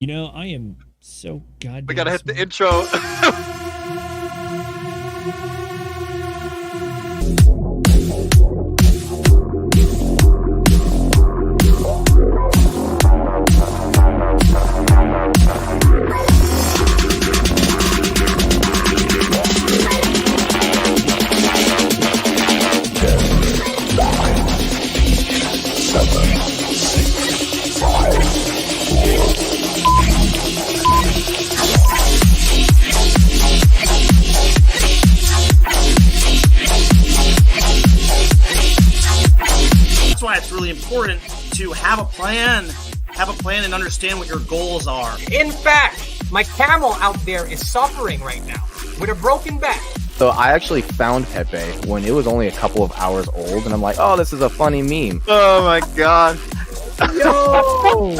You know, I am so goddamn We gotta hit smart. the intro. That's why it's really important to have a plan and understand what your goals are. In fact, my camel out there is suffering right now with a broken back. So I actually found Pepe when it was only a couple of hours old, and I'm like, oh, this is a funny meme. Oh my god. Yo!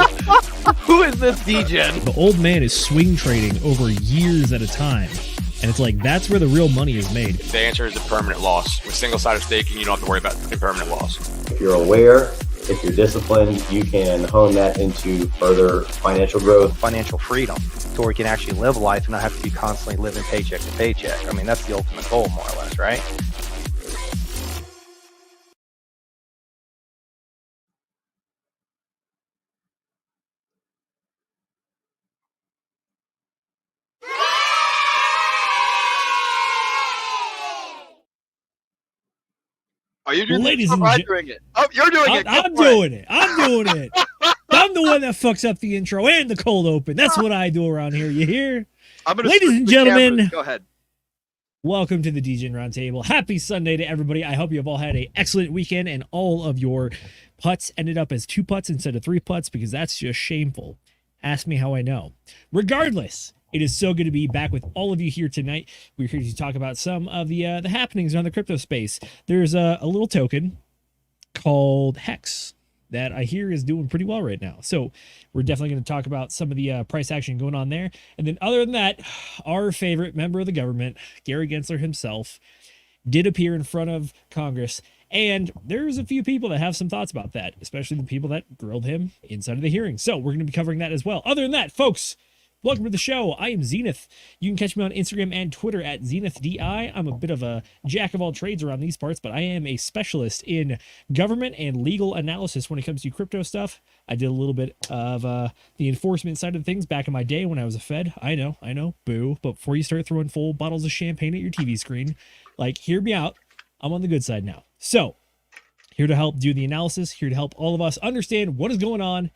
Who is this Degen? The old man is swing trading over years at a time. And it's like, that's where the real money is made. The answer is a permanent loss. With single-sided staking, you don't have to worry about impermanent loss. If you're aware, if you're disciplined, you can hone that into further financial growth. Financial freedom, to where you can actually live life and not have to be constantly living paycheck to paycheck. I mean, that's the ultimate goal, more or less, right? Are you doing Ladies it? and Am I gen- doing it? Oh, you're doing it. I'm doing it. I'm doing it. I'm the one that fucks up the intro and the cold open. That's what I do around here. You hear? Ladies and gentlemen, go ahead. welcome to the Degen Roundtable. Happy Sunday to everybody. I hope you have all had an excellent weekend and all of your putts ended up as 2 putts instead of 3 putts, because that's just shameful. Ask me how I know. Regardless, it is so good to be back with all of you here tonight. We're here to talk about some of the happenings around the crypto space. There's a little token called Hex that I hear is doing pretty well right now. So we're definitely going to talk about some of the price action going on there. And then other than that, our favorite member of the government, Gary Gensler himself, did appear in front of Congress. And there's a few people that have some thoughts about that, especially the people that grilled him inside of the hearing. So we're going to be covering that as well. Other than that, folks, welcome to the show. I am Zenith. You can catch me on Instagram and Twitter at ZenithDI. I'm a bit of a jack of all trades around these parts, but I am a specialist in government and legal analysis when it comes to crypto stuff. I did a little bit of the enforcement side of things back in my day when I was a Fed. I know, boo. But before you start throwing full bottles of champagne at your TV screen, like, hear me out. I'm on the good side now. So, here to help do the analysis, here to help all of us understand what is going on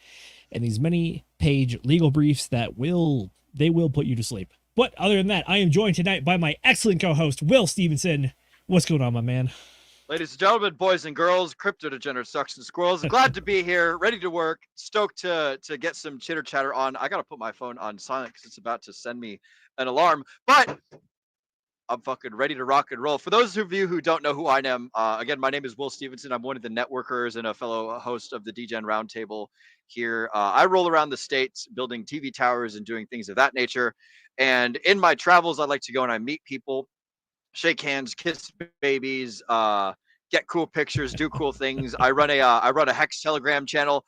and these many page legal briefs that will put you to sleep. But other than that, I am joined tonight by my excellent co-host, Will Stevenson. What's going on, my man? Ladies and gentlemen, boys and girls, crypto degenerates, sucks and squirrels. Glad to be here, ready to work, stoked to get some chitter chatter on. I gotta put my phone on silent because it's about to send me an alarm. But I'm fucking ready to rock and roll. For those of you who don't know who I am, again, my name is Will Stevenson. I'm one of the networkers and a fellow host of the Degen Roundtable here. I roll around the states building TV towers and doing things of that nature. And in my travels, I like to go and I meet people, shake hands, kiss babies, get cool pictures, do cool things. I run a Hex Telegram channel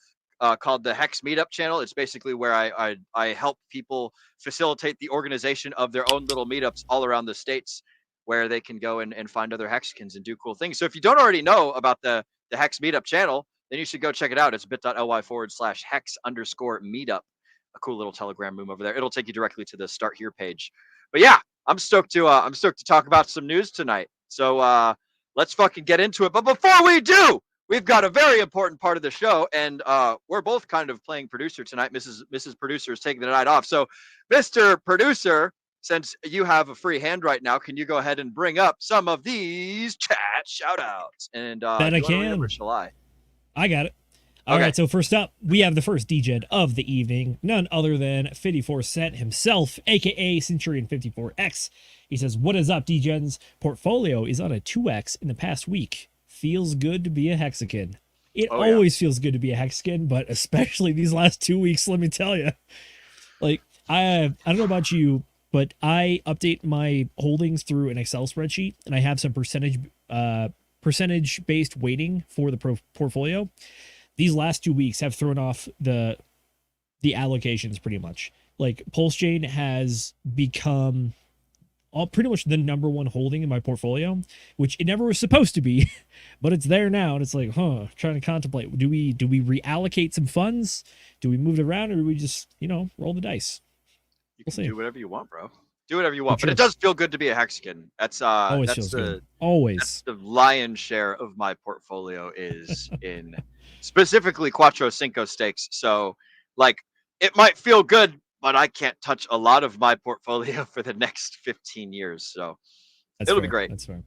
called the Hex Meetup channel. It's basically where I help people facilitate the organization of their own little meetups all around the states, where they can go and find other Hexicans and do cool things. So if you don't already know about the Hex Meetup channel, then you should go check it out. It's bit.ly/Hex_Meetup. A cool little Telegram room over there. It'll take you directly to the Start Here page. But yeah, I'm stoked to talk about some news tonight. So let's fucking get into it. But before we do, we've got a very important part of the show, and we're both kind of playing producer tonight. Mrs. Producer is taking the night off. So, Mr. Producer, since you have a free hand right now, can you go ahead and bring up some of these chat shout outs? And That I can. Or shall I? I got it. All right, so first up, we have the first Degen of the evening, none other than 54 Cent himself, aka Centurion54X. He says, "What is up, Degen's portfolio is on a 2x in the past week. Feels good to be a Hexican." It always feels good to be a Hexican, but especially these last 2 weeks, let me tell you. Like, I don't know about you, but I update my holdings through an Excel spreadsheet, and I have some percentage-based weighting for the portfolio. These last 2 weeks have thrown off the the allocations pretty much. Like Pulse Chain has become pretty much the number one holding in my portfolio, which it never was supposed to be, but it's there now. And it's like, trying to contemplate, do we reallocate some funds? Do we move it around, or do we just, roll the dice? You We'll can see. do whatever you want, bro. Do whatever you want. For But it sure. does feel good to be a Hexkin. That's Always that's feels the good. Always. that's the lion's share of my portfolio is in specifically Cuatro Cinco stakes. So like it might feel good, but I can't touch a lot of my portfolio for the next 15 years. So it'll be great. That's fair.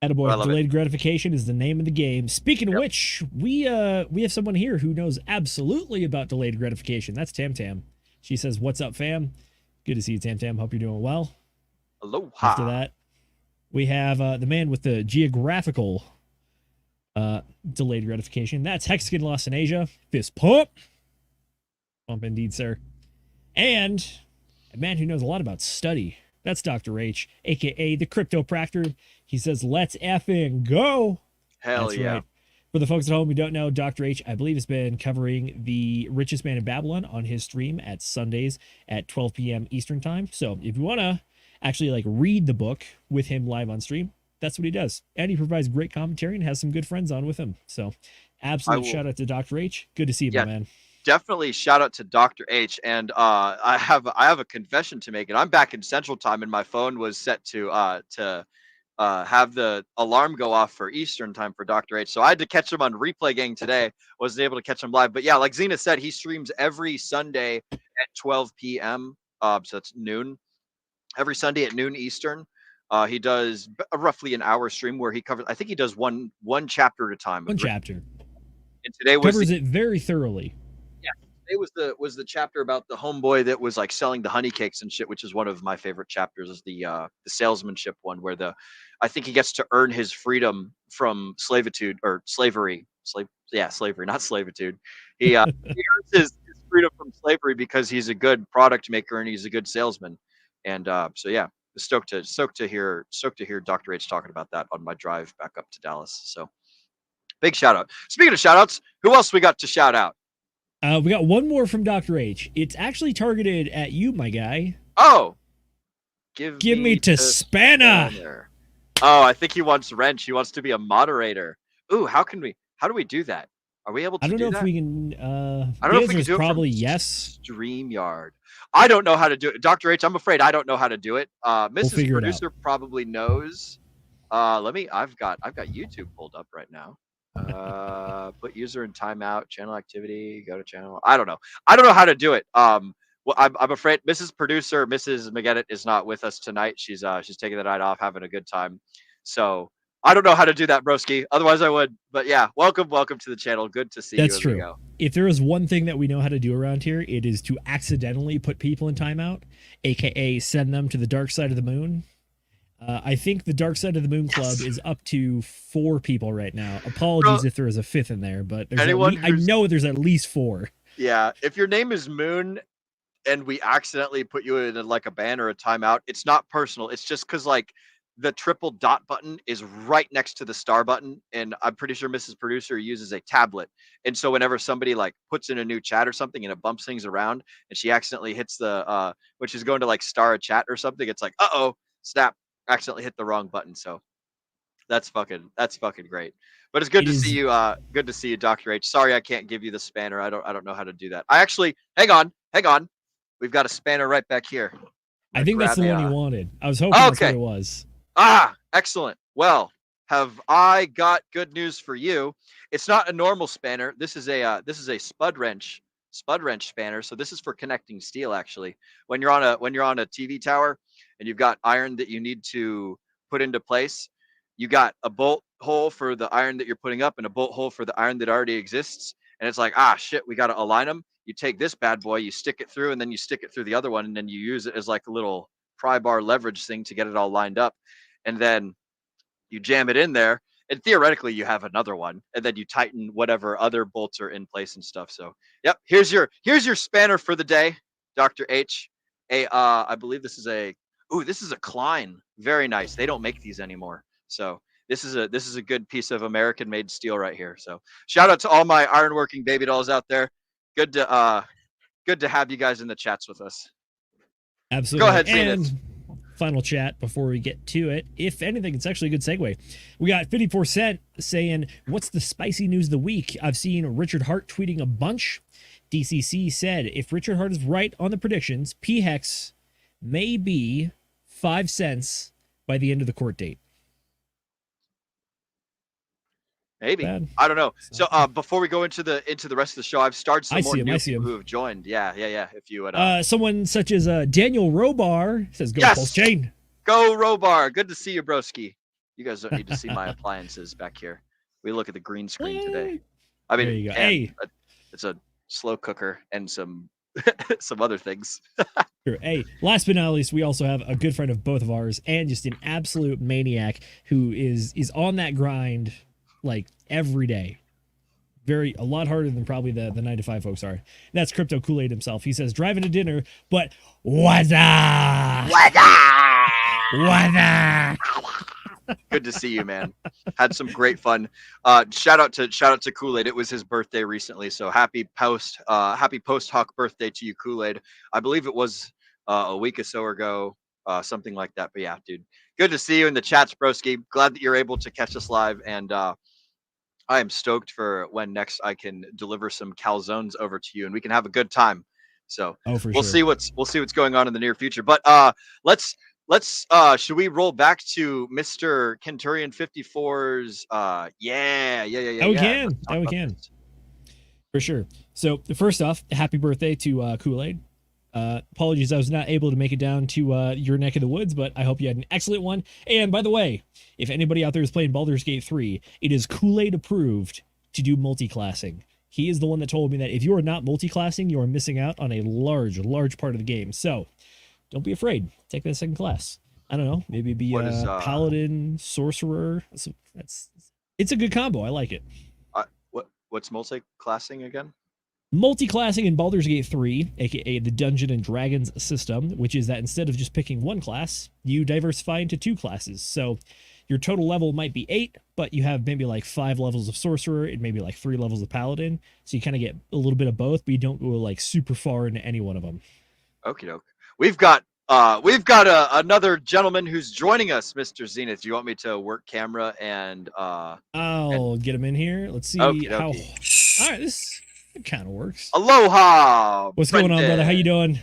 I Attaboy, love delayed gratification is the name of the game. Speaking of Yep. which, we have someone here who knows absolutely about delayed gratification. That's Tam Tam. She says, "What's up, fam? Good to see you, Tam Tam. Hope you're doing well." Aloha. After that, we have the man with the geographical delayed gratification. That's Hexkin Lost in Asia. Fist pump. Pump indeed, sir. And a man who knows a lot about study. That's Dr. H, aka the Cryptopractor. He says, "Let's effing go." Hell That's yeah. right. For the folks at home who don't know, Dr. H, I believe, has been covering The Richest Man in Babylon on his stream at Sundays at 12 p.m. Eastern Time. So if you want to actually read the book with him live on stream, that's what he does. And he provides great commentary and has some good friends on with him. So absolute shout out to Dr. H. Good to see you, my man. Definitely shout out to Dr. H. And I have a confession to make, and I'm back in Central Time, and my phone was set to have the alarm go off for Eastern Time for Dr. H. So I had to catch him on Replay Gang today. Wasn't able to catch him live, but yeah, like Zenith said, he streams every Sunday at 12 p.m. So that's noon. Every Sunday at noon Eastern. He does roughly an hour stream where he covers. I think he does one chapter at a time. One chapter. And today covers it very thoroughly. Today was the chapter about the homeboy that was selling the honey cakes and shit, which is one of my favorite chapters. Is the salesmanship one where I think he gets to earn his freedom from slavitude or slavery. Slavery, not slavitude. He earns his freedom from slavery because he's a good product maker and he's a good salesman. And so yeah, stoked to hear Dr. H talking about that on my drive back up to Dallas. So big shout out. Speaking of shout outs, who else we got to shout out? We got one more from Dr. H. It's actually targeted at you, my guy. Oh, give me to Spanner. Oh, I think he wants wrench. He wants to be a moderator. Ooh, how do we do that? Are we able to do that? I don't know if we can. I don't know if we can do it. Probably yes. StreamYard. I don't know how to do it. Dr. H, I'm afraid I don't know how to do it. Mrs. Producer probably knows. I've got YouTube pulled up right now. Put user in timeout, channel activity, go to channel. I don't know how to do it. Well, I'm afraid Mrs. Producer, Mrs. McGettit is not with us tonight. She's taking the night off, having a good time. So I don't know how to do that, broski. Otherwise I would. But yeah, welcome to the channel. Good to see you. That's true. If there is one thing that we know how to do around here, it is to accidentally put people in timeout, aka send them to the dark side of the moon. I think the Dark Side of the Moon Club is up to 4 people right now. Apologies if there is a 5th in there, but I know there's at least 4. Yeah, if your name is Moon and we accidentally put you in a ban or a timeout, it's not personal. It's just because the triple dot button is right next to the star button, and I'm pretty sure Mrs. Producer uses a tablet. And so whenever somebody puts in a new chat or something and it bumps things around and she accidentally hits the which is going to star a chat or something, it's uh-oh, snap. Accidentally hit the wrong button. So that's fucking great. But it's good to see you. Good to see you, Dr. H. Sorry I can't give you the spanner. I don't know how to do that. I actually hang on. We've got a spanner right back here. I think that's the one you wanted. I was hoping that's what it was. Excellent. Well, have I got good news for you? It's not a normal spanner. This is a spud wrench spanner. So this is for connecting steel. Actually, when you're on a TV tower and you've got iron that you need to put into place, you got a bolt hole for the iron that you're putting up and a bolt hole for the iron that already exists. And it's shit, we got to align them. You take this bad boy, you stick it through, and then you stick it through the other one, and then you use it as a little pry bar leverage thing to get it all lined up. And then you jam it in there, and theoretically you have another one, and then you tighten whatever other bolts are in place and stuff. So yep, here's your spanner for the day, Dr. H. I believe this is a Klein. Very nice. They don't make these anymore. So this is a good piece of American made steel right here. So shout out to all my ironworking baby dolls out there. Good good to have you guys in the chats with us. Absolutely. Go ahead, Zenith. And final chat before we get to it. If anything, it's actually a good segue. We got 54 Cent saying, what's the spicy news of the week? I've seen Richard Hart tweeting a bunch. DCC said, if Richard Hart is right on the predictions, P-Hex may be 5 cents by the end of the court date. Maybe. Bad. I don't know. So before we go into the rest of the show, I've started some more new people who have joined. Yeah. If you would someone such as Daniel Robar says, go Pulse Chain. Go Robar. Good to see you, broski. You guys don't need to see my appliances back here. We look at the green screen today. I mean, there you go. Hey, it's a slow cooker and some some other things. Sure. Hey, last but not least, we also have a good friend of both of ours and just an absolute maniac who is on that grind like every day. A lot harder than probably the 9 to 5 folks are. That's Crypto Kool-Aid himself. He says, driving to dinner, but what's up? Good to see you, man. Had some great fun. Shout out to Kool-Aid. It was his birthday recently, so happy post hoc birthday to you, Kool-Aid. I believe it was a week or so ago, something like that. But yeah, dude, good to see you in the chats, broski. Glad that you're able to catch us live, and I am stoked for when next I can deliver some calzones over to you, and we can have a good time. So we'll see what's going on in the near future. But let's should we roll back to Mr. Kenturian 54's yeah. We can. For sure. So first off, happy birthday to Kool-Aid. Apologies, I was not able to make it down to your neck of the woods, but I hope you had an excellent one. And by the way, if anybody out there is playing Baldur's Gate 3, it is Kool-Aid approved to do multi-classing. He is the one that told me that if you are not multi-classing, you are missing out on a large part of the game. So don't be afraid. Take that second class. I don't know. Maybe be a paladin, sorcerer. It's a good combo. I like it. What's multi-classing again? Multi-classing in Baldur's Gate 3, aka the Dungeons and Dragons system, which is that instead of just picking one class, you diversify into 2 classes. So your total level might be 8, but you have maybe like 5 levels of sorcerer and maybe like 3 levels of paladin. So you kind of get a little bit of both, but you don't go like super far into any one of them. Okie doke. We've got another gentleman who's joining us, Mr. Zenith. Do you want me to work camera and I'll get him in here. Let's see how. All right, this kind of works. Aloha. What's going on, brother? How you doing?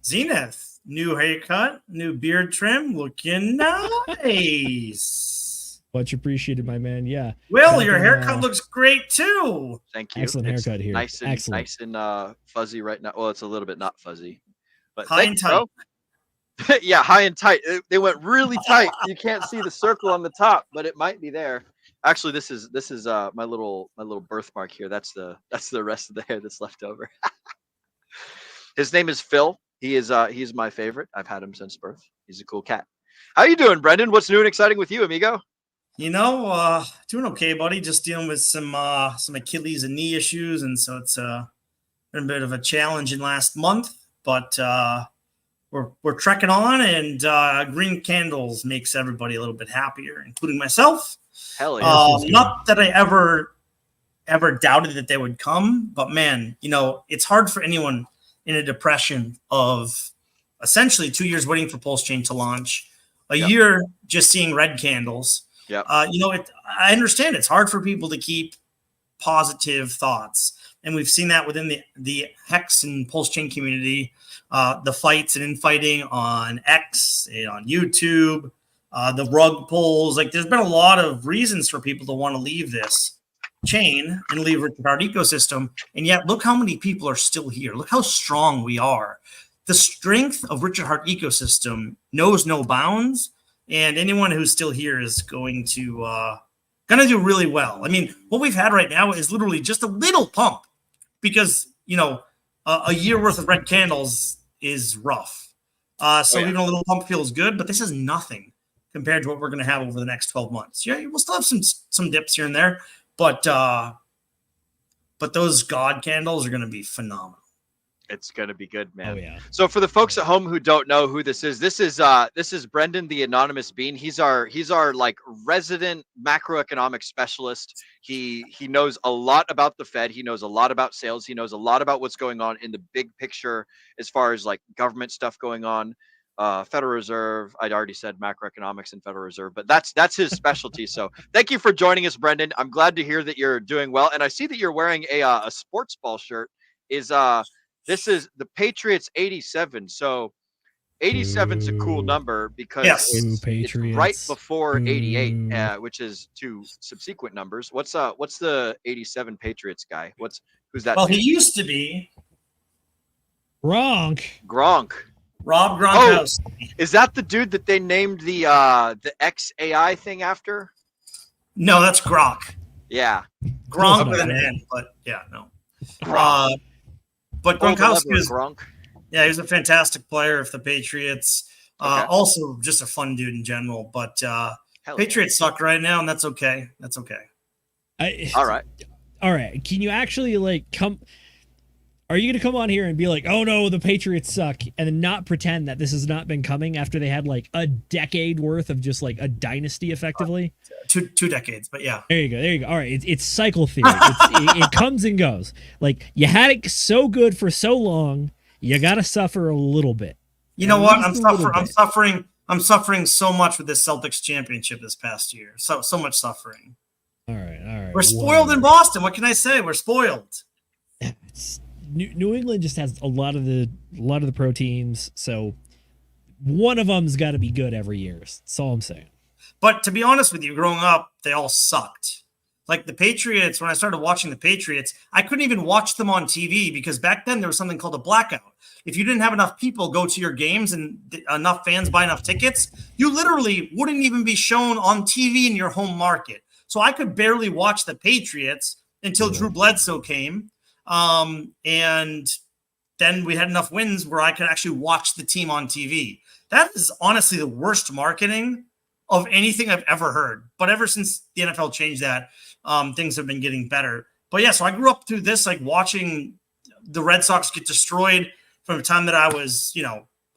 Zenith, new haircut, new beard trim, looking nice. Much appreciated, my man. Yeah. Will, your haircut looks great too. Thank you. Excellent haircut here. Nice and fuzzy right now. Well, it's a little bit not fuzzy, but high and tight. Yeah, high and tight. They went really tight. You can't see the circle on the top, but it might be there. Actually, this is my little birthmark here. That's the rest of the hair that's left over. His name is Phil. He's my favorite. I've had him since birth. He's a cool cat. How you doing, Brendan? What's new and exciting with you, amigo? Doing okay, buddy. Just dealing with some Achilles and knee issues, and so it's been a bit of a challenge in last month, but we're trekking on, and green candles makes everybody a little bit happier, including myself. Hell yeah. Not that I ever doubted that they would come, but man, it's hard for anyone in a depression of essentially 2 years waiting for Pulse Chain to launch, a year just seeing red candles. Yeah. I understand it's hard for people to keep positive thoughts. And we've seen that within the Hex and Pulse Chain community, the fights and infighting on X and on YouTube, the rug pulls. Like, there's been a lot of reasons for people to want to leave this chain and leave Richard Hart ecosystem. And yet, look how many people are still here. Look how strong we are. The strength of Richard Hart ecosystem knows no bounds. And anyone who's still here is going to do really well. I mean, what we've had right now is literally just a little pump because, a year worth of red candles is rough. Even a little pump feels good, but this is nothing compared to what we're going to have over the next 12 months. Yeah, we'll still have some dips here and there, but those God candles are going to be phenomenal. It's gonna be good, man. Oh yeah. So for the folks at home who don't know who this is Brendan the Anonymous Bean. He's our like resident macroeconomic specialist. He knows a lot about the Fed. He knows a lot about sales. He knows a lot about what's going on in the big picture as far as like government stuff going on. Federal Reserve. I'd already said macroeconomics and Federal Reserve, but that's his specialty. So thank you for joining us, Brendan. I'm glad to hear that you're doing well, and I see that you're wearing a sports ball shirt. This is the Patriots 87. So 87 is a cool number because Yes. it's right before 88, which is two subsequent numbers. What's the 87 Patriots guy? Who's that? Well, he used to be Gronk. Rob Gronkowski. Is that the dude that they named the XAI thing after? No, that's Gronk. Yeah. Gronk with an N, but yeah, no. But Gronkowski was Gronk. Yeah, he was a fantastic player for the Patriots. Also, just a fun dude in general. But Patriots suck right now, and that's okay. That's okay. All right. Can you actually like come? Are you going to come on here and be like, "Oh no, the Patriots suck," and then not pretend that this has not been coming after they had like a decade worth of just like a dynasty, effectively? Two decades, but yeah. There you go. All right, it's cycle theory. It comes and goes. Like you had it so good for so long, you got to suffer a little bit. You know what? I'm suffering so much with this Celtics championship this past year. So much suffering. All right. We're spoiled in Boston. What can I say? We're spoiled. New England just has a lot of the pro teams, so one of them's got to be good every year. That's all I'm saying. But to be honest with you, growing up, they all sucked. Like the Patriots, when I started watching the Patriots, I couldn't even watch them on TV because back then there was something called a blackout. If you didn't have enough people go to your games and enough fans buy enough tickets, you literally wouldn't even be shown on TV in your home market. So I could barely watch the Patriots until Drew Bledsoe came. And then we had enough wins where I could actually watch the team on TV. That is honestly the worst marketing of anything I've ever heard. But ever since the NFL changed that, things have been getting better. But yeah, so I grew up through this, like watching the Red Sox get destroyed from the time that I was,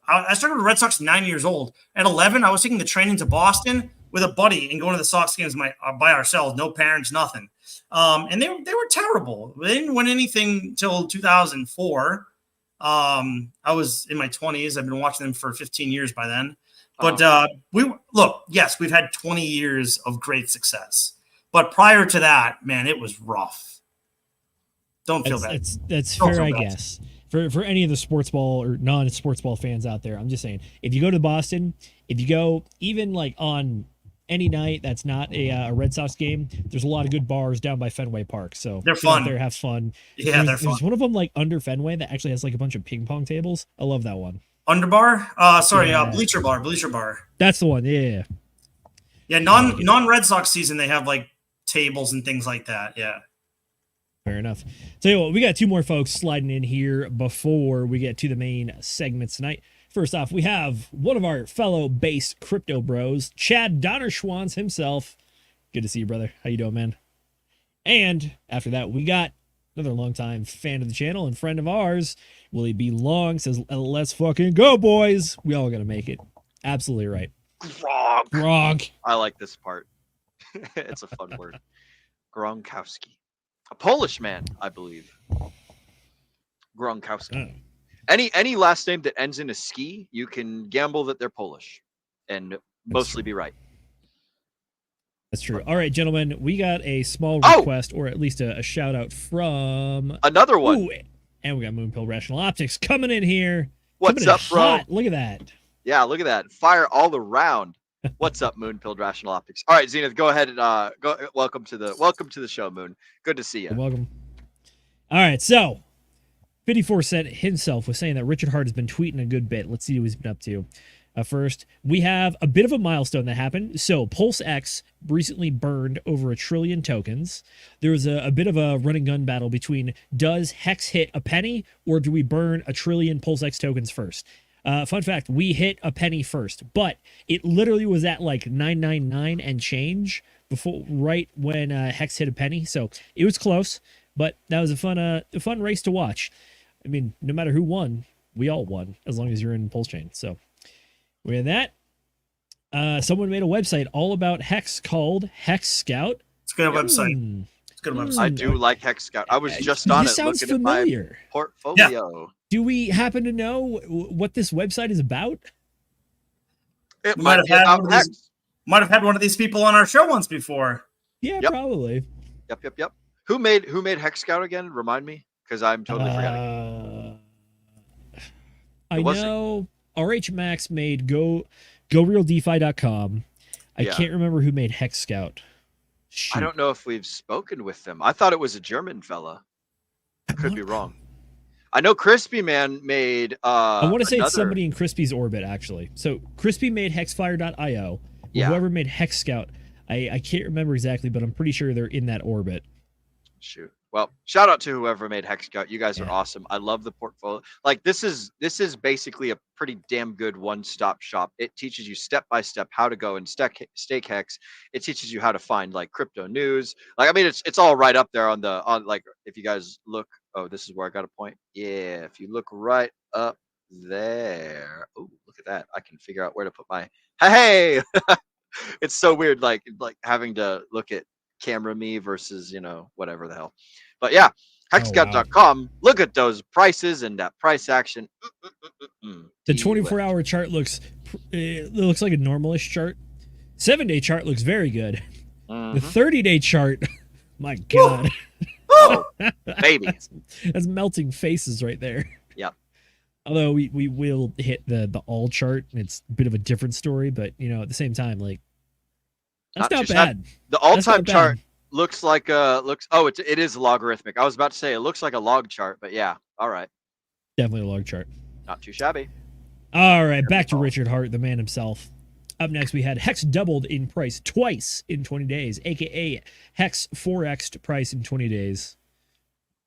I started with the Red Sox 9 years old. At 11, I was taking the train into Boston with a buddy and going to the Sox games by ourselves, no parents, nothing. And they were terrible. They didn't win anything until 2004. I was in my 20s. I've been watching them for 15 years by then. But we've had 20 years of great success. But prior to that, man, it was rough. Don't feel bad. That's fair, I guess. For any of the sports ball or non-sports ball fans out there, I'm just saying, if you go to Boston, if you go even like on any night that's not a Red Sox game, there's a lot of good bars down by Fenway Park. So they're fun. There, have fun. Yeah, they're fun. There's one of them like under Fenway that actually has like a bunch of ping pong tables. I love that one. Underbar? Bleacher Bar. That's the one. Yeah. Yeah, non-Red Sox season, they have like tables and things like that. Yeah. Fair enough. Tell you what, we got two more folks sliding in here before we get to the main segments tonight. First off, we have one of our fellow base crypto bros, Chad Donnerschwanz himself. Good to see you, brother. How you doing, man? And after that, we got another longtime fan of the channel and friend of ours, Willie B. Long, says, let's fucking go, boys. We all got to make it. Absolutely right. Gronk. I like this part. It's a fun word. Gronkowski. A Polish man, I believe. Gronkowski. Any last name that ends in a ski, you can gamble that they're Polish and mostly be right. That's true. All right, gentlemen, we got a small request, or at least a shout out from another one. Ooh, and we got Moonpill Rational Optics coming in here. What's up, bro? Look at that. Yeah, look at that. Fire all around. What's up, Moonpill Rational Optics? All right, Zenith, go ahead and welcome to the show, Moon. Good to see you. You're welcome. All right, so 54 Cent himself was saying that Richard Hart has been tweeting a good bit. Let's see what he's been up to. First, we have a bit of a milestone that happened. So Pulse X recently burned over 1 trillion tokens. There was a bit of a run and gun battle between, does Hex hit a penny or do we burn 1 trillion Pulse X tokens first? Fun fact, we hit a penny first, but it literally was at like 999 and change before, right when Hex hit a penny. So it was close, but that was a fun race to watch. I mean, no matter who won, we all won as long as you're in Pulse Chain. So we had that. Someone made a website all about Hex called Hex Scout. It's a good website. It's a good website. I do like Hex Scout. I was just on This it sounds looking familiar. at my portfolio. Do we happen to know what this website is about? It We might be about Hex. Might have had one of these people on our show once before. Yeah, Yep. probably. Yep. Who made Hex Scout again? Remind me, because I'm totally forgetting. I was it? know RH Max made GoRealDeFi.com. I Yeah. can't remember who made Hex Scout. Shoot. I don't know if we've spoken with them. I thought it was a German fella. Could be wrong. I know Crispy Man made. I want to say it's somebody in Crispy's orbit, actually. So Crispy made Hexfire.io. Yeah. Whoever made Hex Scout, I can't remember exactly, but I'm pretty sure they're in that orbit. Shoot. Well, shout out to whoever made Hex Scout. You guys are Yeah. awesome. I love the portfolio. Like this is basically a pretty damn good one-stop shop. It teaches you step by step how to go and stake Hex. It teaches you how to find like crypto news. Like I mean, it's all right up there on like if you guys look. Oh, this is where I got a point. Yeah, if you look right up there. Oh, look at that. I can figure out where to put my. Hey, it's so weird. Like having to look at camera me versus whatever the hell. But yeah, hexscout.com. Look at those prices and that price action. The 24-hour chart looks like a normalish chart. 7-day chart looks very good. The 30-day chart, my God. Oh, baby. That's melting faces right there. Yep. Although we will hit the all chart, and it's a bit of a different story, but at the same time, like that's not bad. The all-time chart looks like it is logarithmic. I was about to say it looks like a log chart, but yeah, all right. Definitely a log chart. Not too shabby. All right, back to Richard Hart, the man himself. Up next, we had Hex doubled in price twice in 20 days, aka Hex 4x'd price in 20 days.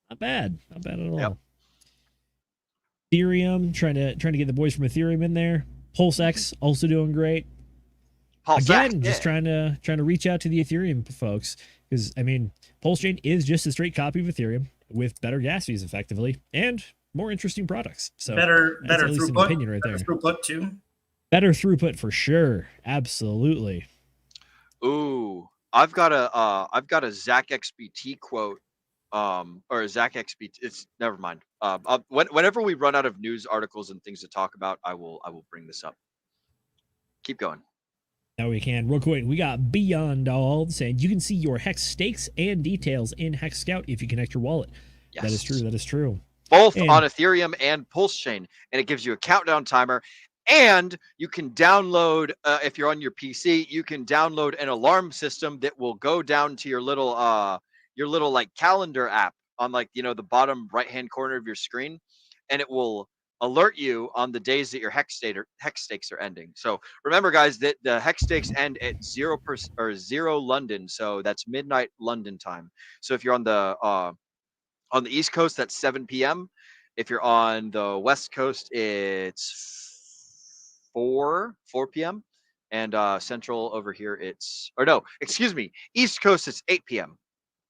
Not bad at all. Yep. Ethereum, trying to get the boys from Ethereum in there. PulseX also doing great. Just trying to reach out to the Ethereum folks, because I mean, PulseChain is just a straight copy of Ethereum with better gas fees, effectively, and more interesting products. So better least an throughput. opinion right there. Throughput too. Better throughput for sure. Absolutely. Ooh, I've got a Zach XBT quote, or a Zach XBT. It's never mind. Whenever we run out of news articles and things to talk about, I will bring this up. Keep going. Now we can. Real quick, we got Beyond All saying you can see your Hex stakes and details in Hex Scout if you connect your wallet. Yes. That is true. That is true. Both on Ethereum and PulseChain, and it gives you a countdown timer. And you can download, if you're on your PC, you can download an alarm system that will go down to your little like calendar app on like the bottom right hand corner of your screen, and it will alert you on the days that your Hex stakes are ending. So remember, guys, that the Hex stakes end at 0 London, so that's midnight London time. So if you're on the East Coast, that's 7 p.m. If you're on the West Coast, it's 4 p.m. and Central over here East Coast it's 8 p.m.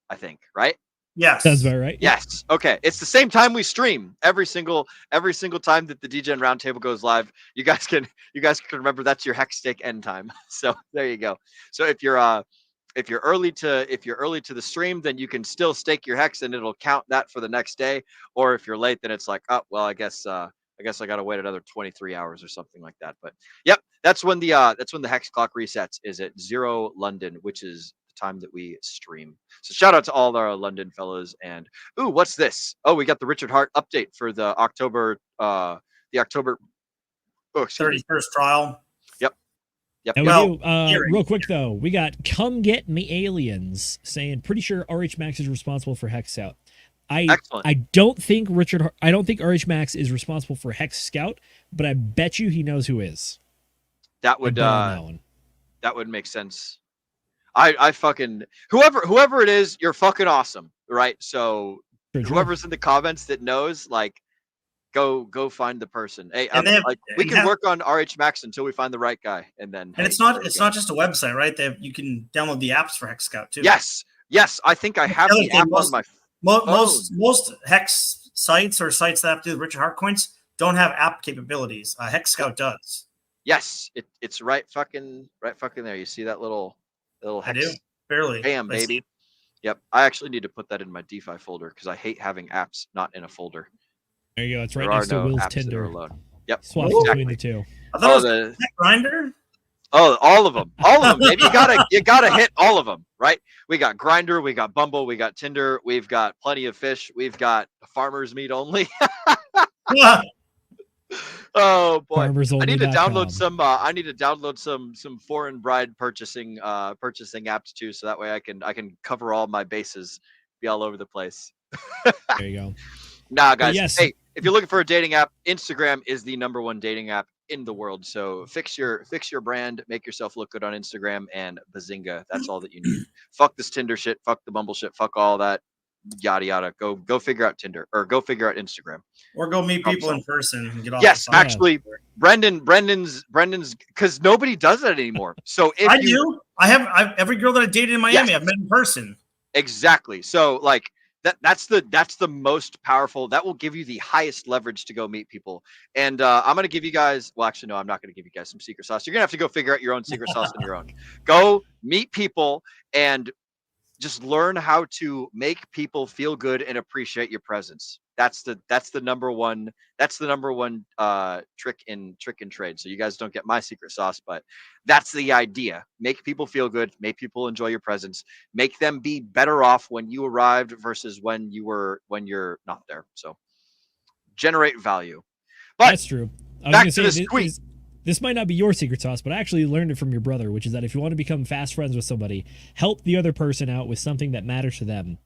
I think, right? Yes. Sounds about right. Yes. Okay. It's the same time we stream every single time that the Degen Roundtable goes live. You guys can remember that's your Hex stake end time. So there you go. So if you're early to the stream, then you can still stake your Hex and it'll count that for the next day. Or if you're late, then it's like, oh well, I guess I got to wait another 23 hours or something like that. But yep, that's when the Hex clock resets is at 0 London, which is the time that we stream. So shout out to all our London fellows. And ooh, what's this? Oh, we got the Richard Hart update for the October 31st trial. Yep. And Well, we do, real quick though, we got Come Get Me Aliens saying pretty sure RH Max is responsible for Hex Scout. Excellent. I don't think RH Max is responsible for Hex Scout, but I bet you he knows who is. That would that one. that would make sense. I fucking whoever it is, you're fucking awesome, right? So Sure. whoever's in the comments that knows, like, go find the person. Hey, we can work on RH Max until we find the right guy, and then. And it's not just a website, right? You can download the apps for Hex Scout too. Yes. I think I have the app on my. Most Hex sites or sites that have to do with Richard Hart coins don't have app capabilities. Hex Scout does. Yes, it's right fucking there. You see that little I hex? do. Barely. Bam, I see baby. it. Yep. I actually need to put that in my DeFi folder because I hate having apps not in a folder. There you go. It's right There are next to no Will's apps that are Tinder. alone. Yep. Swap Exactly. between the two. I thought Oh, it was Grinder. Oh, all of them, baby. You gotta hit all of them, right? We got Grinder, we got Bumble, we got Tinder, we've got Plenty of Fish, we've got Farmers Meat Only. Oh boy, I need to download some. I need to download some foreign bride purchasing apps too, so that way I can cover all my bases, be all over the place. There you go. Nah, guys. yes. Hey, if you're looking for a dating app, Instagram is the #1 dating app in the world. So fix your brand, make yourself look good on Instagram, and bazinga. That's all that you need. Fuck this Tinder shit. Fuck the Bumble shit. Fuck all that. Yada yada. Go figure out Tinder or go figure out Instagram. Or go meet people in person and get off. Yes, the phone. actually, Brendan's because nobody does that anymore. So if I do. I have every girl that I dated in Miami, I've met in person. Exactly. So like that's the most powerful. That will give you the highest leverage to go meet people. And I'm gonna give you guys. Well, actually, no, I'm not gonna give you guys some secret sauce. You're gonna have to go figure out your own secret sauce on your own. Go meet people and just learn how to make people feel good and appreciate your presence. That's the number one trick in trade. So you guys don't get my secret sauce, but that's the idea. Make people feel good, make people enjoy your presence, make them be better off when you arrived versus when you're not there. So generate value. But that's true. I was back gonna to the say squeak. this might not be your secret sauce, but I actually learned it from your brother, which is that if you want to become fast friends with somebody, help the other person out with something that matters to them.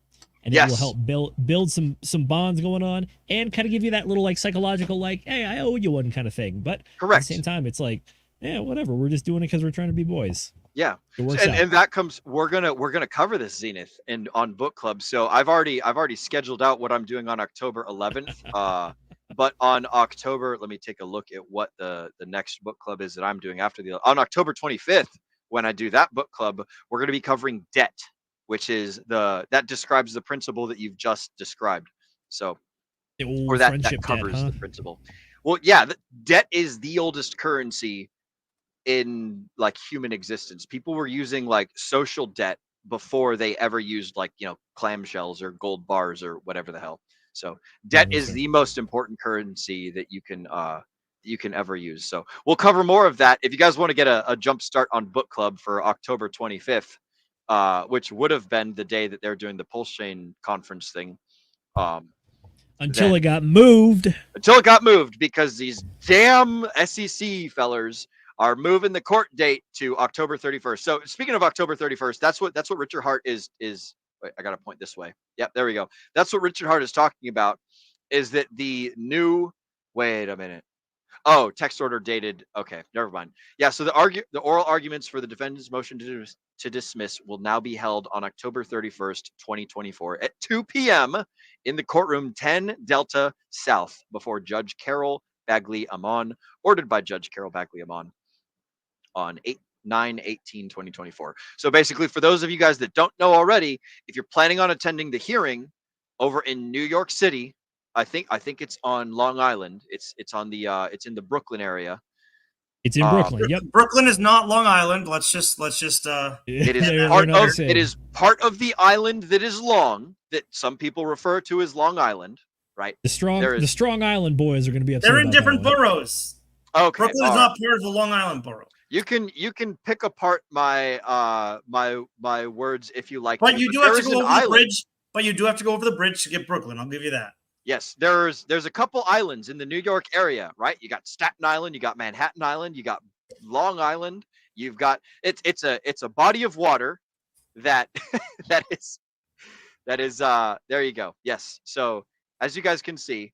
And it will help build some bonds going on and kind of give you that little like psychological like, hey, I owe you one kind of thing. But correct. At the same time, it's like, yeah, whatever. We're just doing it because we're trying to be boys. Yeah, it works out. And that comes. We're gonna cover this Zenith and on book club. So I've already scheduled out what I'm doing on October 11th. But on October, let me take a look at what the next book club is that I'm doing after on October 25th. When I do that book club, we're going to be covering debt, which is that describes the principle that you've just described. So, or that covers debt, huh? the principle. Well, yeah, debt is the oldest currency in like human existence. People were using like social debt before they ever used like, clamshells or gold bars or whatever the hell. So debt is the most important currency that you can ever use. So we'll cover more of that. If you guys want to get a jump start on book club for October 25th, which would have been the day that they're doing the Pulse Chain conference thing. Until it got moved. Until it got moved because these damn SEC fellers are moving the court date to October 31st. So speaking of October 31st, that's what Richard Hart is. Wait, I got to point this way. Yep, there we go. That's what Richard Hart is talking about. Is that the new? Wait a minute. Oh, text order dated. Okay, never mind. Yeah, so the oral arguments for the defendant's motion to dismiss will now be held on October 31st, 2024 at 2 p.m. in the courtroom 10 Delta South before Judge Carol Bagley Amon, ordered by Judge Carol Bagley Amon on 9/18/2024. So basically, for those of you guys that don't know already, if you're planning on attending the hearing over in New York City, I think it's on Long Island. It's on the it's in the Brooklyn area. It's in Brooklyn. Yep. Brooklyn is not Long Island. Let's just it is part of the island that is long, that some people refer to as Long Island, right? The Strong Island boys are going to be upset. They're in different boroughs. Okay. Brooklyn is not part of the Long Island borough. You can pick apart my my words if you like. But you do have to go over the bridge. But you do have to go over the bridge to get Brooklyn. I'll give you that. Yes, there's a couple islands in the New York area, right? You got Staten Island, you got Manhattan Island, you got Long Island. You've got it's a body of water that that is there you go. Yes. So as you guys can see,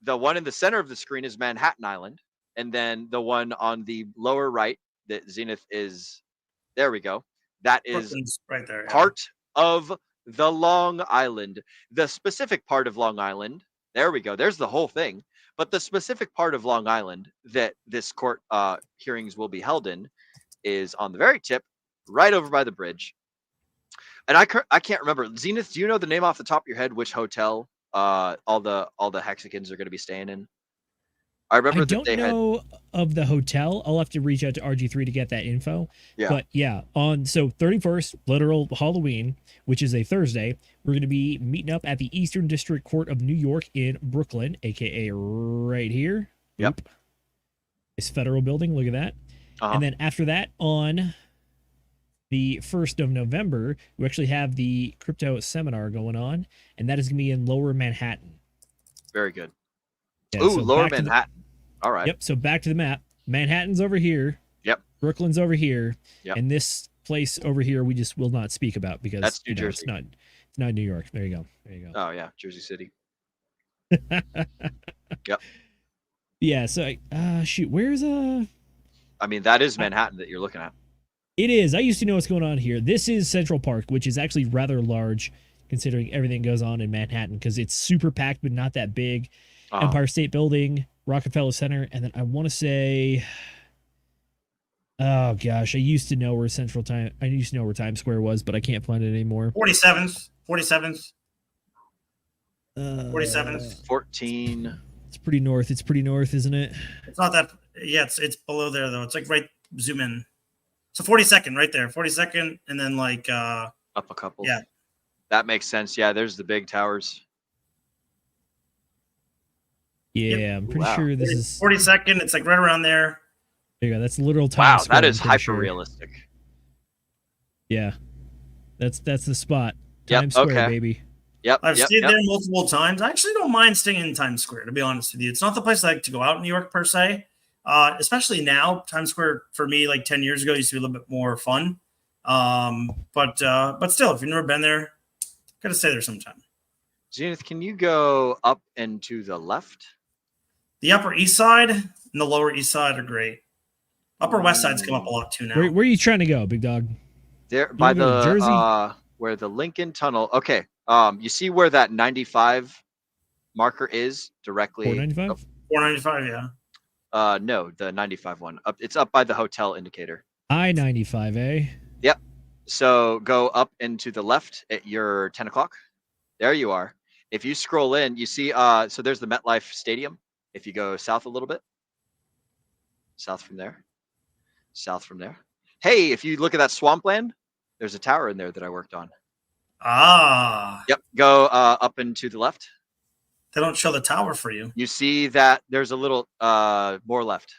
the one in the center of the screen is Manhattan Island, and then the one on the lower right that Zenith is, there we go. That is Brooklyn's right there. Yeah. Part of the Long Island, the specific part of Long Island. There we go. There's the whole thing. But the specific part of Long Island that this court hearings will be held in is on the very tip, right over by the bridge. And I can't remember. Zenith, do you know the name off the top of your head which hotel all the Hexicans are going to be staying in. I remember I that don't they had. know of the hotel. I'll have to reach out to RG3 to get that info. Yeah. But yeah, on 31st, literal Halloween, which is a Thursday, we're going to be meeting up at the Eastern District Court of New York in Brooklyn, aka right here. Yep. Oop. This federal building. Look at that. Uh-huh. And then after that, on the 1st of November, we actually have the crypto seminar going on, and that is going to be in Lower Manhattan. Very good. Yeah, Ooh, so Lower back to the- Manhattan. All right. Yep. So back to the map. Manhattan's over here. Yep. Brooklyn's over here. Yep. And this place over here, we just will not speak about because That's New it's Jersey. not New York. There you go. There you go. Oh yeah, Jersey City. Yeah. So, shoot, where's I mean, that is Manhattan that you're looking at. It is. I used to know what's going on here. This is Central Park, which is actually rather large considering everything goes on in Manhattan because it's super packed, but not that big. Empire State Building, Rockefeller Center, and then I want to say, oh gosh, I used to know where Times Square was, but I can't find it anymore. 47th. 14. It's pretty north. It's pretty north, isn't it? It's not that. Yeah, it's below there though. It's like right. Zoom in. So 42nd, right there. 42nd, and then like Up a couple. Yeah. That makes sense. Yeah, there's the big towers. Yeah, Yep. I'm pretty Wow. sure this is. 42nd. It's like right around there. There you go. That's literal Wow, Times Square. that is I'm pretty hyper sure. realistic. Yeah, that's the spot. Yep, Times Square, okay. baby. Yep. I've yep, stayed yep. there multiple times. I actually don't mind staying in Times Square, to be honest with you. It's not the place I like to go out in New York per se. Especially now, Times Square for me, like 10 years ago, used to be a little bit more fun. But still, if you've never been there, gotta stay there sometime. Zenith, can you go up and to the left? The Upper East Side and the Lower East Side are great. Upper West Side's come up a lot too now. Where are you trying to go, big dog? There by wanna go to Jersey? the where the Lincoln Tunnel. Okay. You see where that 95 marker is directly? 495. 495, yeah. No, the 95 one. It's up by the hotel indicator. I-95, eh? So go up and to the left at your 10 o'clock. There you are. If you scroll in, you see, so there's the MetLife Stadium. If you go south a little bit, south from there. Hey, if you look at that swampland, there's a tower in there that I worked on. Ah. Yep. Go up and to the left. They don't show the tower for you. You see that there's a little more left.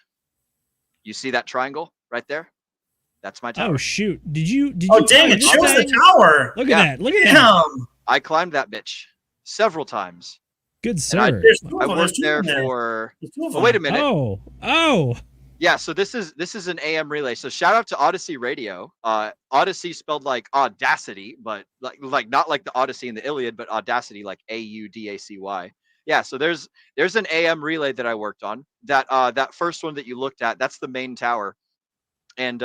You see that triangle right there? That's my tower. Oh shoot! Did you? Oh, dang, it climb shows that the thing? tower. Look Yeah. at that! Look at that! Damn. I climbed that bitch several times. Good And sir. There's two I of them. There's worked two there of them. for. There's two of Oh, them. wait a minute. Oh! Yeah, so this is an AM relay. So shout out to Odyssey Radio. Odyssey spelled like Audacity, but like not like the Odyssey in the Iliad, but Audacity like Audacy. Yeah, so there's an AM relay that I worked on. That first one that you looked at, that's the main tower. And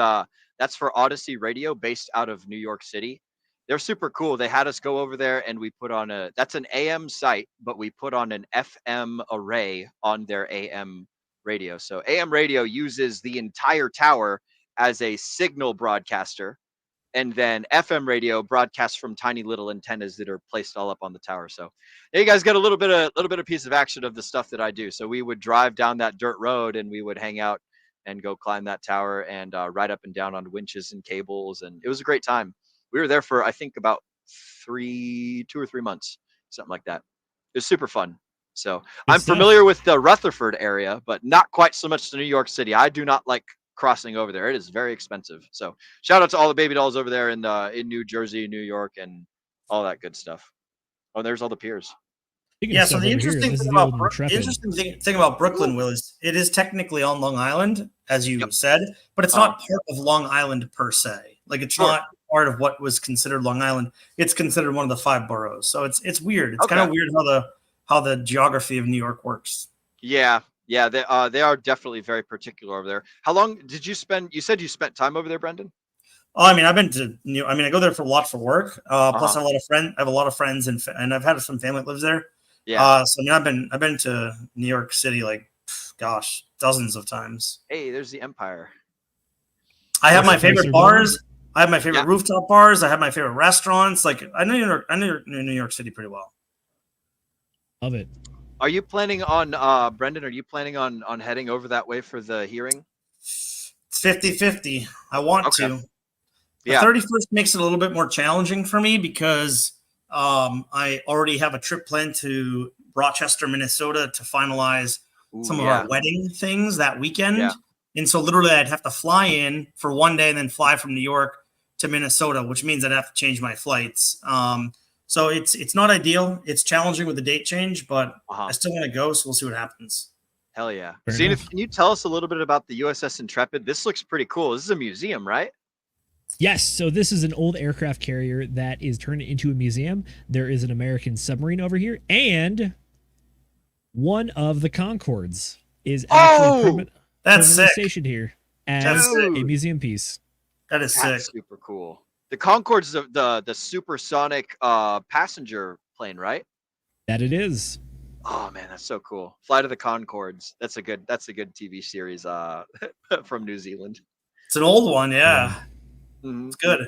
that's for Odyssey Radio based out of New York City. They're super cool. They had us go over there and we put on that's an AM site, but we put on an FM array on their AM radio. So AM radio uses the entire tower as a signal broadcaster, and then FM radio broadcasts from tiny little antennas that are placed all up on the tower. So there you guys get a little bit of piece of action of the stuff that I do. So we would drive down that dirt road and we would hang out and go climb that tower and ride up and down on winches and cables, and it was a great time. We were there for I think about 2 or 3 months, something like that. It was super fun. So Good I'm stuff. familiar with the Rutherford area, but not quite so much to New York City. I do not like crossing over there. It is very expensive. So shout out to all the baby dolls over there in New Jersey, New York, and all that good stuff. Oh, there's all the piers. Speaking Yeah, of so stuff the over interesting here, this thing is the about old Intrepid. thing about Brooklyn, Will, is it is technically on Long Island, as you Yep. said, but it's not part of Long Island per se. Like it's Sure. not part of what was considered Long Island. It's considered one of the 5 boroughs. So it's weird. It's kind Okay. of weird how the geography of New York works. Yeah, they are definitely very particular over there. How long did you spend? You said you spent time over there, Brendan? Oh, I mean, I've been to I go there for a lot for work. Plus, I have a lot of friends, and I've had some family that lives there. Yeah. So I mean, I've been to New York City like, gosh, dozens of times. Hey, there's the Empire. I have my That's a nicer favorite bars. I have my favorite Yeah. rooftop bars. I have my favorite restaurants. Like I know New York City pretty well. Love it. Are you planning on Brendan? Are you planning on heading over that way for the hearing? It's 50-50. I want Okay. to. The Yeah. 31st makes it a little bit more challenging for me because I already have a trip planned to Rochester, Minnesota to finalize Ooh, some of yeah. our wedding things that weekend. Yeah. And so literally I'd have to fly in for one day and then fly from New York to Minnesota, which means I'd have to change my flights. So it's not ideal. It's challenging with the date change, but I still want to go. So we'll see what happens. Hell yeah. Fair Zenith, enough. can you tell us a little bit about the USS Intrepid? This looks pretty cool. This is a museum, right? Yes, so this is an old aircraft carrier that is turned into a museum. There is an American submarine over here, and one of the Concords is actually That's permanently sick. stationed here as That's a sick. museum piece. That is sick. That's super cool. The Concorde's the supersonic passenger plane, right? That it is. Oh man, that's so cool. Flight of the Concords. That's a good TV series from New Zealand. It's an old one. Yeah. Mhm. It's good.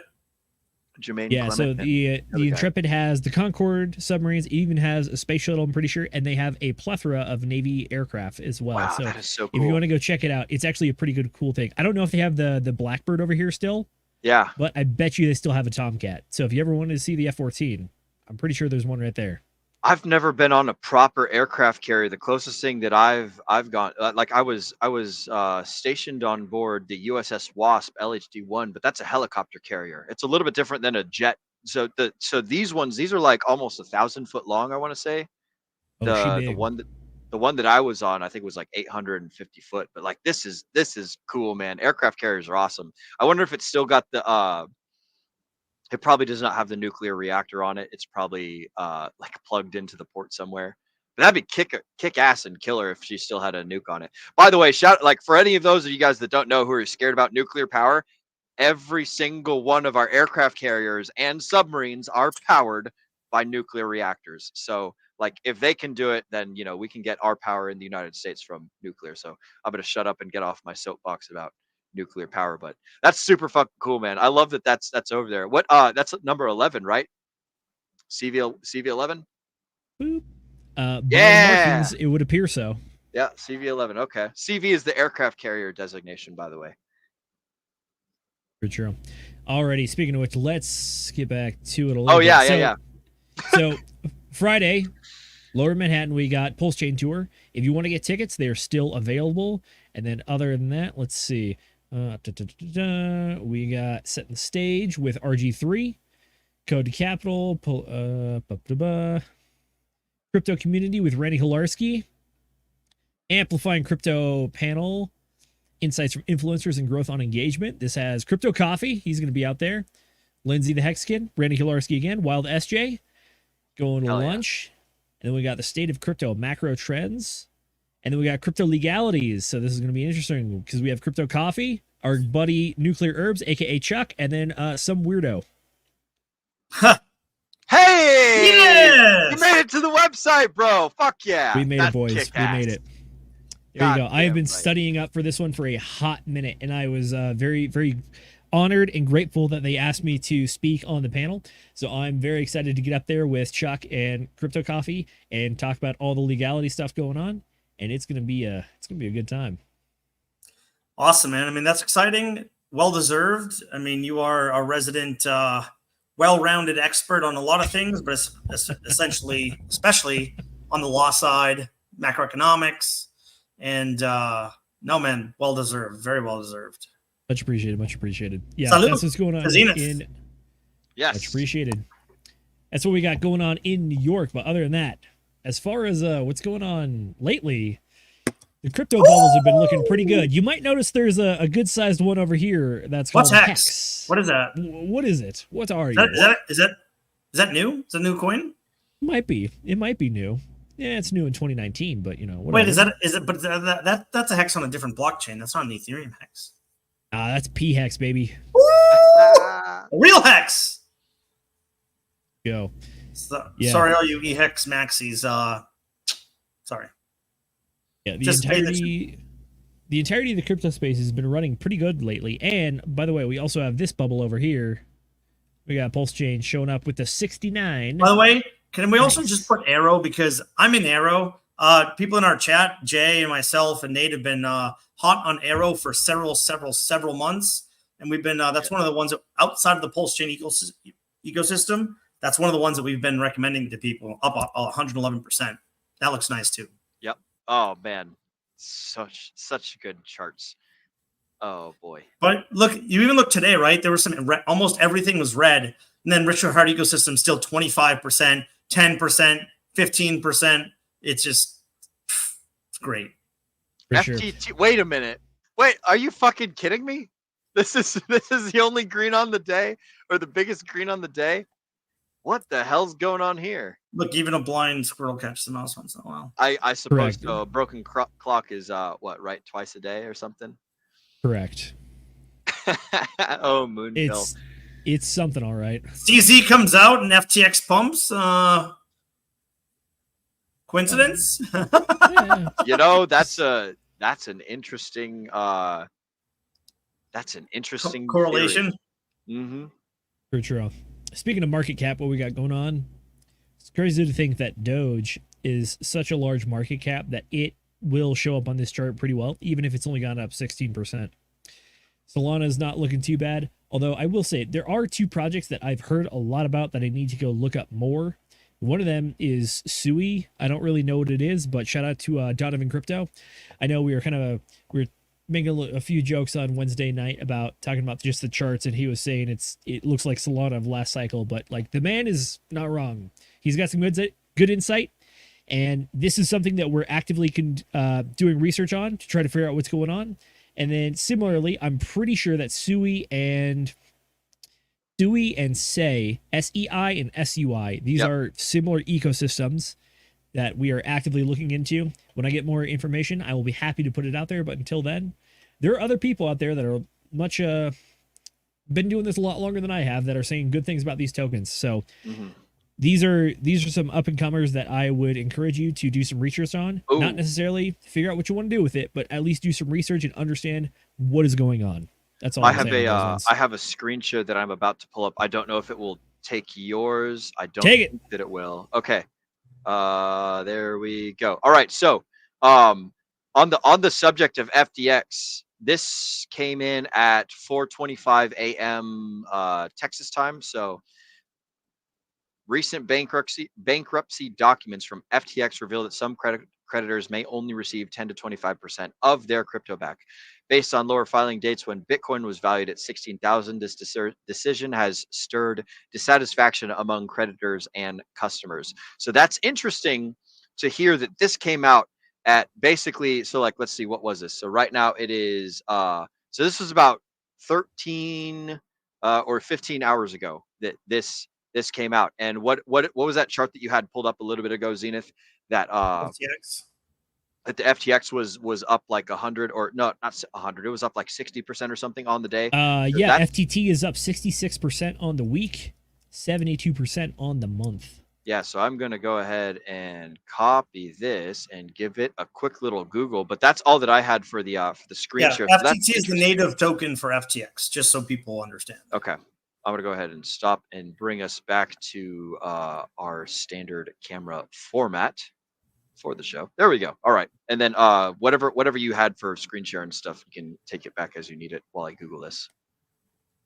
Jermaine Yeah, so Clement and the other guy. Intrepid has the Concorde submarines, it even has a space shuttle, I'm pretty sure, and they have a plethora of Navy aircraft as well. Wow, So that is so if you cool. want to go check it out, it's actually a pretty cool thing. I don't know if they have the Blackbird over here still, Yeah. but I bet you they still have a Tomcat. So if you ever wanted to see the F-14, I'm pretty sure there's one right there. I've never been on a proper aircraft carrier. The closest thing that I've gone, like I was stationed on board the USS Wasp LHD-1, but that's a helicopter carrier. It's a little bit different than a jet. So these are like almost 1,000-foot long, I want to say. Oh, she The big. one that I was on, I think was like 850 foot. But like this is cool, man. Aircraft carriers are awesome. I wonder if it's still got the it probably does not have the nuclear reactor on it. It's probably like plugged into the port somewhere. But that'd be kick ass and killer if she still had a nuke on it. By the way, like for any of those of you guys that don't know who are scared about nuclear power, every single one of our aircraft carriers and submarines are powered by nuclear reactors. So like if they can do it, then we can get our power in the United States from nuclear. So I'm gonna shut up and get off my soapbox about nuclear power, but that's super fucking cool, man. I love that that's over there. What that's number 11, right? CV11. Boop. By the Yeah. markings, it would appear so. Yeah, CV11. Okay. CV is the aircraft carrier designation, by the way. For true. Alrighty, speaking of which, let's get back to it a little Oh bit. yeah. So Friday, Lower Manhattan, we got Pulse Chain Tour. If you want to get tickets, they're still available. And then other than that, let's see. We got Setting the Stage with RG3, Code to Capital, Crypto Community with Randy Hilarski, Amplifying Crypto Panel, Insights from Influencers and Growth on Engagement. This has Crypto Coffee. He's going to be out there. Lindsay the Hexkin, Randy Hilarski again, Wild SJ, going to Hell yeah. lunch. And then we got the State of Crypto Macro Trends. And then we got Crypto Legalities. So this is going to be interesting because we have Crypto Coffee, our buddy Nuclear Herbs, aka Chuck, and then some weirdo. Hey! Yes! You made it to the website, bro. Fuck yeah. We made That's it, boys. We kick-ass. made it. There you go. I have been Goddamn right. studying up for this one for a hot minute, and I was very, very honored and grateful that they asked me to speak on the panel. So I'm very excited to get up there with Chuck and Crypto Coffee and talk about all the legality stuff going on. And it's gonna be a good time. Awesome, man. I mean, that's exciting. Well deserved. I mean, you are a resident, well-rounded expert on a lot of things, but essentially, especially on the law side, macroeconomics, and no, man, well deserved. Very well deserved. Much appreciated. Much appreciated. Yeah, Salute that's what's going on to Zenith. in. Yes. Much appreciated. That's what we got going on in New York. But other than that, as far as what's going on lately, the crypto bubbles have been looking pretty good. You might notice there's a good sized one over here that's called What's Hex? What is that? What is it? What are Is you? that new? Is that a new coin? Might be. It might be new. Yeah, it's new in 2019, but whatever. Wait, is it? But that's a hex on a different blockchain. That's not an Ethereum hex. That's P Hex, baby. A real hex. Go. So, Yeah. Sorry, all you eHex maxis. Sorry. Yeah, Just pay the entirety of the crypto space has been running pretty good lately. And by the way, we also have this bubble over here. We got Pulse Chain showing up with the 69. By the way, Can we also Nice. just put Arrow, because I'm in Arrow. People in our chat, Jay and myself and Nate, have been hot on Arrow for several months, and we've been that's one of the ones that, outside of the Pulse Chain ecosystem, that's one of the ones that we've been recommending to people, up 111%. That looks nice too. Yep. Oh man, such good charts. Oh boy. But look, you even look today, right? There was some almost everything was red, and then Richard Hart ecosystem still 25%, 10%, 15%. It's just it's great. For sure. FTT. Wait a minute. Wait, are you fucking kidding me? This is the only green on the day, or the biggest green on the day. What the hell's going on here? Look, even a blind squirrel catches the mouse once in a while. I suppose Correct. so. A broken clock is what, right? Twice a day or something. Correct. Oh, Moonville. It's something, all right. CZ comes out and FTX pumps. Coincidence? Yeah. You know, that's an interesting correlation. Mm-hmm. For true. Speaking of market cap, what we got going on? It's crazy to think that Doge is such a large market cap that it will show up on this chart pretty well, even if it's only gone up 16%. Solana's not looking too bad, although I will say there are two projects that I've heard a lot about that I need to go look up more. One of them is Sui. I don't really know what it is, but shout out to Donovan Crypto. I know we were making a few jokes on Wednesday night about talking about just the charts, and he was saying it looks like Solana of last cycle, but like the man is not wrong. He's got some good insight, and this is something that we're actively doing research on to try to figure out what's going on. And then similarly, I'm pretty sure that Sui and SEI, SEI and SUI, these are similar ecosystems that we are actively looking into. When I get more information, I will be happy to put it out there. But until then, there are other people out there that are much been doing this a lot longer than I have that are saying good things about these tokens. So these are some up and comers that I would encourage you to do some research on. Ooh. Not necessarily figure out what you want to do with it, but at least do some research and understand what is going on. That's all. I have a screenshot that I'm about to pull up. I don't know if it will take yours. I don't think that it will. Okay. There we go. All right. So, on the subject of FTX, this came in at 4:25 a.m. Texas time. So, recent bankruptcy documents from FTX reveal that some creditors may only receive 10 to 25% of their crypto back. Based on lower filing dates when Bitcoin was valued at 16,000, this decision has stirred dissatisfaction among creditors and customers. So that's interesting to hear that this came out at basically, so like, let's see, what was this? So right now it is, so this was about 13 or 15 hours ago that this came out. And what was that chart that you had pulled up a little bit ago, Zenith? That FTX. That the FTX was up like 100, or no, not 100. It was up like 60% or something on the day. Yeah, FTT is up 66% on the week, 72% on the month. Yeah, so I'm gonna go ahead and copy this and give it a quick little Google. But that's all that I had for the screen share. Yeah, FTT is the native token for FTX, just so people understand. Okay, I'm gonna go ahead and stop and bring us back to our standard camera format for the show. There we go. All right, and then whatever you had for screen share and stuff, you can take it back as you need it while I Google this.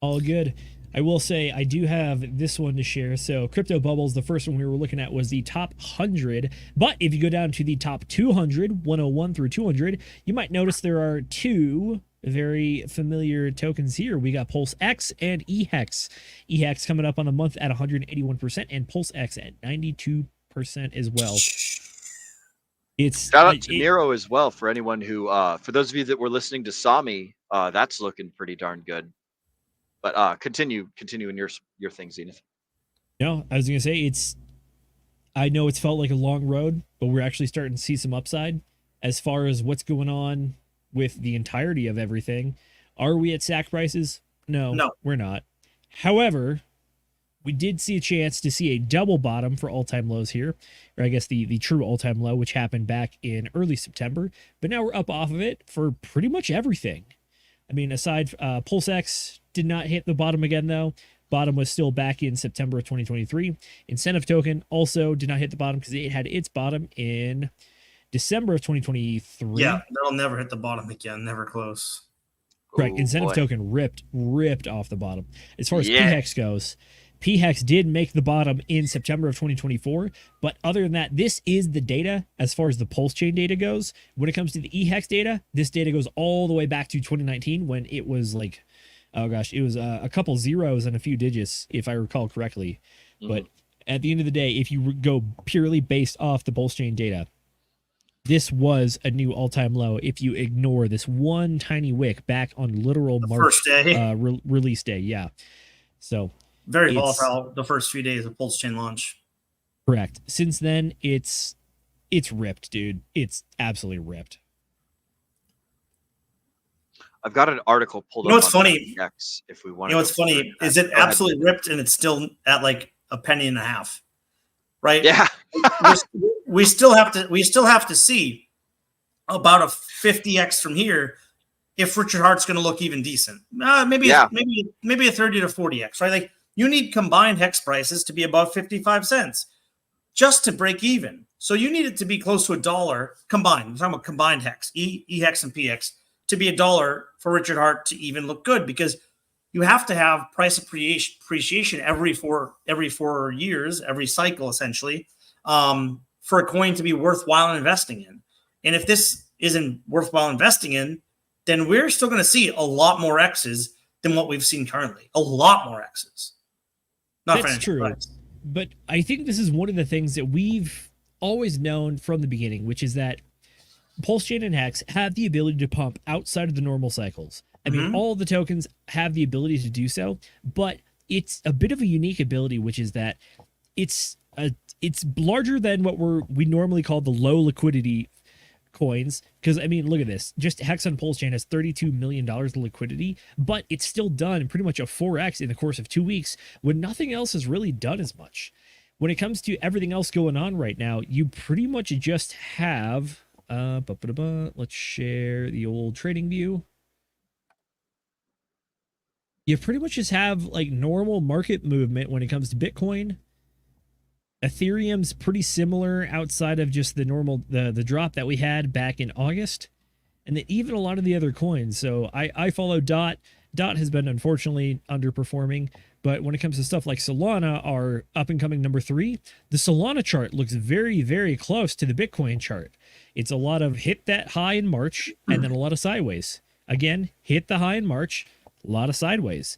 All good. I will say I do have this one to share. So Crypto Bubbles, the first one we were looking at was the top 100. But if you go down to the top 200, 101 through 200, you might notice there are two very familiar tokens here. We got Pulse X and eHex. eHex coming up on the month at 181% and Pulse X at 92% as well. Shout out to Nero as well for anyone who, for those of you that were listening to Sami, that's looking pretty darn good. But continue in your thing, Zenith. No, I was gonna say I know it's felt like a long road, but we're actually starting to see some upside as far as what's going on with the entirety of everything. Are we at sack prices? No, we're not. However, we did see a chance to see a double bottom for all-time lows here, or I guess the true all-time low, which happened back in early September. But now we're up off of it for pretty much everything. I mean, aside Pulse X did not hit the bottom again though. Bottom was still back in September of 2023. Incentive token also did not hit the bottom because it had its bottom in December of 2023. Yeah, they'll never hit the bottom again. Never close. Correct. Ooh, Incentive boy. token ripped off the bottom. As far as Yeah. PHEX goes, PHEX did make the bottom in September of 2024. But other than that, this is the data as far as the pulse chain data goes. When it comes to the EHEX data, this data goes all the way back to 2019 when it was like, oh gosh, it was a couple zeros and a few digits, if I recall correctly. But at the end of the day, if you go purely based off the pulse chain data, this was a new all-time low if you ignore this one tiny wick back on literal March First day. Release day. Yeah. So Very it's- volatile the first few days of Pulse Chain launch. correct. Since then, it's ripped, dude. It's absolutely ripped. I've got an article pulled You know up. what's on funny? X if we want. You know what's funny is it absolutely ripped and it's still at like a penny and a half, right? Yeah. we still have to see about a 50x from here if Richard Hart's going to look even decent. Maybe a 30 to 40x, right? Like you need combined hex prices to be above 55 cents just to break even. So you need it to be close to $1 combined. We're talking about combined hex, EHEX and PX, to be $1 for Richard Hart to even look good, because you have to have price appreciation every four years, every cycle essentially, for a coin to be worthwhile investing in. And if this isn't worthwhile investing in, then we're still going to see a lot more X's than what we've seen currently. A lot more X's. That's true. But I think this is one of the things that we've always known from the beginning, which is that Pulse Chain and Hex have the ability to pump outside of the normal cycles. I mean, all the tokens have the ability to do so, but it's a bit of a unique ability, which is that it's larger than what we normally call the low liquidity coins. Because I mean, look at this. Just Hex on Pulse Chain has $32 million of liquidity, but it's still done pretty much a 4x in the course of 2 weeks when nothing else has really done as much. When it comes to everything else going on right now, you pretty much just have let's share the old trading view. You pretty much just have like normal market movement when it comes to Bitcoin. Ethereum's pretty similar outside of just the normal the drop that we had back in August, and then even a lot of the other coins. So I follow Dot. Dot has been unfortunately underperforming, but when it comes to stuff like Solana, our up and coming number 3, the Solana chart looks very, very close to the Bitcoin chart. It's a lot of hit that high in March and then a lot of sideways. Again, hit the high in March, a lot of sideways.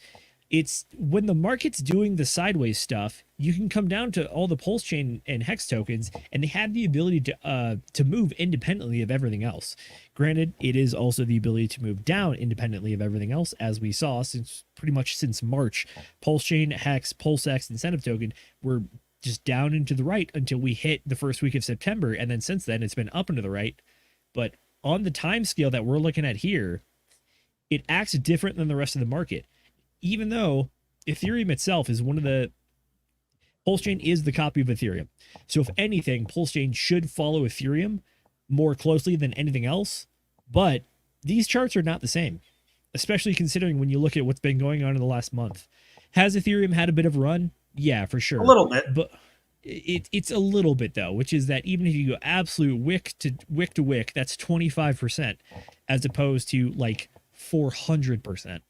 It's when the market's doing the sideways stuff, you can come down to all the Pulse Chain and Hex tokens, and they have the ability to move independently of everything else. Granted, it is also the ability to move down independently of everything else, as we saw pretty much since March. Pulse Chain, Hex, PulseX, Incentive token were just down and to the right until we hit the first week of September, and then since then it's been up and to the right. But on the time scale that we're looking at here, it acts different than the rest of the market. Even though Ethereum itself is one of the... Pulse Chain is the copy of Ethereum. So if anything, Pulse Chain should follow Ethereum more closely than anything else. But these charts are not the same, especially considering when you look at what's been going on in the last month. Has Ethereum had a bit of a run? Yeah, for sure. A little bit. But it's a little bit, though, which is that even if you go absolute wick to wick, that's 25%, as opposed to like 400%.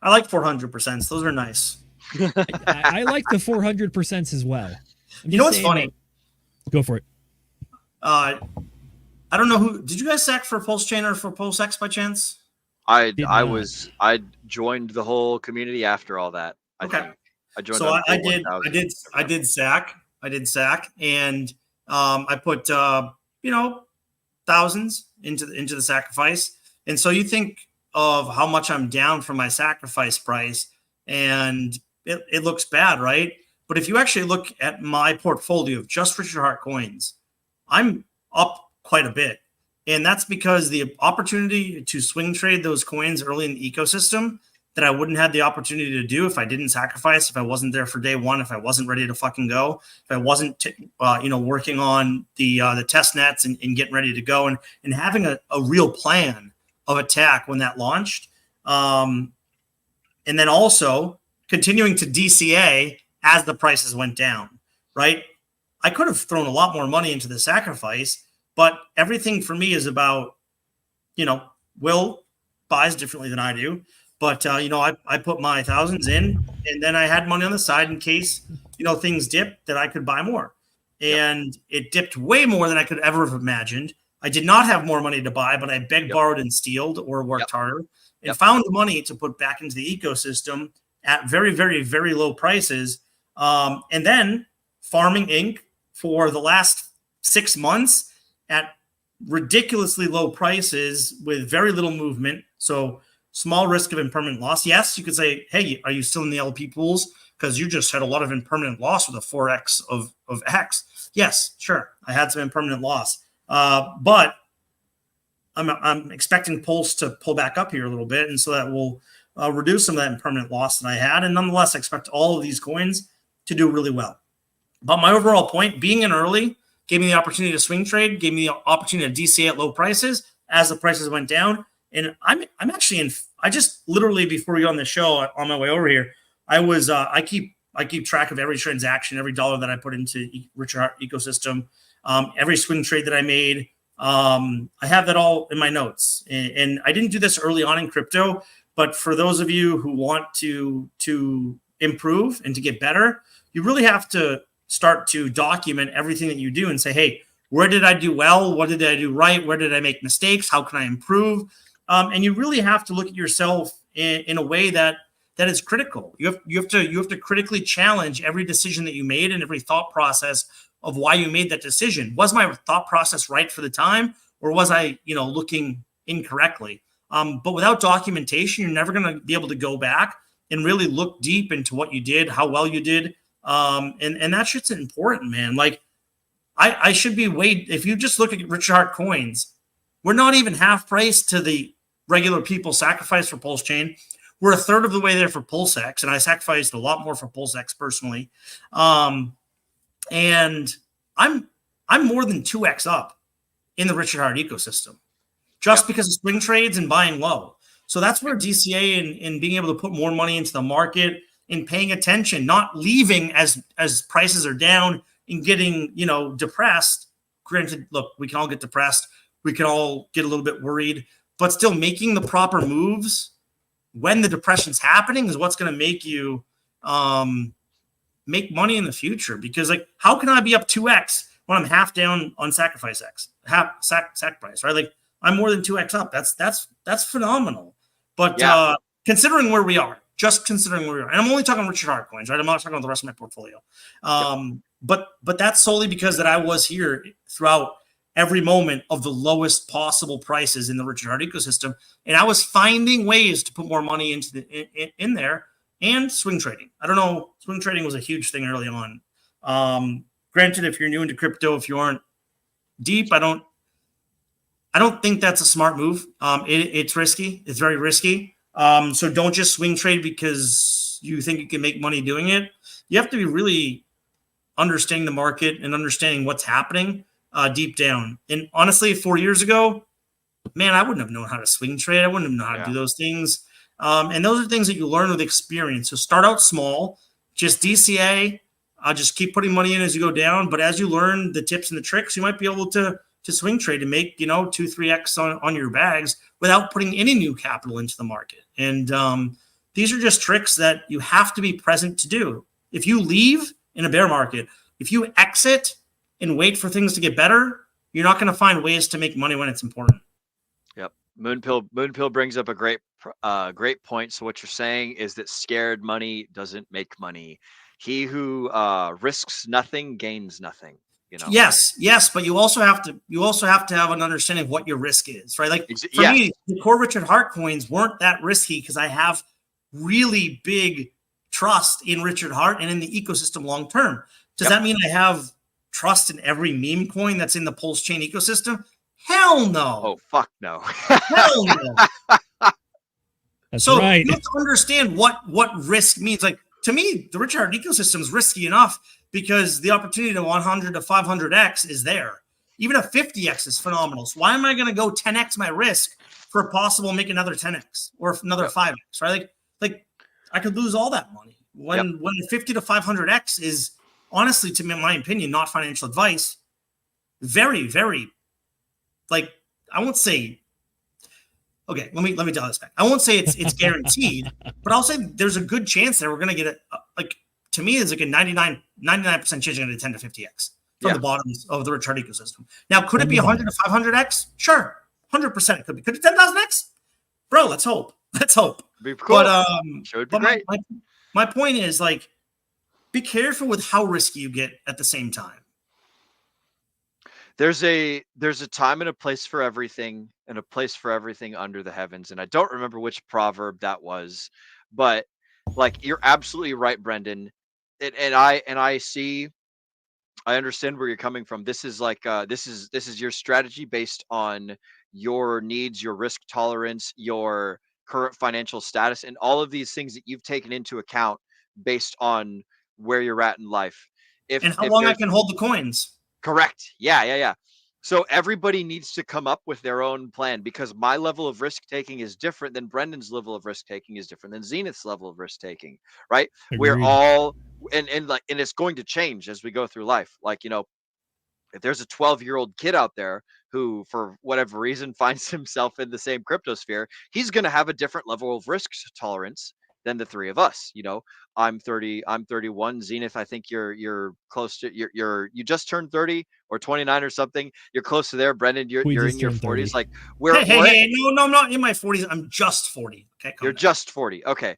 I like 400%. Those are nice. I like the 400% as well. You know what's funny? Go for it. I don't know who did you guys sack for Pulse Chain or for PulseX by chance? I joined the whole community after all that. I think I joined. So I did sack, and I put thousands into the sacrifice. And so you think of how much I'm down from my sacrifice price, and it looks bad, right? But if you actually look at my portfolio of just Richard Hart coins, I'm up quite a bit. And that's because the opportunity to swing trade those coins early in the ecosystem that I wouldn't have the opportunity to do if I didn't sacrifice, if I wasn't there for day one, if I wasn't ready to fucking go, if I wasn't, working on the test nets and getting ready to go and having a real plan of attack when that launched. And then also continuing to DCA as the prices went down, right? I could have thrown a lot more money into the sacrifice, but everything for me is about, Will buys differently than I do. But, I put my thousands in, and then I had money on the side in case, things dipped that I could buy more. And it dipped way more than I could ever have imagined. I did not have more money to buy, but I begged, borrowed, and stealed or worked harder and found money to put back into the ecosystem at very, very, very low prices. And then farming Inc. for the last 6 months at ridiculously low prices with very little movement. So small risk of impermanent loss. Yes, you could say, hey, are you still in the LP pools? Because you just had a lot of impermanent loss with a 4x of X. Yes, sure. I had some impermanent loss. But I'm expecting Pulse to pull back up here a little bit. And so that will reduce some of that impermanent loss that I had. And nonetheless, I expect all of these coins to do really well. But my overall point, being in early, gave me the opportunity to swing trade, gave me the opportunity to DCA at low prices as the prices went down. And I'm actually I just literally, before we go on the show, on my way over here, I keep track of every transaction, every dollar that I put into Richard Heart ecosystem, every swing trade that I made. I have that all in my notes. And I didn't do this early on in crypto, but for those of you who want to improve and to get better, you really have to start to document everything that you do and say, hey, where did I do well? What did I do right? Where did I make mistakes? How can I improve? And you really have to look at yourself in a way that is critical. You have to critically challenge every decision that you made and every thought process of why you made that decision. Was my thought process right for the time, or was I, looking incorrectly? But without documentation, you're never going to be able to go back and really look deep into what you did, how well you did. And that shit's important, man. Like I should be if you just look at Richard Heart coins, we're not even half price to the regular people sacrifice for Pulse Chain. We're a third of the way there for PulseX, and I sacrificed a lot more for PulseX personally. And I'm more than 2x up in the Richard Heart ecosystem just because of swing trades and buying low. So that's where DCA and being able to put more money into the market and paying attention, not leaving as prices are down and getting, depressed. Granted, look, we can all get depressed. We can all get a little bit worried, but still making the proper moves when the depression's happening is what's going to make you make money in the future. Because how can I be up 2x when I'm half down on sacrifice X, half sac price, right? Like I'm more than 2x up. That's phenomenal. But considering where we are, and I'm only talking Richard Heart coins, right? I'm not talking about the rest of my portfolio. But that's solely because that I was here throughout every moment of the lowest possible prices in the Richard Heart ecosystem. And I was finding ways to put more money into in there and swing trading. I don't know. Swing trading was a huge thing early on. Granted, if you're new into crypto, if you aren't deep, I don't think that's a smart move. It's risky. It's very risky. So don't just swing trade because you think you can make money doing it. You have to be really understanding the market and understanding what's happening deep down. And honestly, 4 years ago, man, I wouldn't have known how to swing trade. I wouldn't have known how to do those things. And those are things that you learn with experience. So start out small, just DCA, just keep putting money in as you go down. But as you learn the tips and the tricks, you might be able to swing trade and make, 2-3x on your bags without putting any new capital into the market. And these are just tricks that you have to be present to do. If you leave in a bear market, if you exit and wait for things to get better, you're not going to find ways to make money when it's important. Yep. Moonpill brings up a great point. So what you're saying is that scared money doesn't make money. He who risks nothing gains nothing. Yes, but you also have to have an understanding of what your risk is, right? Like for me, the core Richard Heart coins weren't that risky because I have really big trust in Richard Heart and in the ecosystem long term. Does that mean I have trust in every meme coin that's in the Pulse Chain ecosystem? Hell no. Oh, fuck no. Hell no. That's so right. You have to understand what risk means. Like to me, the Richard Heart ecosystem is risky enough because the opportunity to 100 to 500x is there. Even a 50x is phenomenal. So why am I going to go 10x my risk for a possible make another 10x or another 5x, right? Like I could lose all that money when 50 to 500x is honestly, to me, in my opinion, not financial advice. Very, very, like I won't say. Okay, let me dial this back. I won't say it's guaranteed, but I'll say there's a good chance that we're going to get it. Like to me, it's like a 99% chance you're going to 10 to 50x from the bottoms of the Richard ecosystem. Now, could it be 100 to 500x? Sure, 100% it could be. Could it 10,000x? Bro, let's hope. Let's hope. Be cool. But great. My point is like, be careful with how risky you get at the same time. There's a time and a place for everything, and a place for everything under the heavens. And I don't remember which proverb that was, but like you're absolutely right, Brendan. And I understand where you're coming from. This is like this is your strategy based on your needs, your risk tolerance, your current financial status, and all of these things that you've taken into account based on where you're at in life. And how long I can hold the coins. Correct. Yeah. So everybody needs to come up with their own plan, because my level of risk taking is different than Brendan's level of risk taking is different than Zenith's level of risk taking, right? Agreed. We're all and it's going to change as we go through life. Like, you know, if there's a 12-year-old kid out there who, for whatever reason, finds himself in the same cryptosphere, he's going to have a different level of risk tolerance than the three of us. You know, I'm 30, I'm 31. Zenith, I think you're close to you just turned 30 or 29 or something. You're close to there. Brendan, you're in your 40s. Like no, I'm not in my 40s. I'm just 40. Okay, you're just 40. Okay.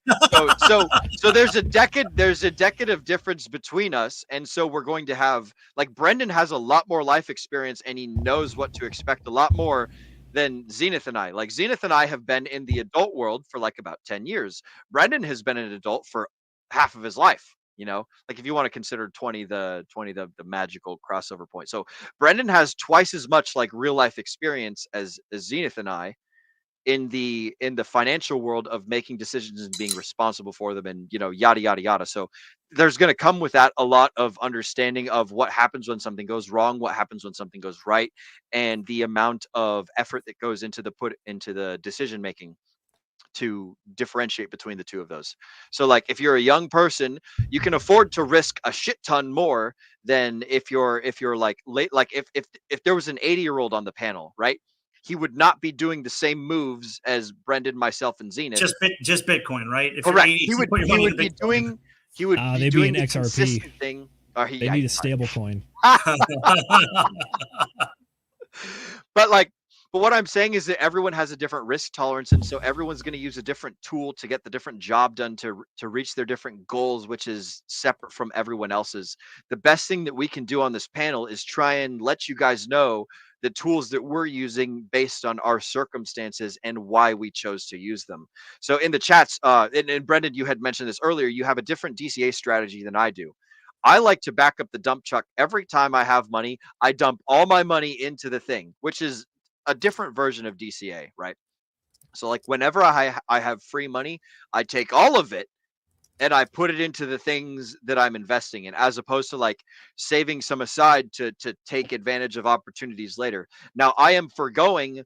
So there's a decade of difference between us, and so we're going to have, like, Brendan has a lot more life experience and he knows what to expect a lot more than Zenith and I. Like, Zenith and I have been in the adult world for like about 10 years. Brendan has been an adult for half of his life, you know, like if you want to consider 20 the magical crossover point. So Brendan has twice as much like real life experience as Zenith and I in the financial world of making decisions and being responsible for them, and, you know, yada yada yada. So there's going to come with that a lot of understanding of what happens when something goes wrong, what happens when something goes right, and the amount of effort that goes into the decision making to differentiate between the two of those. So like if you're a young person, you can afford to risk a shit ton more than if you're like late. Like if there was an 80-year-old on the panel, right? He would not be doing the same moves as Brendan, myself, and Zenith. Just Bitcoin, right? If correct. 80, He would be doing an the XRP consistent thing. They need a stable coin. But what I'm saying is that everyone has a different risk tolerance, and so everyone's going to use a different tool to get the different job done to reach their different goals, which is separate from everyone else's. The best thing that we can do on this panel is try and let you guys know the tools that we're using based on our circumstances and why we chose to use them. So in the chats, and Brendan, you had mentioned this earlier, you have a different DCA strategy than I do. I like to back up the dump truck every time I have money. I dump all my money into the thing, which is a different version of DCA, right? So like whenever I have free money, I take all of it and I put it into the things that I'm investing in, as opposed to like saving some aside to take advantage of opportunities later. Now I am forgoing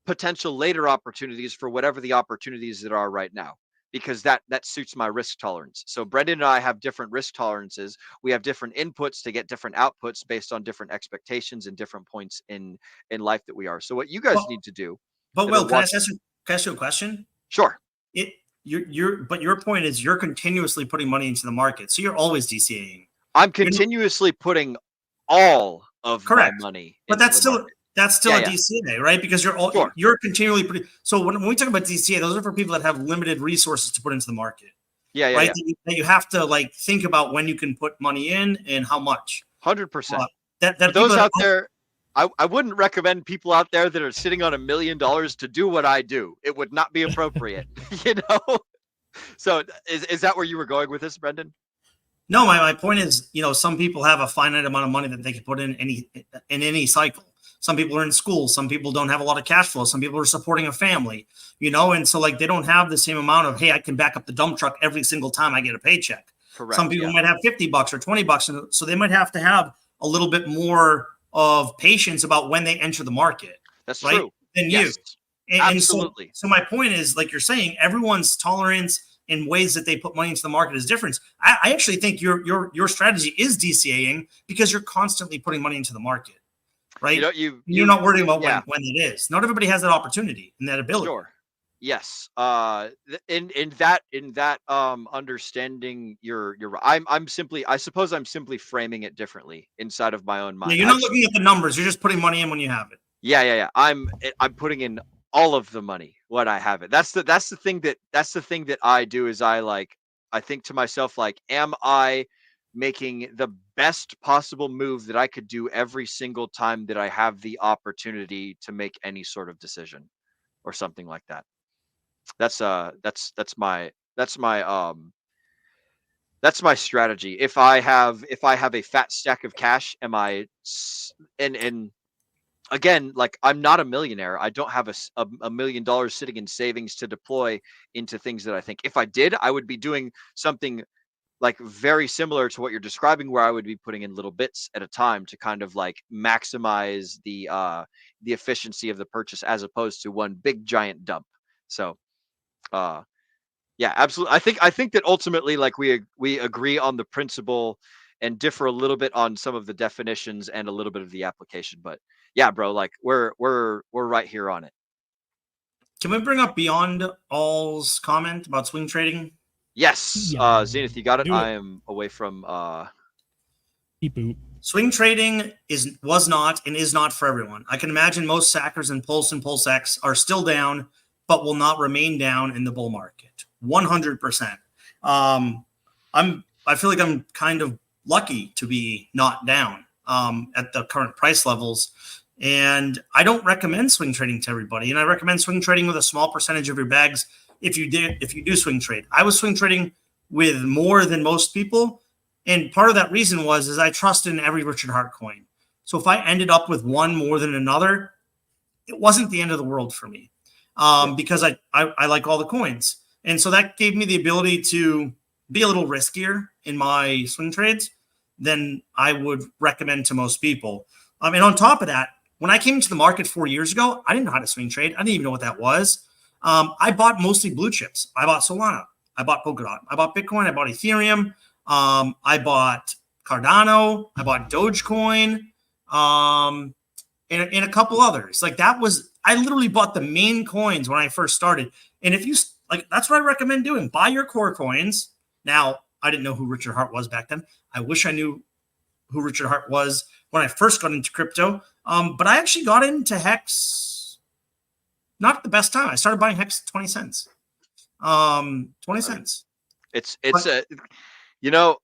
potential later opportunities for whatever the opportunities that are right now, because that suits my risk tolerance. So Brendan and I have different risk tolerances. We have different inputs to get different outputs based on different expectations and different points in life that we are. So what you guys need to do. But Will, can I ask you a question? Sure. But your point is you're continuously putting money into the market, so you're always DCAing. I'm continuously putting all of my money. But that's still a DCA, right? Because you're continually putting. So when we talk about DCA, those are for people that have limited resources to put into the market. Right. That you have to like think about when you can put money in and how much. 100%. That those out there, I wouldn't recommend people out there that are sitting on $1 million to do what I do. It would not be appropriate, you know. So is that where you were going with this, Brendan? No, my point is, you know, some people have a finite amount of money that they can put in any cycle. Some people are in school. Some people don't have a lot of cash flow. Some people are supporting a family, you know, and so like they don't have the same amount of, hey, I can back up the dump truck every single time I get a paycheck. Correct. Some people might have $50 or $20, and so they might have to have a little bit more of patience about when they enter the market. That's right? true. Than you. And so, Absolutely. so my point is, like you're saying, everyone's tolerance in ways that they put money into the market is different. I actually think your strategy is DCAing because you're constantly putting money into the market, right? You're not worrying about when it is. Not everybody has that opportunity and that ability. Sure. Yes. In that understanding, I suppose I'm simply framing it differently inside of my own mind. Yeah, you're not looking at the numbers. You're just putting money in when you have it. Yeah. I'm putting in all of the money when I have it. That's the thing that I do is I think to myself, like, am I making the best possible move that I could do every single time that I have the opportunity to make any sort of decision or something like that. That's my strategy. If I have a fat stack of cash, and again, like, I'm not a millionaire. I don't have a $1 million sitting in savings to deploy into things that I think if I did, I would be doing something like very similar to what you're describing, where I would be putting in little bits at a time to kind of like maximize the efficiency of the purchase as opposed to one big giant dump. So yeah, absolutely. I think that ultimately, like, we agree on the principle and differ a little bit on some of the definitions and a little bit of the application. But yeah, bro, like we're right here on it. Can we bring up Beyond All's comment about swing trading? Yes. Zenith, you got it. I am away from Beep boop. Swing trading was not and is not for everyone. I can imagine most sackers in Pulse and Pulse X are still down, but will not remain down in the bull market. 100%. I feel like I'm kind of lucky to be not down at the current price levels. And I don't recommend swing trading to everybody. And I recommend swing trading with a small percentage of your bags if you do swing trade. I was swing trading with more than most people. And part of that reason is I trust in every Richard Hart coin. So if I ended up with one more than another, it wasn't the end of the world for me because I like all the coins. And so that gave me the ability to be a little riskier in my swing trades than I would recommend to most people. And on top of that, when I came into the market 4 years ago, I didn't know how to swing trade. I didn't even know what that was. I bought mostly blue chips. I bought Solana. I bought Polkadot. I bought Bitcoin. I bought Ethereum. I bought Cardano. I bought Dogecoin. And a couple others. Like I literally bought the main coins when I first started. And if you that's what I recommend doing. Buy your core coins. Now, I didn't know who Richard Hart was back then. I wish I knew who Richard Hart was when I first got into crypto. But I actually got into Hex not at the best time. I started buying Hex 20 cents. 20 cents. It's you know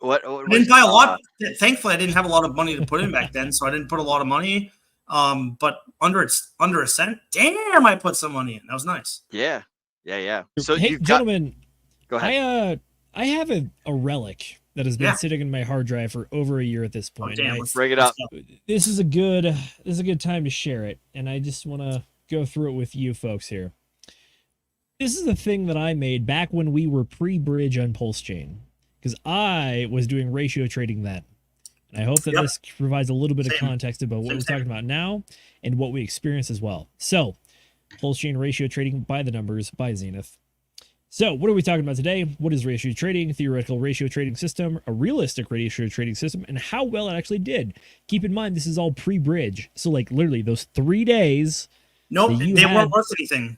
what I didn't buy a lot. Thankfully, I didn't have a lot of money to put in back then, so I didn't put a lot of money. But under a cent, damn, I put some money in. That was nice. Yeah. So hey, gentlemen, go ahead. I have a relic that has been sitting in my hard drive for over a year at this point. Let's bring it up. This is a good time to share it, and I just want to go through it with you folks here. This is a thing that I made back when we were pre-bridge on Pulse Chain, because I was doing ratio trading then. And I hope that this provides a little bit of context about what we're talking about now and what we experience as well. So, Pulse Chain ratio trading by the numbers by Zenith. So, what are we talking about today? What is ratio trading, theoretical ratio trading system, a realistic ratio trading system, and how well it actually did? Keep in mind, this is all pre-bridge. So, like, literally, those 3 days... Nope, they weren't worth anything.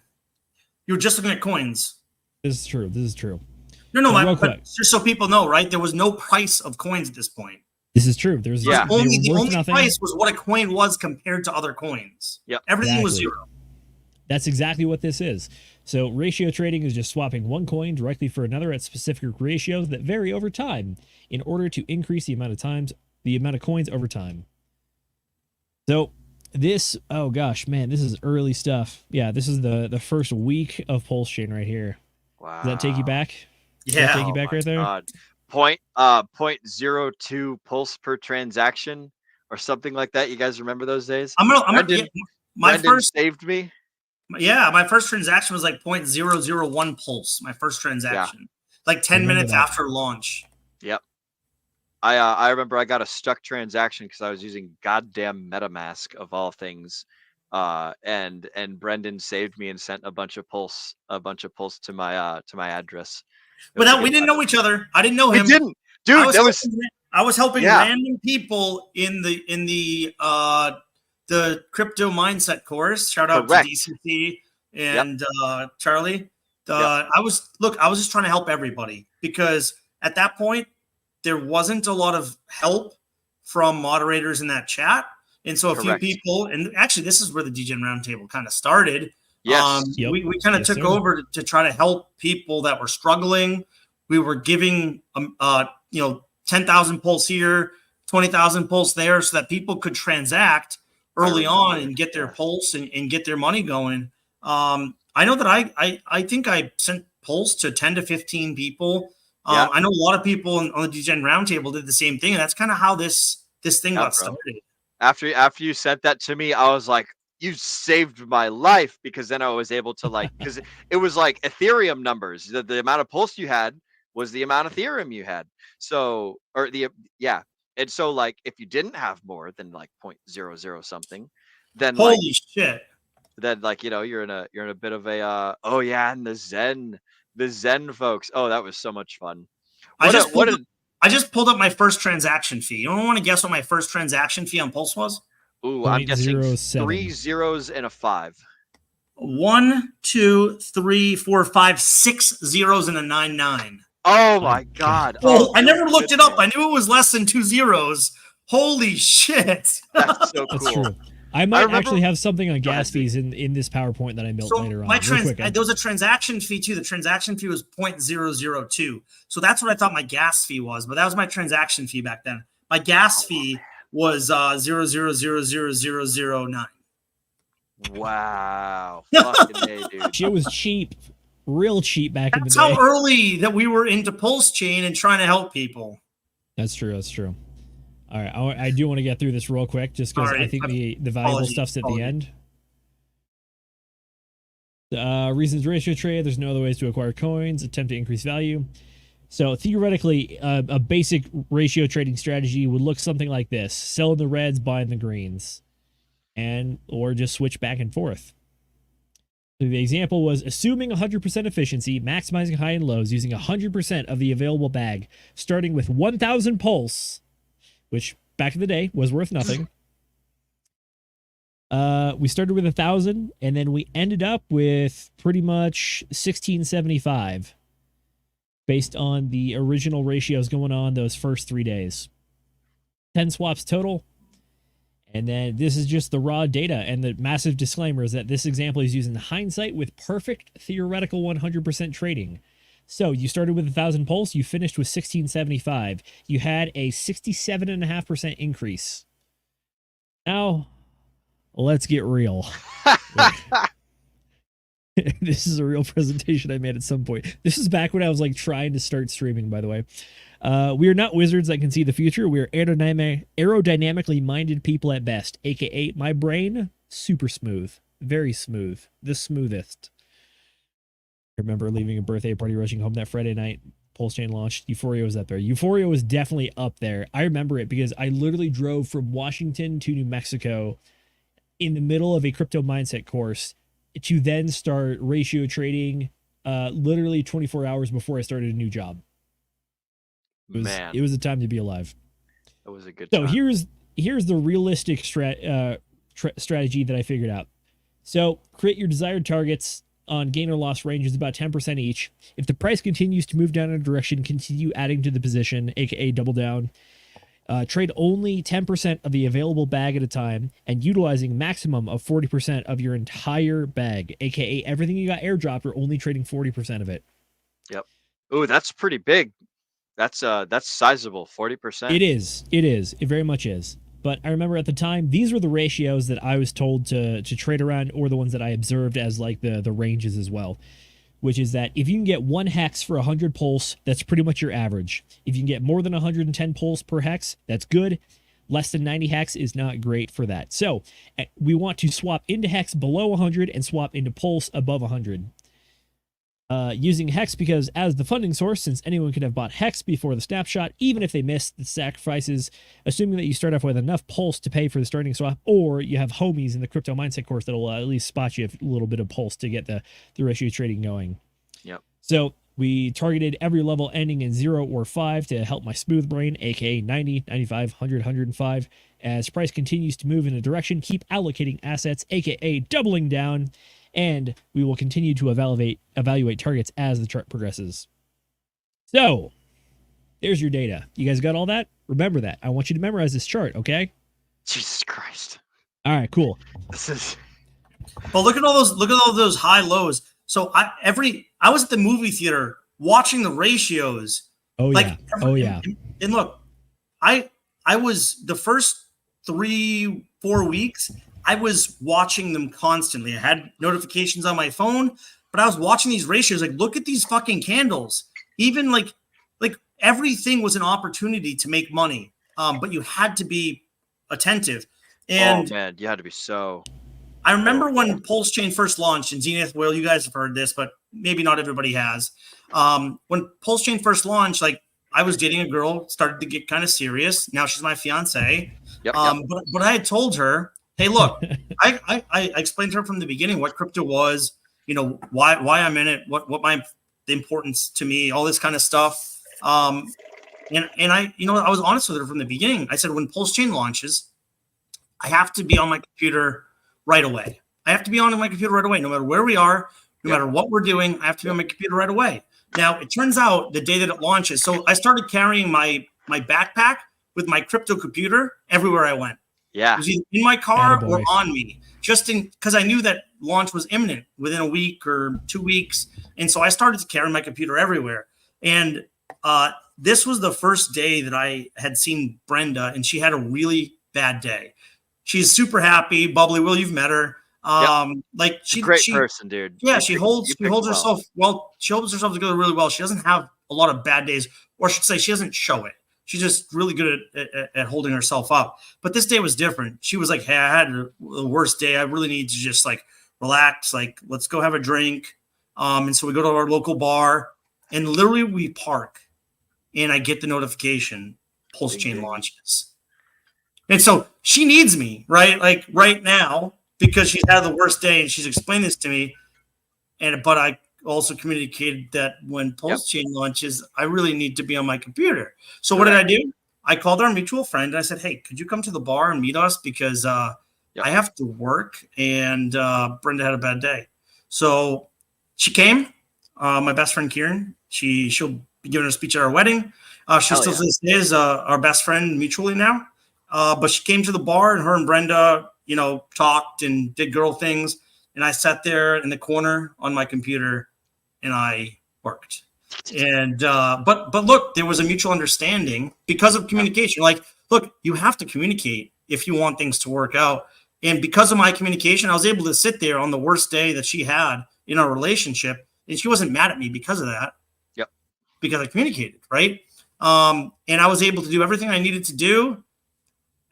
You were just looking at coins. This is true. No, but just so people know, right? There was no price of coins at this point. This is true. The only price was what a coin was compared to other coins. Yep. Everything was zero. That's exactly what this is. So ratio trading is just swapping one coin directly for another at specific ratios that vary over time in order to increase the amount of coins over time. So this, oh gosh, man, this is early stuff. Yeah, this is the first week of Pulse Chain right here. Wow. Does that take you back? Yeah. Does that take you back right there? God. 0.02 pulse per transaction or something like that. You guys remember those days? My first saved me. Yeah, my first transaction was like 0.001 pulse. My first transaction, like 10 minutes after launch. Yep. I remember I got a stuck transaction because I was using goddamn MetaMask of all things and Brendan saved me and sent a bunch of pulse to my address. But that we didn't know each other. I didn't know him. We didn't, dude. I was helping Yeah. random people in the crypto mindset course. Shout out Correct. to DCT and Charlie. I was just trying to help everybody because at that point there wasn't a lot of help from moderators in that chat, and so a few people. And actually, this is where the Degen Roundtable kind of started. Yes. We kind of took over to try to help people that were struggling. We were giving 10,000 pulse here, 20,000 pulse there, so that people could transact early on and get their pulse and get their money going. I know that I think I sent pulse to 10 to 15 people. I know a lot of people on the Degen Roundtable did the same thing, and that's kind of how this thing got started. After you sent that to me, I was like, you saved my life, because then I was able to because it was like Ethereum numbers. The amount of pulse you had was the amount of Ethereum you had. So, and so like if you didn't have more than like 0.00 something, then holy shit. Then you're in a bit of a and the Zen folks. Oh, that was so much fun. I just pulled up my first transaction fee. You don't want to guess what my first transaction fee on Pulse was? Ooh, I'm guessing 0.07. 3 zeros and a 5. 1, 2, 3, 4, 5, 6 zeros and a 9. Oh my god. Oh, I never looked it up. I knew it was less than 2 zeros. Holy shit. That's so cool. That's true. I might actually have something on gas fees in this PowerPoint that I built later on. There was a transaction fee too. The transaction fee was 0.002. So that's what I thought my gas fee was, but that was my transaction fee back then. My gas fee was 0.0000009. Wow. Fucking A, dude. It was cheap. Real cheap back in the day. That's how early that we were into Pulse Chain and trying to help people. That's true. All right, I do want to get through this real quick, just because I think the valuable stuff's at the end. Reasons ratio trade. There's no other ways to acquire coins. Attempt to increase value. So theoretically, a basic ratio trading strategy would look something like this: sell in the reds, buy in the greens, or just switch back and forth. So the example was assuming 100% efficiency, maximizing high and lows, using 100% of the available bag, starting with 1,000 pulse, which back in the day was worth nothing. We started with 1,000, and then we ended up with pretty much 1,675 based on the original ratios going on those first 3 days. 10 swaps total. And then this is just the raw data, and the massive disclaimer is that this example is using hindsight with perfect theoretical 100% trading. So you started with 1,000 pulse, you finished with 1,675. You had a 67.5% increase. Now, let's get real. This is a real presentation I made at some point. This is back when I was like trying to start streaming, by the way. We are not wizards that can see the future. We are aerodynamically minded people at best, aka my brain, super smooth, very smooth, the smoothest. I remember leaving a birthday party, rushing home that Friday night. Pulse Chain launched. Euphoria was up there. Euphoria was definitely up there. I remember it because I literally drove from Washington to New Mexico in the middle of a crypto mindset course to then start ratio trading literally 24 hours before I started a new job. It was a time to be alive. It was a good time. So here's the realistic strategy that I figured out. So create your desired targets on gain or loss ranges about 10% each. If the price continues to move down in a direction, continue adding to the position, aka double down. Trade only 10% of the available bag at a time, and utilizing maximum of 40% of your entire bag, aka everything you got airdropped, or only trading 40% of it. Yep. Ooh, that's pretty big. That's sizable, 40%. It is. It very much is. But I remember at the time, these were the ratios that I was told to trade around, or the ones that I observed as like the ranges as well. Which is that if you can get 1 hex for 100 pulse, that's pretty much your average. If you can get more than 110 pulse per hex, that's good. Less than 90 hex is not great for that. So we want to swap into hex below 100 and swap into pulse above 100. Using Hex because as the funding source, since anyone could have bought Hex before the snapshot, even if they missed the sacrifices, assuming that you start off with enough pulse to pay for the starting swap, or you have homies in the crypto mindset course that'll at least spot you a little bit of pulse to get the ratio trading going. Yep. So we targeted every level ending in 0 or 5 to help my smooth brain, aka 90, 95, 100, 105. As price continues to move in a direction, keep allocating assets, aka doubling down. And we will continue to evaluate targets as the chart progresses. So, there's your data. You guys got all that? Remember that. I want you to memorize this chart, okay? Jesus Christ. All right, cool. This is. Well, look at all those high lows. So I was at the movie theater watching the ratios. Oh yeah. Oh yeah. And look, I was the first 3-4 weeks. I was watching them constantly. I had notifications on my phone, but I was watching these ratios. Like, look at these fucking candles. Even like everything was an opportunity to make money. But you had to be attentive. And oh man, you had to be so. I remember when Pulse Chain first launched in Zenith. Well, you guys have heard this, but maybe not everybody has. When Pulse Chain first launched, like, I was dating a girl, started to get kind of serious. Now she's my fiance. Yep. But I had told her, hey, look, I explained to her from the beginning what crypto was, why I'm in it, what the importance to me, all this kind of stuff. And I was honest with her from the beginning. I said, when Pulse Chain launches, I have to be on my computer right away. I have to be on my computer right away, no matter where we are, no matter what we're doing. I have to be on my computer right away. Now, it turns out the day that it launches, so I started carrying my backpack with my crypto computer everywhere I went. Yeah. It was either in my car or on me, because I knew that launch was imminent within a week or 2 weeks. And so I started to carry my computer everywhere. And this was the first day that I had seen Brenda, and she had a really bad day. She's super happy, bubbly. Will, you've met her. Like she's a great person, dude. Yeah, she holds herself well. She holds herself together really well. She doesn't have a lot of bad days, or I should say, she doesn't show it. She's just really good at holding herself up. But this day was different. She was like, hey, I had the worst day. I really need to just like relax. Like, let's go have a drink. And so we go to our local bar, and literally we park, and I get the notification, Pulse Chain launches. And so she needs me, right? Like right now, because she's had the worst day, and she's explained this to me. But I also communicated that when Pulse Chain launches, I really need to be on my computer. So what did I do? I called our mutual friend, and I said, hey, could you come to the bar and meet us? Because I have to work, and Brenda had a bad day. So she came, my best friend, Kieran. She'll be giving a speech at our wedding. She still is our best friend mutually now. But she came to the bar, and her and Brenda, talked and did girl things. And I sat there in the corner on my computer, and I worked. And but look, there was a mutual understanding because of communication. Like, look, you have to communicate if you want things to work out. And because of my communication, I was able to sit there on the worst day that she had in our relationship, and she wasn't mad at me because of that. Yep. Because I communicated, right? And I was able to do everything I needed to do.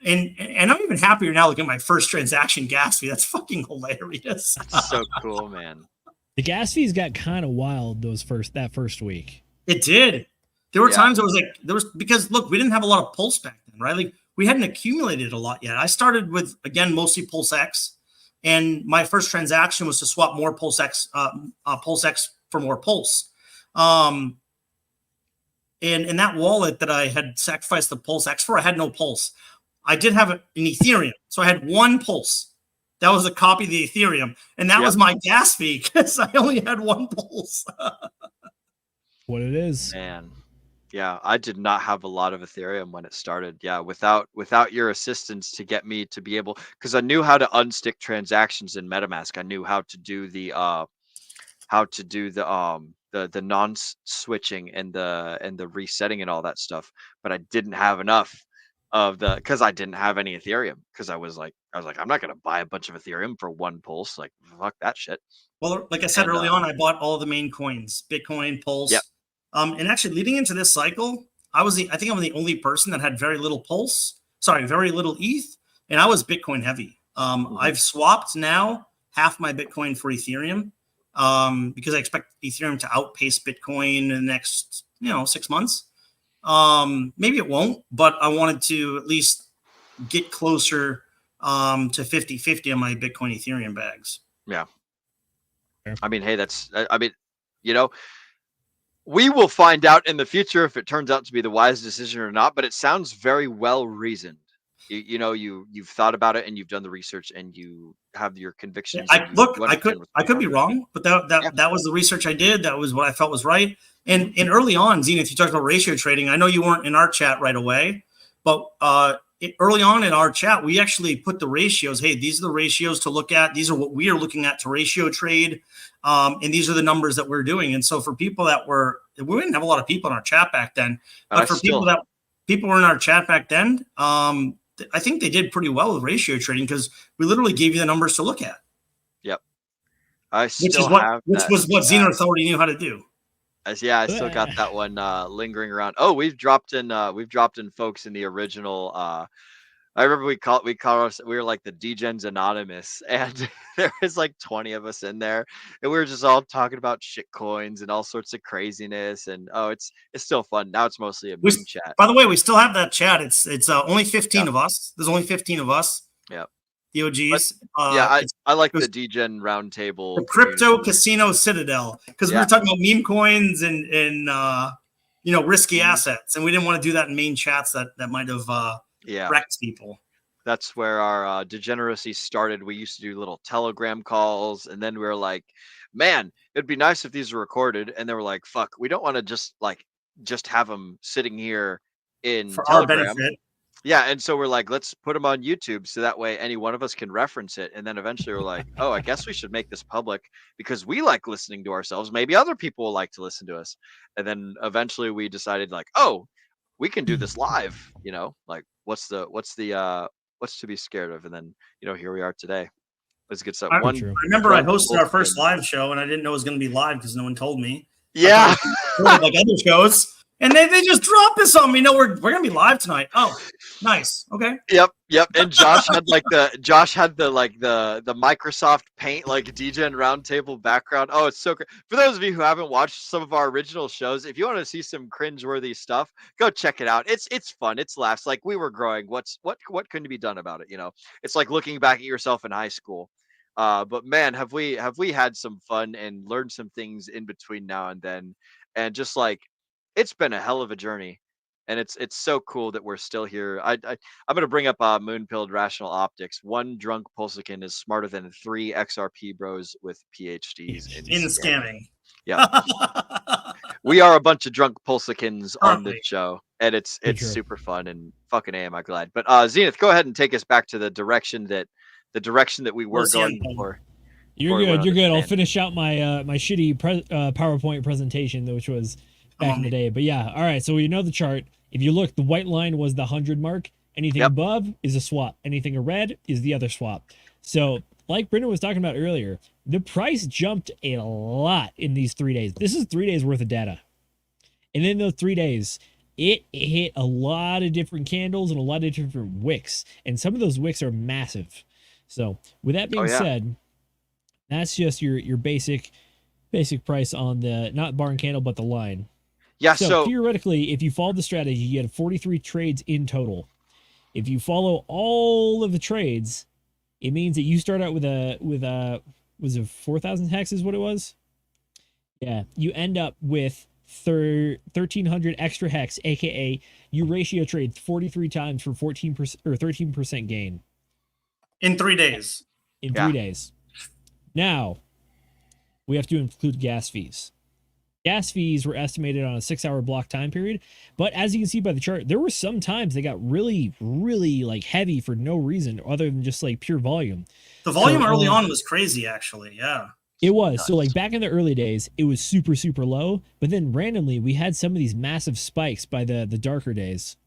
And I'm even happier now looking at my first transaction gas fee. That's fucking hilarious. That's so cool, man. The gas fees got kind of wild that first week. It did. There were times it was because look, we didn't have a lot of Pulse back then, right? Like we hadn't accumulated a lot yet. I started with, again, mostly Pulse X, and my first transaction was to swap more Pulse X for more Pulse. And in that wallet that I had sacrificed the Pulse X for, I had no Pulse. I did have an Ethereum, so I had one Pulse. That was a copy of the Ethereum, and that was my gas fee because I only had one Pulse. What it is, man. Yeah, I did not have a lot of Ethereum when it started. Yeah, without your assistance to get me to be able, because I knew how to unstick transactions in MetaMask. I knew how to do the non-switching and the resetting and all that stuff, but I didn't have enough because I didn't have any Ethereum, because I was like, I'm not going to buy a bunch of Ethereum for one Pulse. Like, fuck that shit. Well, like I said early on, I bought all the main coins, Bitcoin, Pulse. Yep. And actually leading into this cycle, I think I'm the only person that had very little very little ETH. And I was Bitcoin heavy. I've swapped now half my Bitcoin for Ethereum. because I expect Ethereum to outpace Bitcoin in the next 6 months. Maybe it won't, but I wanted to at least get closer to 50-50 on my Bitcoin Ethereum bags. Yeah. Fair. I mean, hey, we will find out in the future if it turns out to be the wise decision or not, but it sounds very well reasoned. You've thought about it and you've done the research and you have your convictions. I could be wrong, but that was the research I did. That was what I felt was right. And early on, Zenith, you talked about ratio trading. I know you weren't in our chat right away, but early on in our chat, we actually put the ratios. Hey, these are the ratios to look at. These are what we are looking at to ratio trade. And these are the numbers that we're doing. And so for people we didn't have a lot of people in our chat back then, but for people were in our chat back then, I think they did pretty well with ratio trading because we literally gave you the numbers to look at. Yep. Which was what Zenith already knew how to do. I still got that one lingering around. Oh, we've dropped in folks in the original. I remember we were like the Degens Anonymous, and there was like 20 of us in there, and we were just all talking about shit coins and all sorts of craziness. And it's still fun. Now it's mostly a meme chat. By the way, we still have that chat. It's only 15 of us. There's only 15 of us. Yeah. The OGs. I like the Degen Roundtable. The Crypto Casino Citadel, because we were talking about meme coins and risky assets, and we didn't want to do that in main chats that might have wrecked people. That's where our degeneracy started. We used to do little Telegram calls, and then we were like, man, it'd be nice if these were recorded. And they were like, fuck, we don't want to just have them sitting here in for Telegram. Our benefit. Yeah, and so we're like, let's put them on YouTube so that way any one of us can reference it. And then eventually we're like, oh, I guess we should make this public because we like listening to ourselves. Maybe other people will like to listen to us. And then eventually we decided like, oh, we can do this live. Like what's to be scared of? And then here we are today. It's good stuff. I remember I hosted our first live show and I didn't know it was going to be live because no one told me. Yeah, like other shows. And they just drop this on me. No, we're gonna be live tonight. Oh, nice. Okay. Yep. And Josh had the Microsoft Paint like Degen Roundtable background. Oh, it's so great. For those of you who haven't watched some of our original shows, if you want to see some cringeworthy stuff, go check it out. It's fun. It's laughs. Like we were growing. What couldn't be done about it? It's like looking back at yourself in high school. But man, have we had some fun and learned some things in between now and then, and just like. It's been a hell of a journey, and it's so cool that we're still here. I'm going to bring up Moon-Pilled Rational Optics. One drunk Pulsican is smarter than 3 XRP bros with PhDs in scamming. Yeah, we are a bunch of drunk Pulsicans on the show, and it's super fun and fucking am I glad. But Zenith, go ahead and take us back to the direction that we were going before. You're good. I'll finish out my my shitty PowerPoint presentation, which was. Back in the day. But yeah, all right, so you know the chart. If you look, the white line was the 100 mark. Anything above is a swap. Anything in red is the other swap. So like Brendan was talking about earlier, the price jumped a lot in these 3 days. This is 3 days worth of data. And in those 3 days, it hit a lot of different candles and a lot of different wicks. And some of those wicks are massive. So with that being said, that's just your basic price on the, not bar and candle, but the line. Yeah, so theoretically, if you follow the strategy, you get 43 trades in total. If you follow all of the trades, it means that you start out with was it 4,000 hex is what it was? Yeah, you end up with 1,300 extra hex, aka you ratio trade 43 times for 14% or 13% gain in 3 days. In 3 days. Now, we have to include gas fees. Gas fees were estimated on a 6-hour block time period, but as you can see by the chart, there were some times they got really, really like heavy for no reason other than just like pure volume. The volume early on was crazy, actually. Yeah, it was. So like back in the early days, it was super, super low, but then randomly we had some of these massive spikes by the darker days.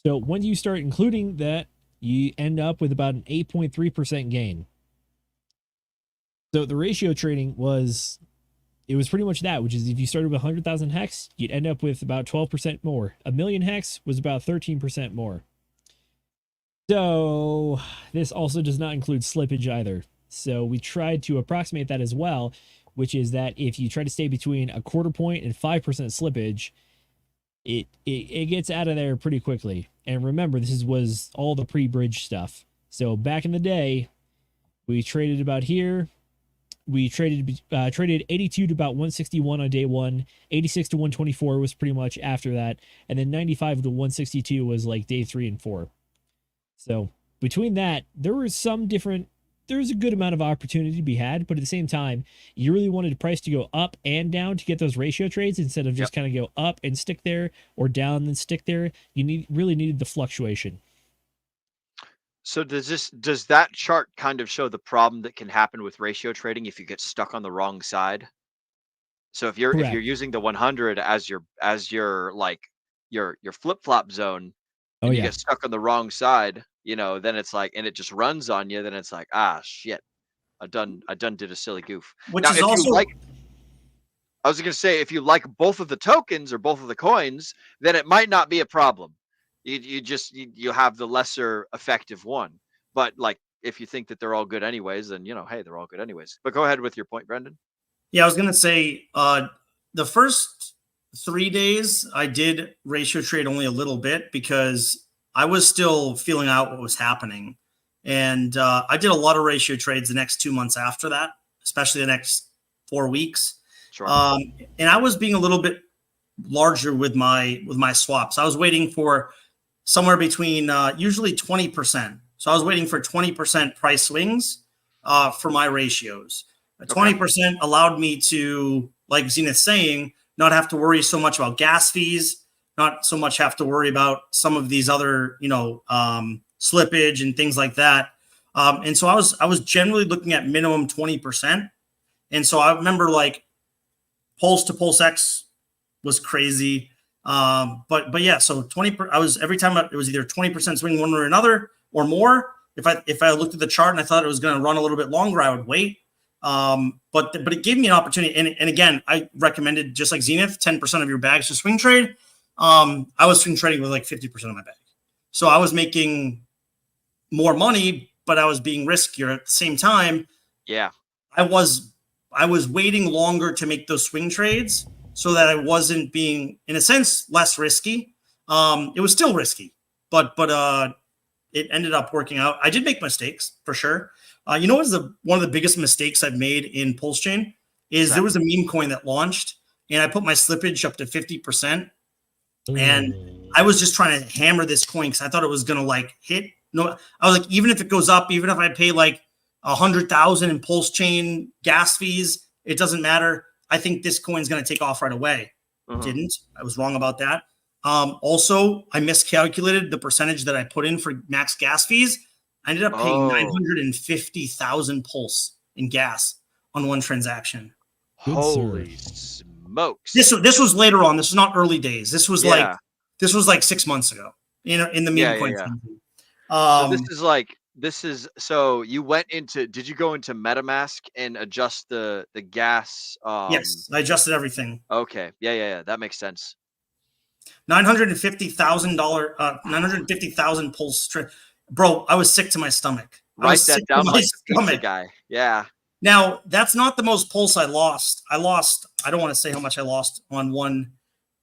So when you start including that, you end up with about an 8.3% gain. So the ratio trading was pretty much that, which is if you started with 100,000 hex, you'd end up with about 12% more. 1 million hex was about 13% more. So this also does not include slippage either. So we tried to approximate that as well. which is that if you try to stay between a 1/4 point and 5% slippage, it gets out of there pretty quickly. And remember, this was all the pre-bridge stuff. So back in the day, we traded about here. We traded 82 to about 161 on day 1. 86 to 124 was pretty much after that. And then 95 to 162 was like day 3 and 4. So between that, there was a good amount of opportunity to be had, but at the same time, you really wanted the price to go up and down to get those ratio trades instead of just kind of go up and stick there or down and stick there. You really needed the fluctuation. So does that chart kind of show the problem that can happen with ratio trading if you get stuck on the wrong side? So if you're using the 100 as your like your flip-flop zone, and you get stuck on the wrong side, then it's like, and it just runs on you, then it's like, shit, I done did a silly goof. Which now, is also I was gonna say, if you like both of the tokens or both of the coins, then it might not be a problem. You have the lesser effective one. But like, if you think that they're all good anyways, then hey, they're all good anyways. But go ahead with your point, Brendan. Yeah, I was gonna say the first 3 days I did ratio trade only a little bit because I was still feeling out what was happening. And I did a lot of ratio trades the next 2 months after that, especially the next 4 weeks. Sure. And I was being a little bit larger with my swaps. I was waiting for somewhere between usually 20%. So I was waiting for 20% price swings for my ratios. 20% allowed me to, like Zenith saying, not have to worry so much about gas fees, not so much have to worry about some of these other, slippage and things like that. And so I was generally looking at minimum 20%. And so I remember like pulse to pulse X was crazy. But yeah, so 20, I was every time it was either 20% swing one way or another or more. If I looked at the chart and I thought it was going to run a little bit longer, I would wait. But it gave me an opportunity. And again, I recommended, just like Zenith, 10% of your bags to swing trade. I was swing trading with like 50% of my bag. So I was making more money, but I was being riskier at the same time. Yeah. I was waiting longer to make those swing trades so that I wasn't being, in a sense, less risky. It was still risky, but it ended up working out. I did make mistakes for sure. What was one of the biggest mistakes I've made in Pulse Chain is there was a meme coin that launched and I put my slippage up to 50%. And I was just trying to hammer this coin because I thought it was going to like hit. No, I was like, even if it goes up, even if I pay like 100,000 in Pulse Chain gas fees, it doesn't matter. I think this coin's going to take off right away. It didn't. I was wrong about that. Also, I miscalculated the percentage that I put in for max gas fees. I ended up paying 950,000 Pulse in gas on one transaction. Holy smokes! This was later on. This was not early days. This was like 6 months ago. In the meme coin. So you went into, did you go into MetaMask and adjust the gas? Yes, I adjusted everything. Okay. Yeah. That makes sense. $950,000 Pulse. Bro, I was sick to my stomach. Write that down, like pizza guy. Yeah. Now, that's not the most Pulse I lost. I don't want to say how much I lost on one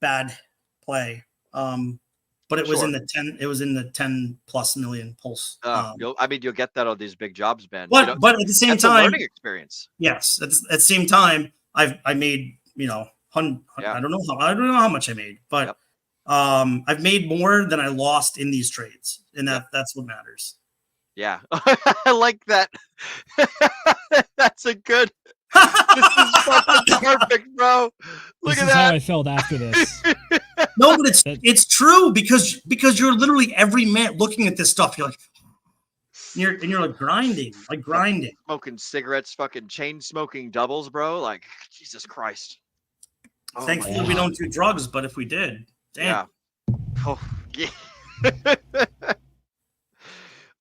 bad play. But it was in the 10. It was in the 10+ million Pulse. You'll get that on these big jobs, man. But at the same time, learning experience. Yes, at the same time, I made I don't know how much I made, but I've made more than I lost in these trades, and that's what matters. Yeah, I like that. That's a good. This is fucking perfect, bro. Look at that. How I felt after this. No, but it's true because you're literally every minute looking at this stuff. You're like, you're like grinding. Smoking cigarettes, fucking chain smoking doubles, bro. Like, Jesus Christ. Oh, thankfully, we don't do drugs, but if we did, damn. Yeah. Oh, yeah.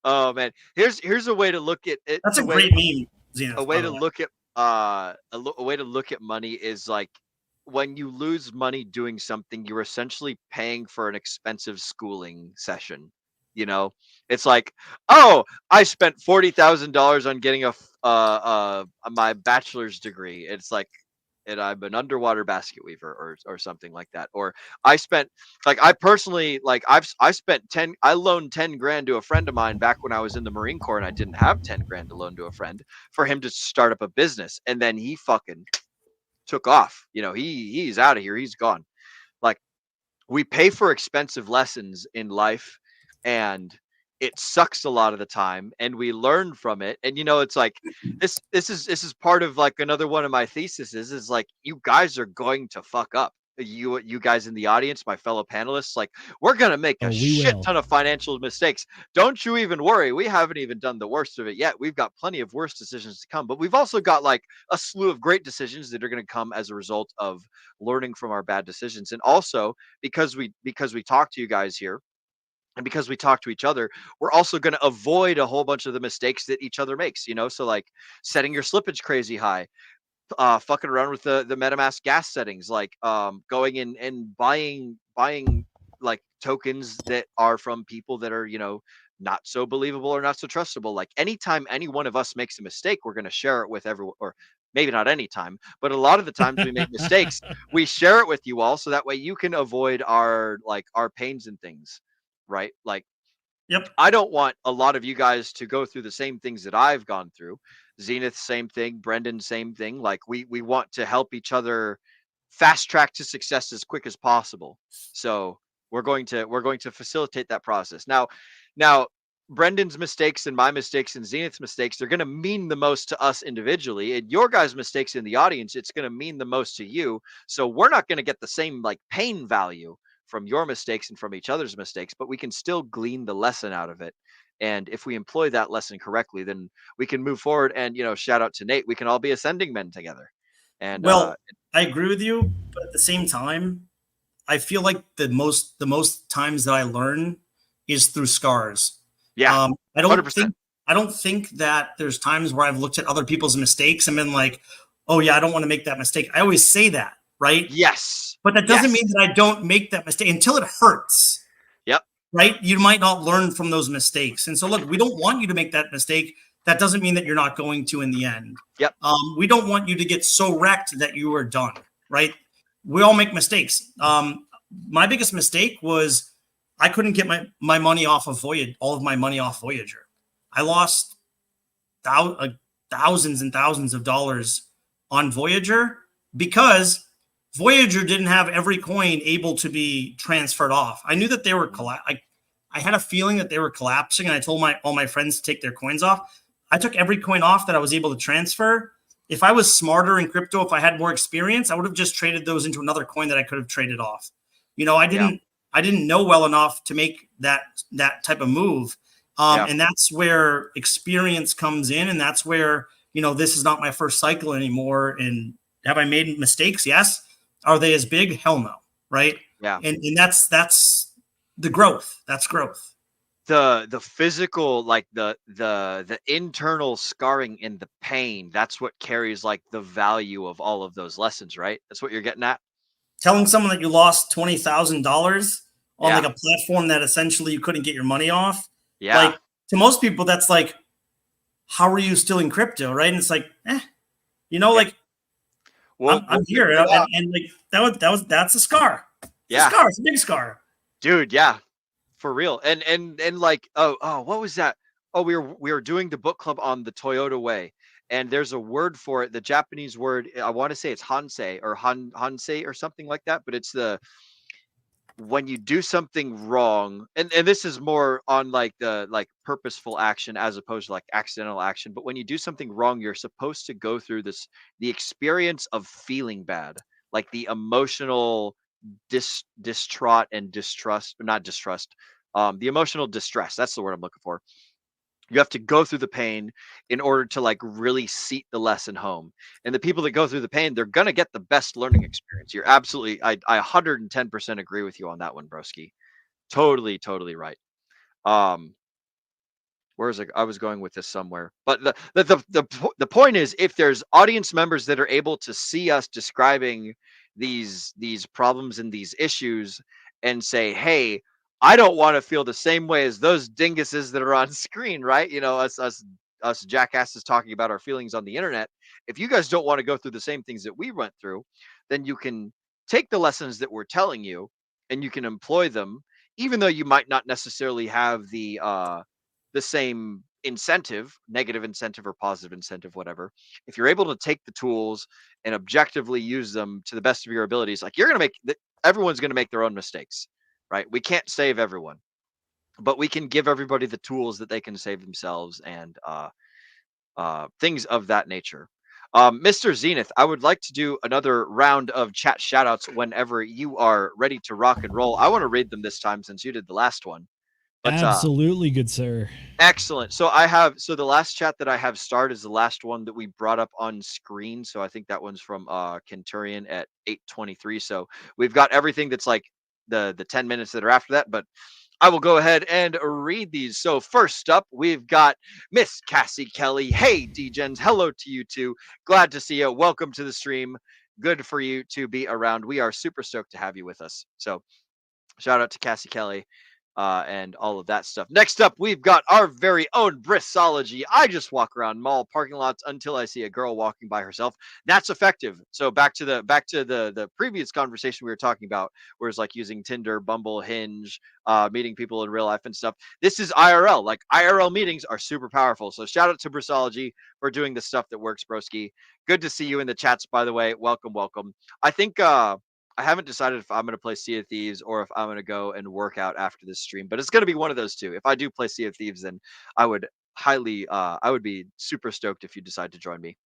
Oh man, here's a way to look at it. That's a great meme, Zenith. A way to look at a way to look at money is like, when you lose money doing something, you're essentially paying for an expensive schooling session. You know, it's like, oh, I spent $40,000 on getting my bachelor's degree. It's like, and I'm an underwater basket weaver or something like that. Or I spent, like, I personally, like, I spent I loaned 10 grand to a friend of mine back when I was in the Marine Corps, and I didn't have 10 grand to loan to a friend for him to start up a business. And then he fucking took off. You know, he's out of here. He's gone. Like, we pay for expensive lessons in life, and it sucks a lot of the time, and we learn from it. And you know, it's like this is part of like another one of my theses is like, you guys are going to fuck up. You guys in the audience, my fellow panelists, like, we're gonna make a shit ton of financial mistakes. Don't you even worry. We haven't even done the worst of it yet. We've got plenty of worse decisions to come, but we've also got like a slew of great decisions that are going to come as a result of learning from our bad decisions. And also, because we talk to you guys here, and because we talk to each other, we're also going to avoid a whole bunch of the mistakes that each other makes, you know? So like setting your slippage crazy high, fucking around with the MetaMask gas settings, like going in and buying like tokens that are from people that are, you know, not so believable or not so trustable. Like, anytime any one of us makes a mistake, we're going to share it with everyone. Or maybe not any time, but a lot of the times we make mistakes, we share it with you all, so that way you can avoid our pains and things, right? Like, Yep. I don't want a lot of you guys to go through the same things that I've gone through. Zenith, same thing. Brendan, same thing. Like, we want to help each other fast track to success as quick as possible. So we're going to facilitate that process. Now Brendan's mistakes and my mistakes and Zenith's mistakes, they're going to mean the most to us individually, and your guys' mistakes in the audience, it's going to mean the most to you. So we're not going to get the same like pain value from your mistakes and from each other's mistakes, but we can still glean the lesson out of it. And if we employ that lesson correctly, then we can move forward. And, you know, shout out to Nate, we can all be ascending men together. And well, I agree with you, but at the same time, I feel like the most times that I learn is through scars. Yeah, I don't think that there's times where I've looked at other people's mistakes and been like, oh yeah, I don't want to make that mistake. I always say that, right? Yes. But that doesn't mean that I don't make that mistake until it hurts. Yep. Right? You might not learn from those mistakes. And so look, we don't want you to make that mistake. That doesn't mean that you're not going to in the end. Yep. We don't want you to get so wrecked that you are done, right? We all make mistakes. My biggest mistake was I couldn't get my money off of Voyager, all of my money off Voyager. I lost thousands and thousands of dollars on Voyager because Voyager didn't have every coin able to be transferred off. I knew that they were I had a feeling that they were collapsing, and I told all my friends to take their coins off. I took every coin off that I was able to transfer. If I was smarter in crypto, if I had more experience, I would have just traded those into another coin that I could have traded off. You know, I didn't know well enough to make that type of move. And that's where experience comes in. And that's where, you know, this is not my first cycle anymore. And have I made mistakes? Yes. Are they as big? Hell no. Right. Yeah. And that's the growth. That's growth. The physical, like the internal scarring and the pain, that's what carries like the value of all of those lessons, right? That's what you're getting at. Telling someone that you lost $20,000 on like a platform that essentially you couldn't get your money off. Yeah. Like, to most people, that's like, how are you still in crypto? Right. And it's like, you know, like, well, I'm here. And like, that's a scar. Yeah. It's a scar. It's a big scar. Dude. Yeah. For real. And like, oh, what was that? Oh, we were doing the book club on the Toyota way. And there's a word for it. The Japanese word, I want to say it's hansei or hansei or something like that. But it's when you do something wrong, and this is more on like the purposeful action as opposed to like accidental action. But when you do something wrong, you're supposed to go through the experience of feeling bad, like the emotional distraught and distrust, not distrust, the emotional distress. That's the word I'm looking for. You have to go through the pain in order to like really seat the lesson home. And the people that go through the pain, they're going to get the best learning experience. You're absolutely, I 110% agree with you on that one, broski. Totally right. Where's I was going with this somewhere, but the point is, if there's audience members that are able to see us describing these problems and these issues and say, hey, I don't want to feel the same way as those dinguses that are on screen, right? Us jackasses talking about our feelings on the internet. If you guys don't want to go through the same things that we went through, then you can take the lessons that we're telling you and you can employ them, even though you might not necessarily have the same incentive, negative incentive or positive incentive, whatever. If you're able to take the tools and objectively use them to the best of your abilities, like everyone's going to make their own mistakes, right? We can't save everyone, but we can give everybody the tools that they can save themselves and things of that nature. Mr. Zenith, I would like to do another round of chat shoutouts whenever you are ready to rock and roll. I want to read them this time since you did the last one. But Absolutely, good sir. excellent. So the last chat that I have starred is the last one that we brought up on screen. So I think that one's from Kenturian at 8:23. So we've got everything that's like the 10 minutes that are after that, but I will go ahead and read these. So first up, we've got Miss Cassie Kelly. Hey, Degens. Hello to you too. Glad to see you. Welcome to the stream. Good for you to be around. We are super stoked to have you with us. So shout out to Cassie Kelly and all of that stuff. Next up, we've got our very own Brissology. I just walk around mall parking lots until I see a girl walking by herself. That's effective. So back to the previous conversation we were talking about, where it's like using Tinder, Bumble, Hinge, meeting people in real life and stuff. This is IRL. Like IRL meetings are super powerful. So shout out to Brissology for doing the stuff that works, broski. Good to see you in the chats, by the way. Welcome, welcome. I think I haven't decided if I'm going to play Sea of Thieves or if I'm going to go and work out after this stream, but it's going to be one of those two. If I do play Sea of Thieves, then I would be super stoked if you decide to join me.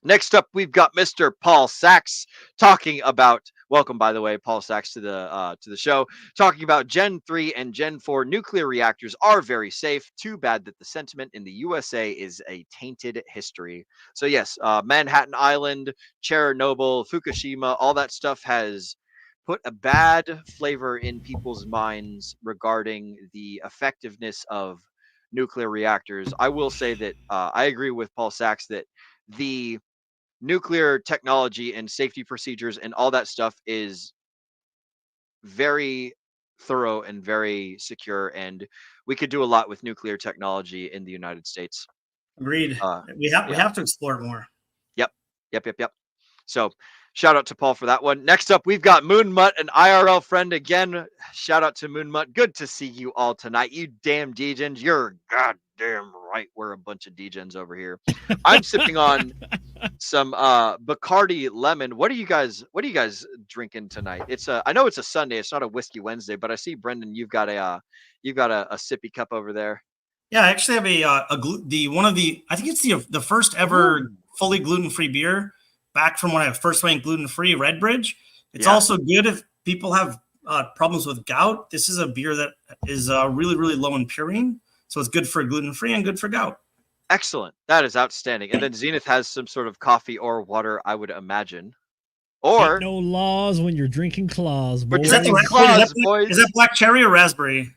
Next up, we've got Mr. Paul Sachs talking about, welcome, by the way, Paul Sachs to the show, talking about Gen 3 and Gen 4 nuclear reactors are very safe. Too bad that the sentiment in the USA is a tainted history. So yes, Manhattan Island, Chernobyl, Fukushima, all that stuff has put a bad flavor in people's minds regarding the effectiveness of nuclear reactors. I will say that I agree with Paul Sachs that the nuclear technology and safety procedures and all that stuff is very thorough and very secure, and we could do a lot with nuclear technology in the United States. Agreed. We have to explore it more. Yep. So shout out to Paul for that one. Next up, we've got Moon Mutt, an IRL friend again. Shout out to Moon Mutt. Good to see you all tonight. You damn Degens. You're goddamn right. We're a bunch of Degens over here. I'm sipping on some Bacardi lemon. What are you guys drinking tonight? I know it's a Sunday. It's not a Whiskey Wednesday, but I see Brendan, you've got a sippy cup over there. Yeah, I actually have I think it's the first ever fully gluten-free beer back from when I first went gluten-free, Red Bridge. It's also good if people have problems with gout. This is a beer that is really, really low in purine. So it's good for gluten-free and good for gout. Excellent. That is outstanding. And then Zenith has some sort of coffee or water, I would imagine. Or ain't no laws when you're drinking claws, boys. Is that black cherry or raspberry?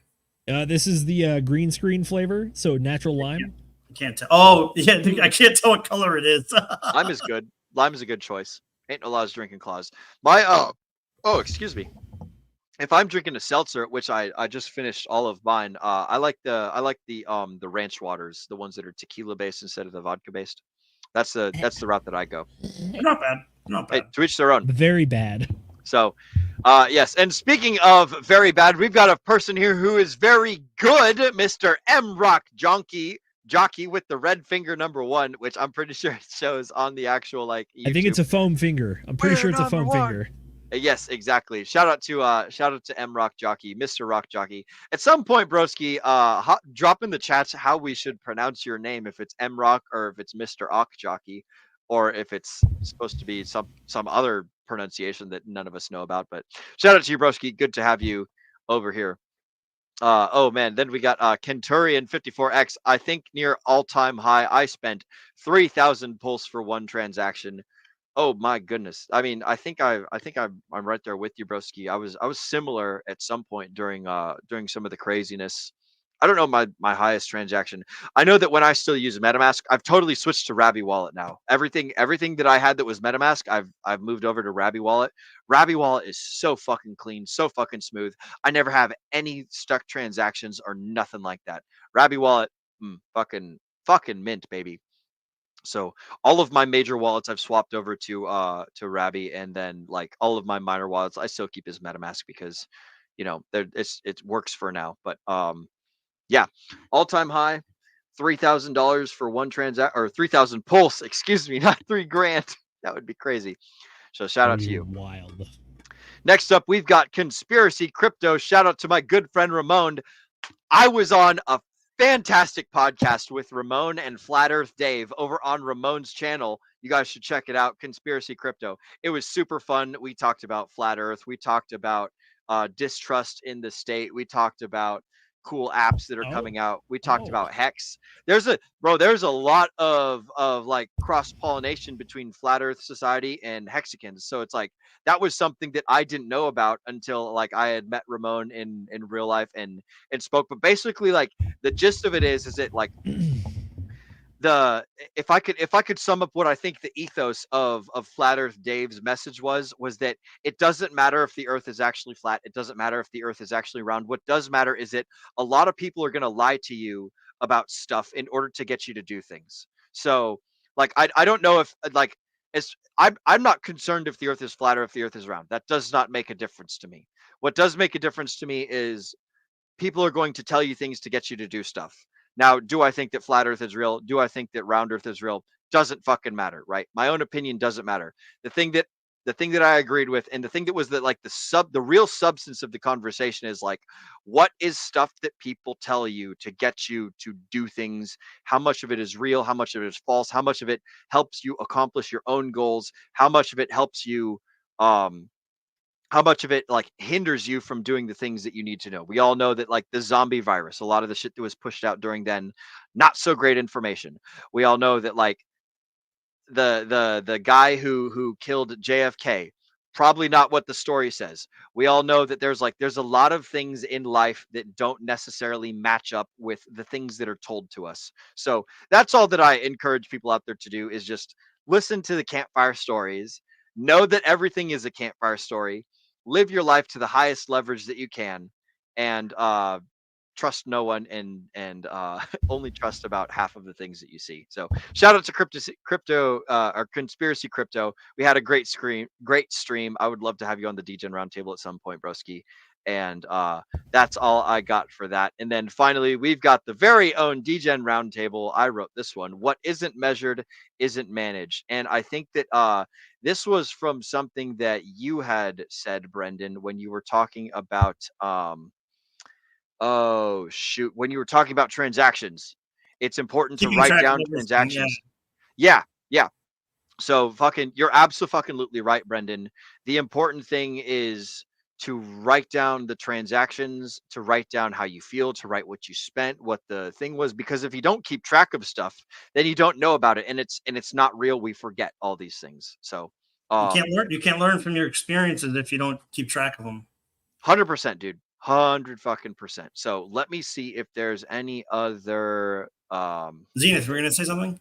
This is the green screen flavor, so natural lime. I can't tell. Oh, yeah, I can't tell what color it is. Lime is good. Lime is a good choice. Ain't no laws drinking claws. My excuse me. If I'm drinking a seltzer, which I just finished all of mine, I like the ranch waters, the ones that are tequila based instead of the vodka based. That's the route that I go. Not bad. Hey, to each their own. Very bad. So, yes. And speaking of very bad, we've got a person here who is very good, Mr. M Rock Jockey with the red finger #1, which I'm pretty sure it shows on the actual YouTube. I think it's a foam finger. I'm pretty sure it's a foam finger. Yes, exactly. Shout out to M Rock Jockey, Mr. Rock Jockey. At some point, broski, drop in the chats how we should pronounce your name, if it's M Rock or if it's Mr. Ock Jockey, or if it's supposed to be some other pronunciation that none of us know about. But shout out to you, broski. Good to have you over here. Oh man, then we got Kenturian 54X. I think near all-time high. I spent 3,000 pulse for one transaction. Oh my goodness. I mean, I think I'm right there with you, broski. I was similar at some point during some of the craziness. I don't know my highest transaction. I know that when I still use MetaMask, I've totally switched to Rabby Wallet now. Everything that I had that was MetaMask, I've moved over to Rabby Wallet. Rabby Wallet is so fucking clean, so fucking smooth. I never have any stuck transactions or nothing like that. Rabby Wallet, fucking mint, baby. So all of my major wallets I've swapped over to Rabby, and then like all of my minor wallets I still keep as MetaMask because it works for now. But yeah, all-time high, $3,000 for one transaction, or 3,000 pulse, excuse me, not 3 grand. That would be crazy. So shout out to you. Wild. Next up, we've got Conspiracy Crypto. Shout out to my good friend Ramon. I was on a fantastic podcast with Ramon and Flat Earth Dave over on Ramon's channel. You guys should check it out, Conspiracy Crypto. It was super fun. We talked about Flat Earth. We talked about distrust in the state. We talked about cool apps that are coming out. We talked about Hex. There's a lot of like cross-pollination between Flat Earth Society and Hexicans. So it's like that was something that I didn't know about until like I had met Ramon in real life and spoke. But basically, like the gist of it is that like if I could sum up what I think the ethos of Flat Earth Dave's message was that it doesn't matter if the Earth is actually flat. It doesn't matter if the Earth is actually round. What does matter is that a lot of people are going to lie to you about stuff in order to get you to do things. So like I don't know if like I'm not concerned if the Earth is flat or if the Earth is round. That does not make a difference to me. What does make a difference to me is people are going to tell you things to get you to do stuff. Now, do I think that flat Earth is real? Do I think that round Earth is real? Doesn't fucking matter, right? My own opinion doesn't matter. The thing that I agreed with, and the thing that was the real substance of the conversation is like, what is stuff that people tell you to get you to do things? How much of it is real? How much of it is false? How much of it helps you accomplish your own goals? How much of it helps you how much of it like hinders you from doing the things that you need to know? We all know that like the zombie virus, a lot of the shit that was pushed out during then, not so great information. We all know that like the guy who killed JFK, probably not what the story says. We all know that there's a lot of things in life that don't necessarily match up with the things that are told to us. So that's all that I encourage people out there to do is just listen to the campfire stories, know that everything is a campfire story, live your life to the highest leverage that you can, and trust no one, and only trust about half of the things that you see. So shout out to crypto or Conspiracy Crypto. We had a great stream. I would love to have you on the Degen Roundtable at some point, broski. And that's all I got for that. And then finally, we've got the very own Degen Roundtable. I wrote this one. What isn't measured isn't managed. And I think that this was from something that you had said, Brendan, when you were talking about oh shoot, when you were talking about transactions. It's important to Keeping write track of down everything, transactions. Yeah. So you're absolutely right, Brendan. The important thing is to write down the transactions, to write down how you feel, to write what you spent, what the thing was, because if you don't keep track of stuff, then you don't know about it, and it's not real. We forget all these things. So You can't learn from your experiences if you don't keep track of them. 100%, dude. 100%. So let me see if there's any other Zenith, we're gonna say something?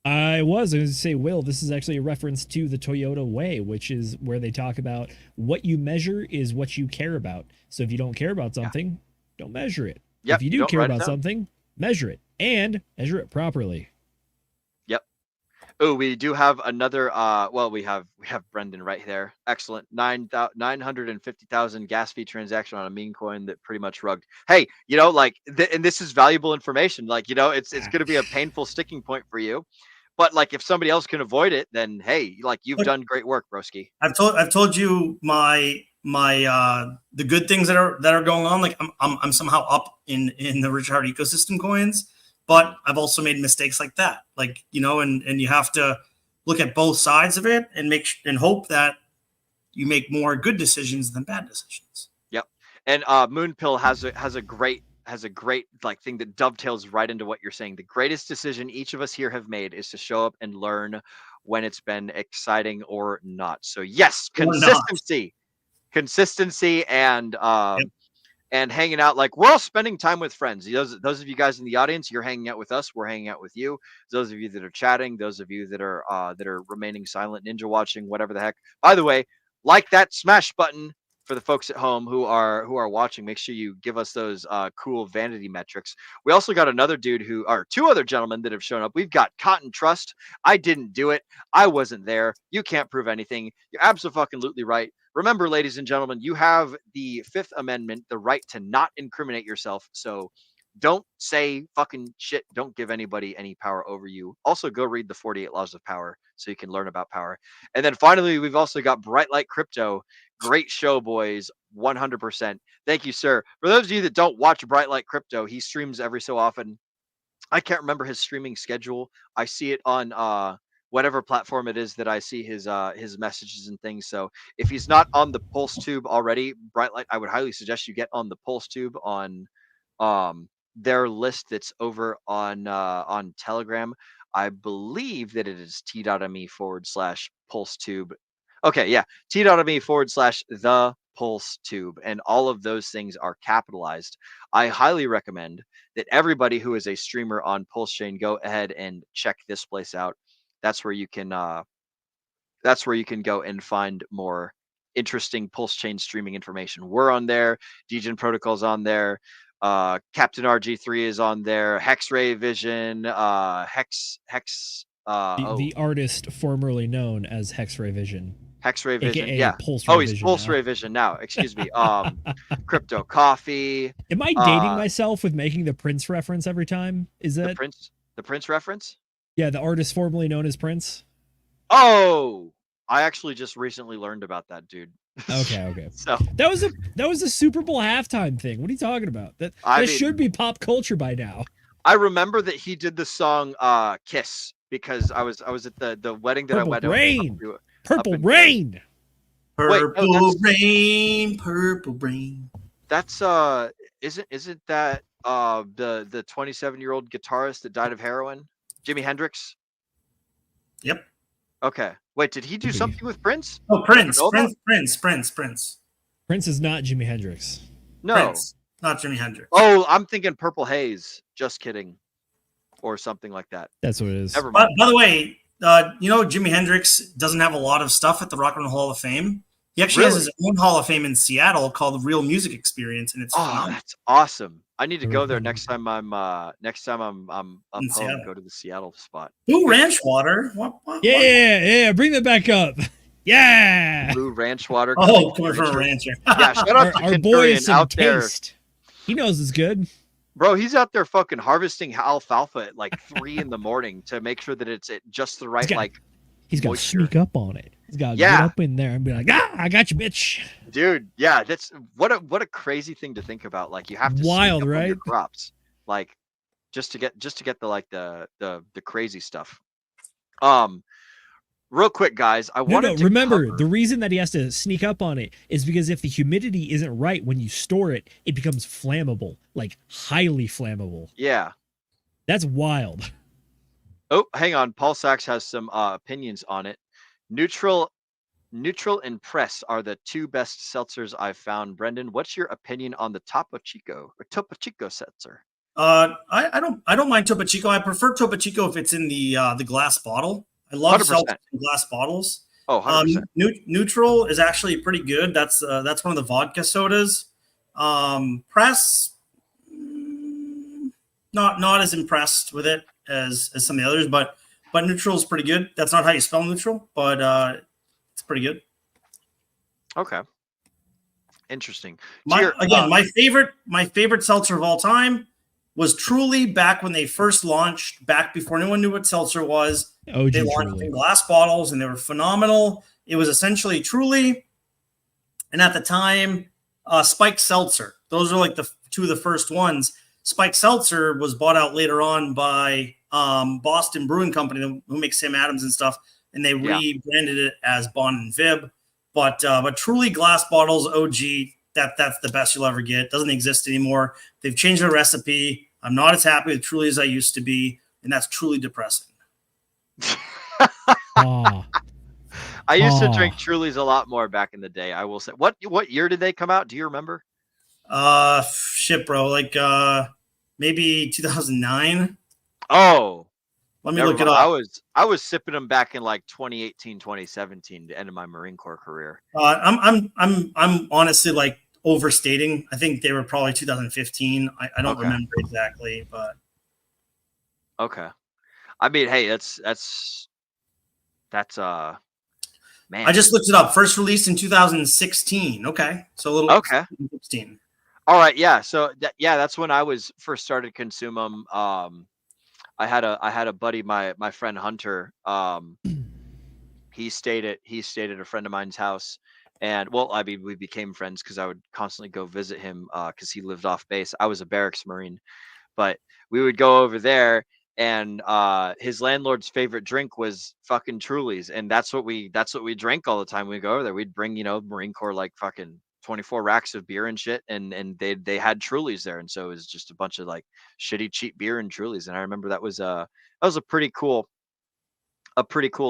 I was going to say, Will, this is actually a reference to the Toyota way, which is where they talk about what you measure is what you care about. So if you don't care about something, don't measure it. Yep, If you do care about something, measure it, and measure it properly. Yep. Oh, we do have another well, we have Brendan right there. Excellent. 950,000 gas fee transaction on a meme coin that pretty much rugged. Hey, like and this is valuable information. Like, it's going to be a painful sticking point for you. But like if somebody else can avoid it, then hey, like you've done great work, broski. I've told you my the good things that are going on. Like I'm somehow up in the Richard ecosystem coins, but I've also made mistakes like that. Like, and you have to look at both sides of it and and hope that you make more good decisions than bad decisions. Yep. And Moonpill has a great like thing that dovetails right into what you're saying. The greatest decision each of us here have made is to show up and learn when it's been exciting or not. So yes, consistency, and and hanging out. Like, we're all spending time with friends. Those of you guys in the audience, you're hanging out with us. We're hanging out with you. Those of you that are chatting, those of you that are remaining silent, ninja watching, whatever the heck. By the way, like that smash button for the folks at home who are watching. Make sure you give us those cool vanity metrics. We also got another dude two other gentlemen that have shown up. We've got Cotton Trust. I didn't do it. I wasn't there. You can't prove anything. You're absolutely right. Remember, ladies and gentlemen, you have the Fifth Amendment, the right to not incriminate yourself. So don't say fucking shit. Don't give anybody any power over you. Also, go read the 48 Laws of Power so you can learn about power. And then finally, we've also got Bright Light Crypto. Great show, boys. 100%. Thank you, sir. For those of you that don't watch Bright Light Crypto, he streams every so often. I can't remember his streaming schedule. I see it on whatever platform it is that I see his messages and things. So if he's not on the Pulse Tube already, Bright Light, I would highly suggest you get on the Pulse Tube on their list that's over on Telegram. I believe that it is t.me/Pulse Tube. Okay, yeah, t.me/the Pulse Tube, and all of those things are capitalized. I highly recommend that everybody who is a streamer on Pulse Chain go ahead and check this place out. That's where you can go and find more interesting Pulse Chain streaming information. We're on there. Degen Protocol's on there. Captain RG3 is on there. Hex Ray Vision. The artist formerly known as Hex Ray Vision. Hex Ray Vision, AKA yeah. Pulse Ray He's Vision Pulse now. Ray Vision now. Excuse me. Crypto Coffee. Am I dating myself with making the Prince reference every time? Is that the Prince reference? Yeah, the artist formerly known as Prince. Oh, I actually just recently learned about that, dude. Okay. So that was a Super Bowl halftime thing. What are you talking about? That should be pop culture by now. I remember that he did the song "Kiss" because I was at the wedding that I went to. Purple Rain. Purple rain. That's isn't that the 27-year-old guitarist that died of heroin, Jimi Hendrix? Yep. Okay. Wait, did he do something with Prince? Oh, Prince is not Jimi Hendrix. No, Prince, not Jimi Hendrix. Oh, I'm thinking Purple Haze. Just kidding, or something like that. That's what it is. Never mind. By the way, Jimi Hendrix doesn't have a lot of stuff at the Rock and Roll Hall of Fame. He actually has his own Hall of Fame in Seattle called the Real Music Experience, and it's phenomenal. That's awesome. I need to go there next time I'm home. Seattle. Go to the Seattle spot. Blue Ranch Water. What? Yeah. Bring that back up. Yeah. Blue Ranch Water. Oh, coming from a rancher. Yeah, shout out to our boy is some out there. taste. He knows it's good. Bro, he's out there fucking harvesting alfalfa at like 3 a.m. to make sure that it's at just the right He's got to sneak up on it. He's got to get up in there and be like, I got you, bitch. Dude, yeah, that's what a crazy thing to think about. Like, you have to wild, sneak up right? on your crops, like just to get the crazy stuff. Real quick, guys, I wanted to remember the reason that he has to sneak up on it is because if the humidity isn't right when you store it, it becomes flammable, like highly flammable. Yeah, that's wild. Oh, hang on. Paul Sachs has some opinions on it. Neutral and Press are the 2 best seltzers I've found. Brendan, what's your opinion on the Topo Chico seltzer? I don't mind Topo Chico. I prefer Topo Chico if it's in the glass bottle. I love 100%. seltzer in glass bottles. Oh, 100%. Neutral is actually pretty good. That's one of the vodka sodas. Press, not as impressed with it as some of the others, but Neutral is pretty good. That's not how you spell neutral, but it's pretty good. Okay. Interesting. My favorite seltzer of all time was Truly, back when they first launched, back before anyone knew what seltzer was. OG they launched Truly. in glass bottles and they were phenomenal. It was essentially Truly, and at the time, Spike Seltzer. Those are like the 2 of the first ones. Spike Seltzer was bought out later on by Boston Brewing Company, who makes Sam Adams and stuff, and they rebranded it as Bond and Vib. But Truly glass bottles, OG, that's the best you'll ever get. Doesn't exist anymore. They've changed their recipe. I'm not as happy with Truly as I used to be, and that's truly depressing. I used to drink Truly's a lot more back in the day. I will say. What year did they come out? Do you remember? Shit, bro. Like maybe 2009. Oh, Let me never look it mind. up. I was sipping them back in like 2018, 2017, the end of my Marine Corps career. I'm honestly like overstating. I think they were probably 2015. I don't Okay. remember exactly, but Okay. I mean, hey, that's man. I just looked it up. First released in 2016. Okay, so a little Okay. 16. All right, yeah. So yeah, that's when I was first started consume them. I had a buddy, my friend Hunter. He stayed at a friend of mine's house, and well, I mean, we became friends because I would constantly go visit him because he lived off base. I was a barracks Marine, but we would go over there, and his landlord's favorite drink was fucking Trulies, and that's what we drank all the time. We go over there, we'd bring Marine Corps like fucking 24 racks of beer and shit, and they had Trulies there, and so it was just a bunch of like shitty cheap beer and Trulies, and I remember that was a pretty cool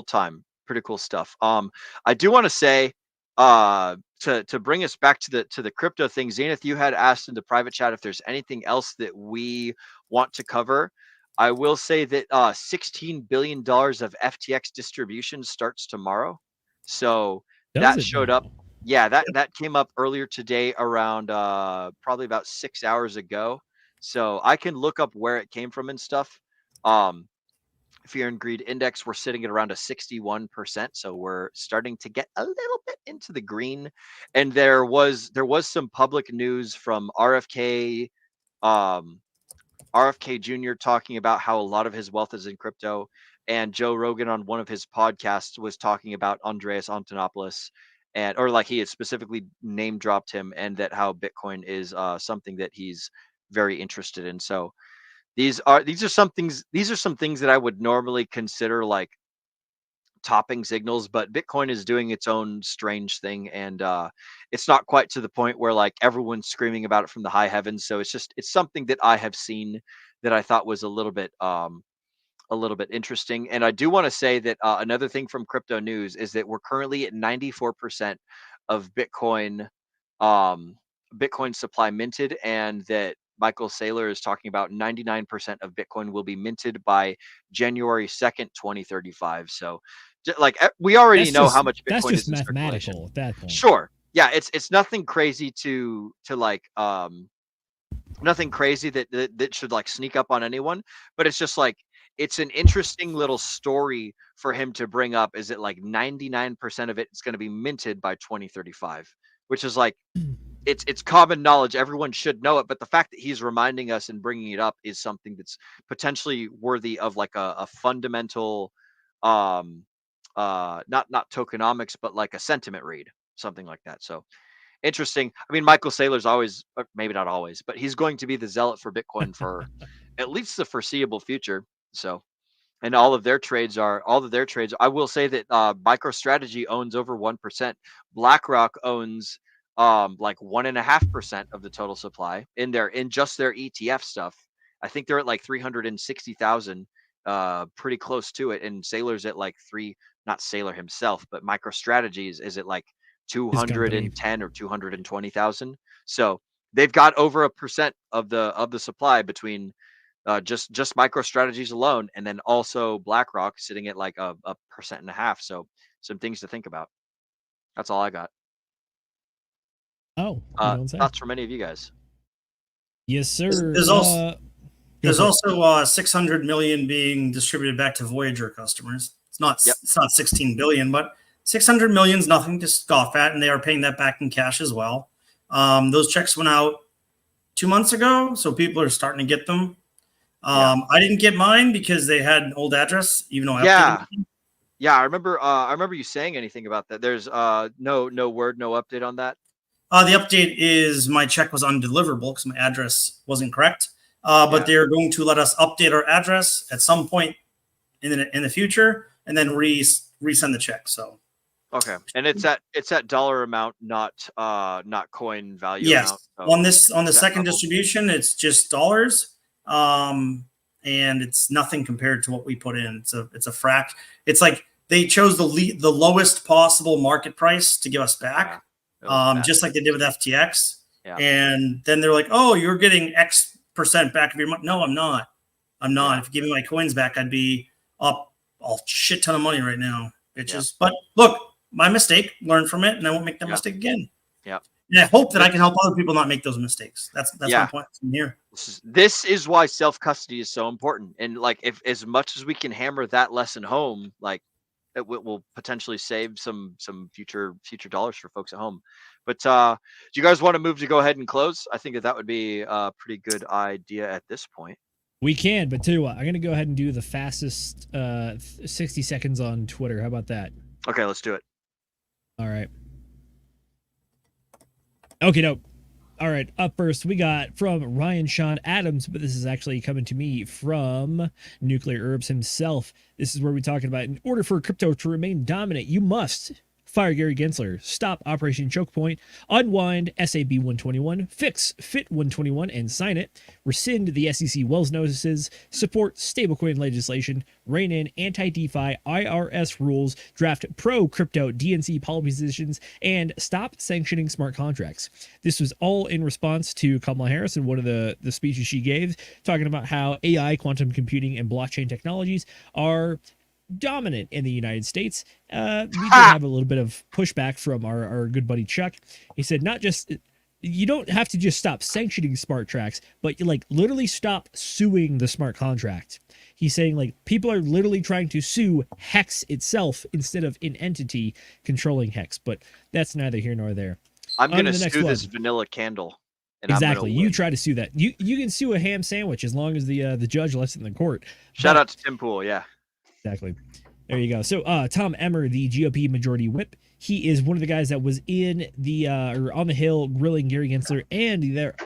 time, pretty cool stuff. I do want to say to bring us back to the crypto thing, Zenith, you had asked in the private chat if there's anything else that we want to cover. I will say that $16 billion of FTX distribution starts tomorrow. So that showed up. Yeah, that came up earlier today around probably about 6 hours ago. So I can look up where it came from and stuff. Fear and Greed Index, we're sitting at around a 61%, so we're starting to get a little bit into the green. And there was some public news from RFK Jr. talking about how a lot of his wealth is in crypto, and Joe Rogan on one of his podcasts was talking about Andreas Antonopoulos, or like he had specifically name dropped him, and that how Bitcoin is something that he's very interested in. So these are some things that I would normally consider like topping signals, but Bitcoin is doing its own strange thing, and it's not quite to the point where like everyone's screaming about it from the high heavens. So it's something that I have seen that I thought was a little bit interesting. And I do want to say that another thing from crypto news is that we're currently at 94% of Bitcoin supply minted, and that Michael Saylor is talking about 99% of Bitcoin will be minted by January 2nd, 2035. So like we already know how much Bitcoin is in mathematical circulation. at that point. Sure. Yeah, it's nothing crazy to like nothing crazy that should like sneak up on anyone, but it's just like it's an interesting little story for him to bring up, is that like 99% of it is going to be minted by 2035, which is like it's common knowledge. Everyone should know it, but the fact that he's reminding us and bringing it up is something that's potentially worthy of like a fundamental not tokenomics, but like a sentiment read, something like that. So interesting. I mean, Michael Saylor's always, maybe not always, but he's going to be the zealot for Bitcoin for at least the foreseeable future. So, and all of their trades, I will say that MicroStrategy owns over 1%. BlackRock owns like 1.5% of the total supply in just their ETF stuff. I think they're at like 360,000, pretty close to it. And Saylor's at like not Saylor himself, but MicroStrategy is at like 210 or 220,000. So they've got over 1% of the supply between just MicroStrategies alone, and then also BlackRock sitting at like a 1.5%. So some things to think about. That's all I got. Thoughts from any of you guys? Yes, sir. There's also 600 million being distributed back to Voyager customers. It's not 16 billion, but 600 million is nothing to scoff at, and they are paying that back in cash as well. Those checks went out 2 months ago, so people are starting to get them. I didn't get mine because they had an old address, even though I remember you saying anything about that. There's no word, no update on that. The update is my check was undeliverable because my address wasn't correct. But they're going to let us update our address at some point in the future, and then resend the check. So okay, and it's that dollar amount, not coin value. Yes, amount, so on the second distribution, it's just dollars, and it's nothing compared to what we put in. It's a fract. It's like they chose the lowest possible market price to give us back, just like they did with FTX. Yeah. And then they're like, oh, you're getting X percent back of your money. No, I'm not. Yeah. If you give me my coins back, I'd be up a shit ton of money right now, bitches. But look, my mistake, learn from it, and I won't make that mistake again. Yeah. And I hope that I can help other people not make those mistakes. That's my point from here. This is why self-custody is so important. And like, if as much as we can hammer that lesson home, like it will potentially save some future dollars for folks at home. But do you guys want to move to go ahead and close? I think that would be a pretty good idea at this point. We can, but tell you what, I'm going to go ahead and do the fastest 60 seconds on Twitter. How about that? Okay, let's do it. All right. Okay, no. All right, up first, we got from Ryan Sean Adams, but this is actually coming to me from Nuclear Herbs himself. This is where we're talking about, in order for crypto to remain dominant, you must fire Gary Gensler, stop Operation Choke Point, unwind SAB 121, fix FIT 121 and sign it, rescind the SEC Wells notices, support stablecoin legislation, rein in anti-DeFi IRS rules, draft pro-crypto DNC policy positions, and stop sanctioning smart contracts. This was all in response to Kamala Harris in one of the speeches she gave, talking about how AI, quantum computing, and blockchain technologies are dominant in the United States. We did have a little bit of pushback from our good buddy Chuck. He said, you don't have to just stop sanctioning smart contracts, but you like literally stop suing the smart contract. He's saying like people are literally trying to sue Hex itself instead of an entity controlling Hex, but that's neither here nor there. I'm going to sue this vanilla candle. And exactly. You try to sue that. You can sue a ham sandwich as long as the judge lets it in the court. Shout out to Tim Pool. Yeah. Exactly. There you go. So Tom Emmer, the GOP majority whip, he is one of the guys that was in the or on the Hill grilling Gary Gensler and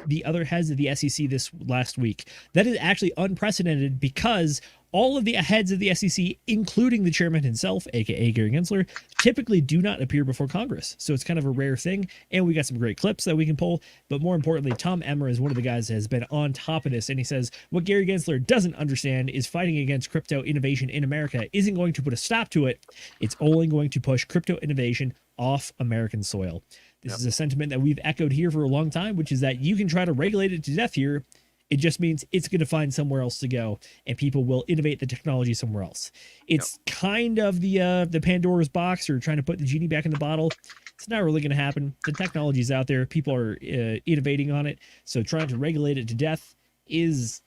the other heads of the SEC this last week. That is actually unprecedented because all of the heads of the SEC, including the chairman himself, aka Gary Gensler, typically do not appear before Congress. So it's kind of a rare thing. And we got some great clips that we can pull. But more importantly, Tom Emmer is one of the guys that has been on top of this. And he says, what Gary Gensler doesn't understand is fighting against crypto innovation in America isn't going to put a stop to it. It's only going to push crypto innovation off American soil. This is a sentiment that we've echoed here for a long time, which is that you can try to regulate it to death here. It just means it's going to find somewhere else to go, and people will innovate the technology somewhere else. It's kind of the Pandora's box, or trying to put the genie back in the bottle. It's not really going to happen. The technology's out there. People are innovating on it. So trying to regulate it to death is,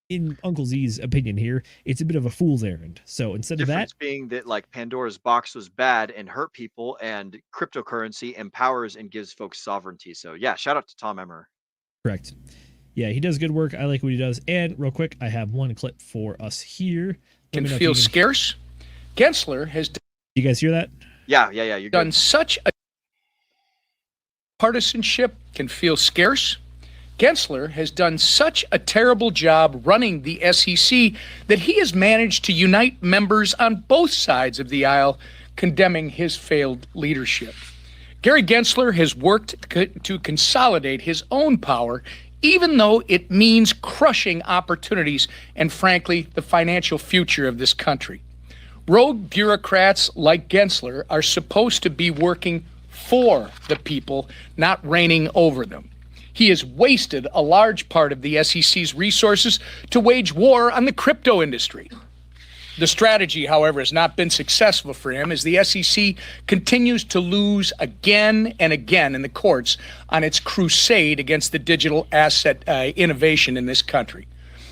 in Uncle Z's opinion here, it's a bit of a fool's errand. So instead of that, being that like Pandora's box was bad and hurt people, and cryptocurrency empowers and gives folks sovereignty. So yeah, shout out to Tom Emmer. Correct. Yeah, he does good work. I like what he does. And real quick, I have one clip for us here. Can feel scarce. Gensler has. You guys hear that? Yeah. You're done such a partisanship can feel scarce. Gensler has done such a terrible job running the SEC that he has managed to unite members on both sides of the aisle, condemning his failed leadership. Gary Gensler has worked to consolidate his own power, even though it means crushing opportunities and, frankly, the financial future of this country. Rogue bureaucrats like Gensler are supposed to be working for the people, not reigning over them. He has wasted a large part of the SEC's resources to wage war on the crypto industry. The strategy, however, has not been successful for him as the SEC continues to lose again and again in the courts on its crusade against the digital asset innovation in this country.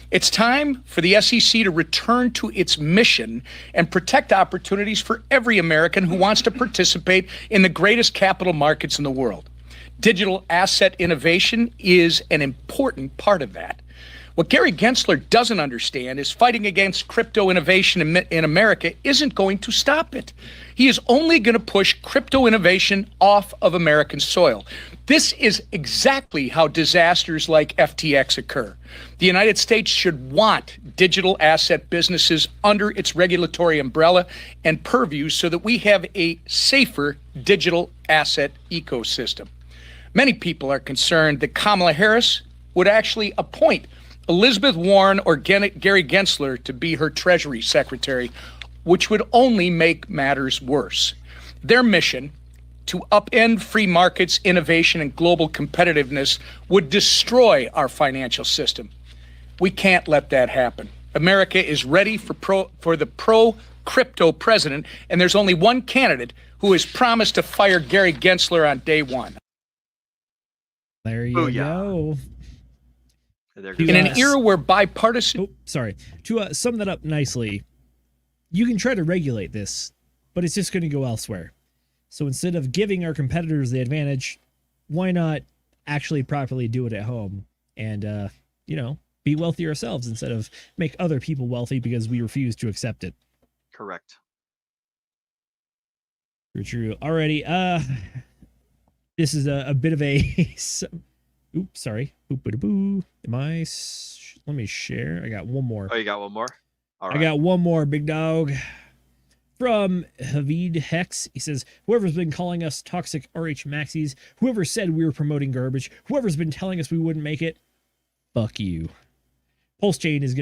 It's time for the SEC to return to its mission and protect opportunities for every American who wants to participate in the greatest capital markets in the world. Digital asset innovation is an important part of that. What Gary Gensler doesn't understand is fighting against crypto innovation in America isn't going to stop it. He is only going to push crypto innovation off of American soil. This is exactly how disasters like FTX occur. The United States should want digital asset businesses under its regulatory umbrella and purview so that we have a safer digital asset ecosystem. Many people are concerned that Kamala Harris would actually appoint Elizabeth Warren or Gary Gensler to be her Treasury Secretary, which would only make matters worse. Their mission to upend free markets, innovation, and global competitiveness would destroy our financial system. We can't let that happen. America is ready for the pro-crypto president, and there's only one candidate who has promised to fire Gary Gensler on day one. There you Booyah. go. In an era where bipartisan... Oh, sorry. To sum that up nicely, you can try to regulate this, but it's just going to go elsewhere. So instead of giving our competitors the advantage, why not actually properly do it at home and, be wealthy ourselves instead of make other people wealthy because we refuse to accept it. Correct. True. Alrighty. This is a bit of a... Oops, sorry. Boop-a-da-boo. Let me share. I got one more. Oh, you got one more? All right. I got one more, big dog. From Havid Hex, he says, whoever's been calling us toxic RH Maxis, whoever said we were promoting garbage, whoever's been telling us we wouldn't make it, fuck you. Pulse Chain is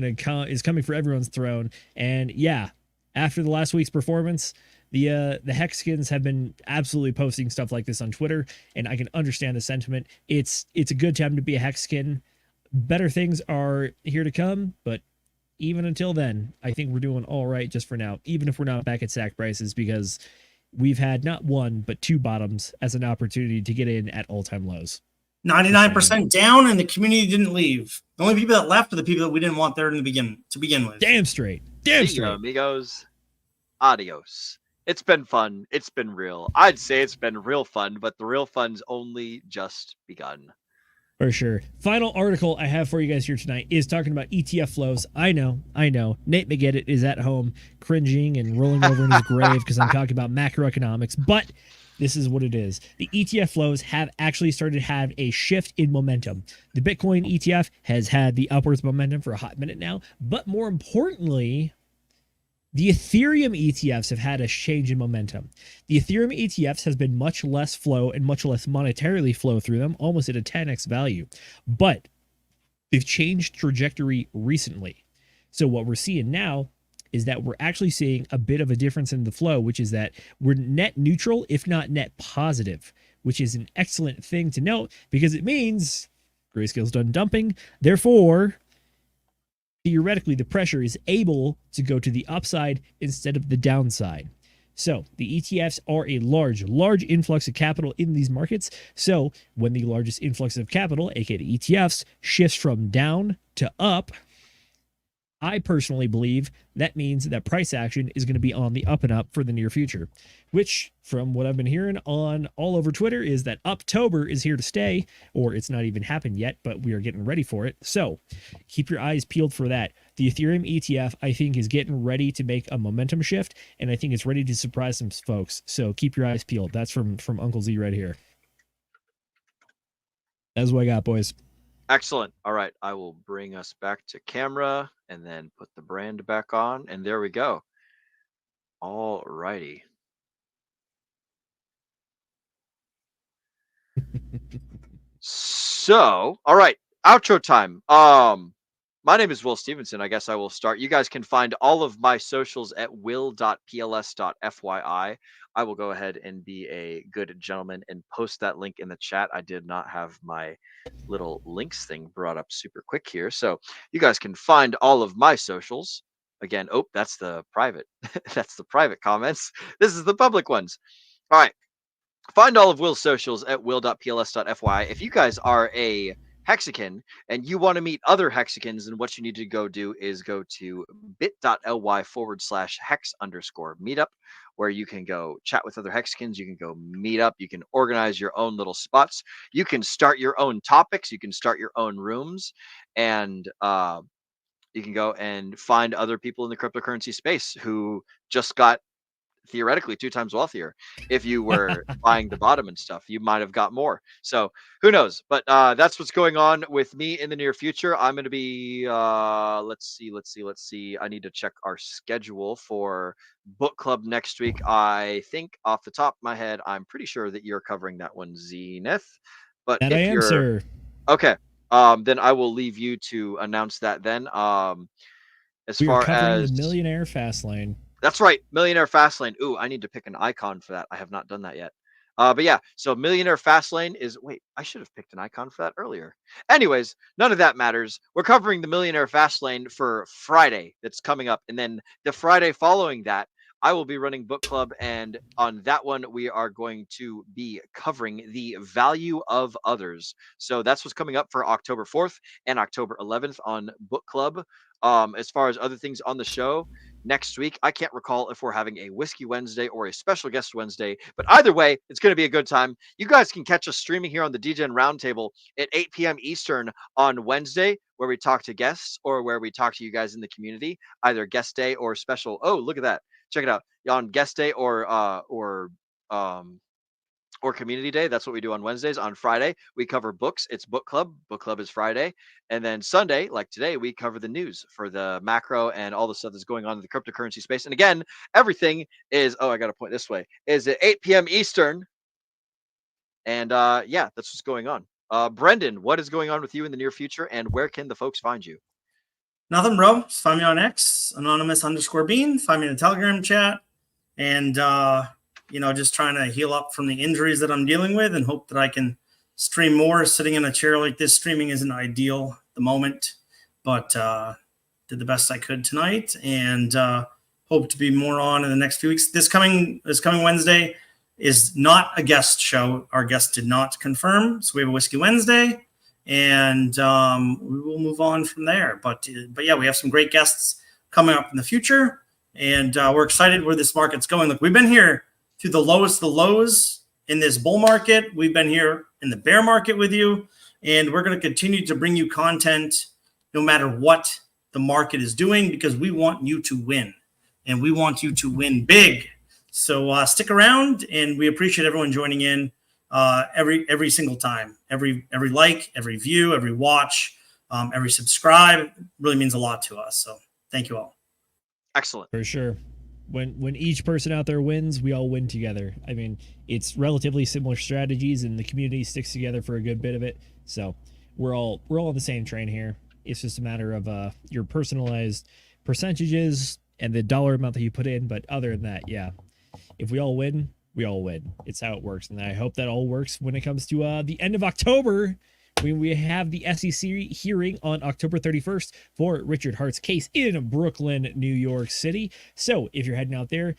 coming for everyone's throne, and yeah, after the last week's performance, the Hexkins have been absolutely posting stuff like this on Twitter, and I can understand the sentiment. It's a good time to be a Hexkin. Better things are here to come, but even until then, I think we're doing all right just for now, even if we're not back at sack prices, because we've had not one, but two bottoms as an opportunity to get in at all-time lows. 99% down, and the community didn't leave. The only people that left are the people that we didn't want there to begin with. Damn straight. Damn See you, straight. amigos. Adios. It's been fun. It's been real. I'd say it's been real fun, but the real fun's only just begun. For sure. Final article I have for you guys here tonight is talking about ETF flows. I know. Nate McGettit is at home cringing and rolling over in his grave because I'm talking about macroeconomics, but this is what it is. The ETF flows have actually started to have a shift in momentum. The Bitcoin ETF has had the upwards momentum for a hot minute now, but more importantly, the Ethereum ETFs have had a change in momentum. The Ethereum ETFs has been much less flow and much less monetarily flow through them, almost at a 10x value. But they've changed trajectory recently. So what we're seeing now is that we're actually seeing a bit of a difference in the flow, which is that we're net neutral, if not net positive, which is an excellent thing to note because it means Grayscale's done dumping. Therefore, theoretically, the pressure is able to go to the upside instead of the downside. So the ETFs are a large influx of capital in these markets. So when the largest influx of capital, aka the ETFs, shifts from down to up, I personally believe that means that price action is going to be on the up and up for the near future, which from what I've been hearing on all over Twitter is that Uptober is here to stay, or it's not even happened yet, but we are getting ready for it. So keep your eyes peeled for that. The Ethereum ETF, I think, is getting ready to make a momentum shift, and I think it's ready to surprise some folks. So keep your eyes peeled. That's from Uncle Z right here. That's what I got, boys. Excellent. All right. I will bring us back to camera and then put the brand back on. And there we go. All righty. So, all right. Outro time. My name is Will Stevenson. I guess I will start. You guys can find all of my socials at will.pls.fyi. I will go ahead and be a good gentleman and post that link in the chat. I did not have my little links thing brought up super quick here. So you guys can find all of my socials. Again, oh, that's the private. That's the private comments. This is the public ones. All right. Find all of Will's socials at will.pls.fyi. If you guys are a Hexican and you want to meet other Hexicans, then what you need to go do is go to bit.ly/hex_meetup, where you can go chat with other Hexicans. You can go meet up. You can organize your own little spots. You can start your own topics. You can start your own rooms, and you can go and find other people in the cryptocurrency space who just got theoretically 2 times wealthier. If you were buying the bottom and stuff, you might have got more. So who knows? But that's what's going on with me in the near future. I'm going to be let's see. I need to check our schedule for book club next week. I think off the top of my head, I'm pretty sure that you're covering that one, Zenith. But That I am, sir. Okay, then I will leave you to announce that then. As We are far covering as the Millionaire Fastlane. That's right, Millionaire Fastlane. Ooh, I need to pick an icon for that. I have not done that yet. But yeah, so Millionaire Fastlane is, wait, I should have picked an icon for that earlier. Anyways, none of that matters. We're covering the Millionaire Fastlane for Friday that's coming up. And then the Friday following that, I will be running book club. And on that one, we are going to be covering the value of others. So that's what's coming up for October 4th and October 11th on book club. As far as other things on the show, next week, I can't recall if we're having a Whiskey Wednesday or a special guest Wednesday, but either way, it's going to be a good time. You guys can catch us streaming here on the Degen Roundtable at 8 p.m. Eastern on Wednesday, where we talk to guests or where we talk to you guys in the community, either guest day or special. Oh, look at that. Check it out. On guest day or community day. That's what we do on Wednesdays. On Friday, we cover books. It's book club. Book club is Friday. And then Sunday, like today, we cover the news for the macro and all the stuff that's going on in the cryptocurrency space. And again, everything is, I got to point this way, is at 8 p.m. Eastern. And yeah, that's what's going on. Brendan, what is going on with you in the near future, and where can the folks find you? Nothing, bro. Just find me on X, anonymous_bean. Find me in the Telegram chat. And, just trying to heal up from the injuries that I'm dealing with and hope that I can stream more. Sitting in a chair like this, streaming isn't ideal at the moment, but did the best I could tonight, and hope to be more on in the next few weeks. This coming Wednesday is not a guest show. Our guest did not confirm, so we have a Whiskey Wednesday, and we will move on from there. But yeah, we have some great guests coming up in the future, and we're excited where this market's going. Look, we've been here through the lowest of the lows in this bull market. We've been here in the bear market with you, and we're going to continue to bring you content no matter what the market is doing, because we want you to win, and we want you to win big. So stick around, and we appreciate everyone joining in every single time. Every like, every view, every watch, every subscribe really means a lot to us. So thank you all. Excellent. For sure. When each person out there wins, we all win together. I mean, it's relatively similar strategies, and the community sticks together for a good bit of it. So we're all on the same train here. It's just a matter of your personalized percentages and the dollar amount that you put in. But other than that, yeah, if we all win, we all win. It's how it works, and I hope that all works when it comes to the end of October, when we have the SEC hearing on October 31st for Richard Hart's case in Brooklyn, New York City. So if you're heading out there,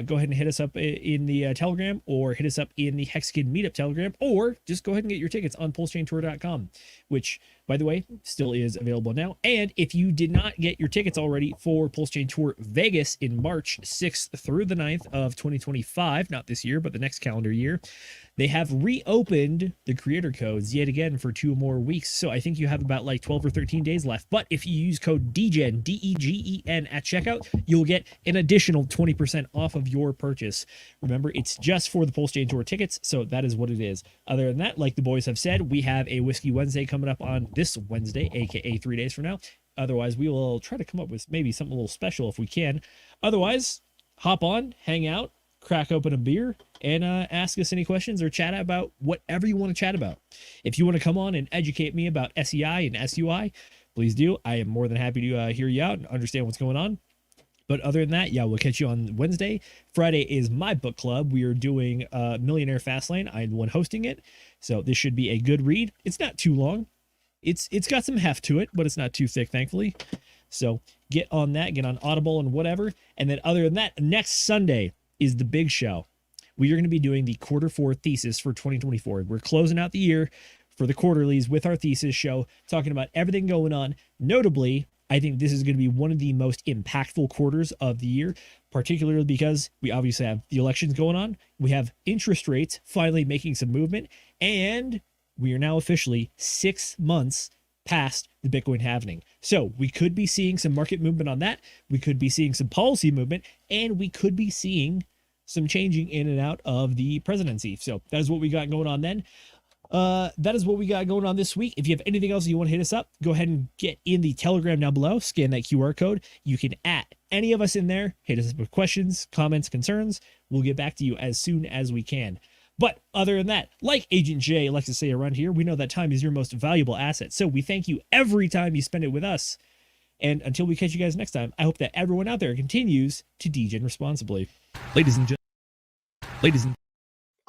go ahead and hit us up in the Telegram, or hit us up in the Hex Meetup Telegram, or just go ahead and get your tickets on pulsechaintour.com, which, by the way, still is available now. And if you did not get your tickets already for Pulse Chain Tour Vegas in March 6th through the 9th of 2025, not this year, but the next calendar year, they have reopened the creator codes yet again for 2 more weeks. So I think you have about like 12 or 13 days left. But if you use code DEGEN, DEGEN at checkout, you'll get an additional 20% off of your purchase. Remember, it's just for the Pulse Chain Tour tickets, so that is what it is. Other than that, like the boys have said, we have a Whiskey Wednesday coming up on this Wednesday, aka 3 days from now. Otherwise, we will try to come up with maybe something a little special if we can. Otherwise, hop on, hang out, crack open a beer, and ask us any questions or chat about whatever you want to chat about. If you want to come on and educate me about SEI and SUI, please do. I am more than happy to hear you out and understand what's going on. But other than that, yeah, we'll catch you on Wednesday. Friday is my book club. We are doing Millionaire Fastlane. I'm the one hosting it, so this should be a good read. It's not too long. It's got some heft to it, but it's not too thick, thankfully. So get on that, get on Audible and whatever. And then other than that, next Sunday is the big show. We are going to be doing the Q4 thesis for 2024. We're closing out the year for the quarterlies with our thesis show, talking about everything going on. Notably, I think this is going to be one of the most impactful quarters of the year, particularly because we obviously have the elections going on. We have interest rates finally making some movement, and we are now officially 6 months past the Bitcoin halving. So we could be seeing some market movement on that. We could be seeing some policy movement, and we could be seeing some changing in and out of the presidency. So that is what we got going on then. That is what we got going on this week. If you have anything else you want to hit us up, go ahead and get in the Telegram down below, scan that QR code. You can add any of us in there, hit us up with questions, comments, concerns. We'll get back to you as soon as we can. But other than that, like Agent J likes to say around here, we know that time is your most valuable asset. So we thank you every time you spend it with us. And until we catch you guys next time, I hope that everyone out there continues to degen responsibly. Ladies and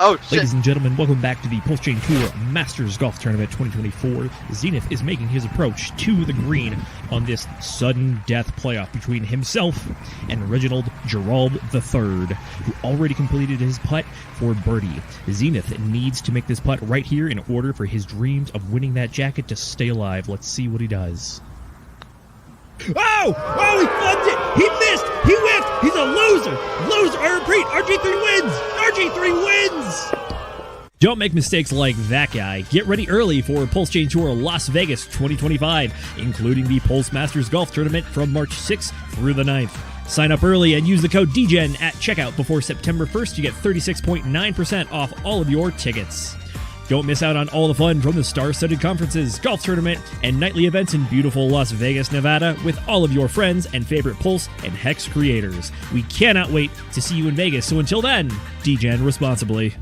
Oh, shit. Ladies and gentlemen, welcome back to the Pulse Chain Tour Masters Golf Tournament 2024. Zenith is making his approach to the green on this sudden death playoff between himself and Reginald Gerald III, who already completed his putt for birdie. Zenith needs to make this putt right here in order for his dreams of winning that jacket to stay alive. Let's see what he does. Oh! Oh, he flubbed it! He missed! He whiffed! He's a loser! Loser! I repeat, RG3 wins! RG3 wins! Don't make mistakes like that guy. Get ready early for Pulse Chain Tour Las Vegas 2025, including the Pulse Masters Golf Tournament from March 6th through the 9th. Sign up early and use the code DGEN at checkout before September 1st to get 36.9% off all of your tickets. Don't miss out on all the fun from the star-studded conferences, golf tournament, and nightly events in beautiful Las Vegas, Nevada with all of your friends and favorite Pulse and Hex creators. We cannot wait to see you in Vegas, so until then, DGen responsibly.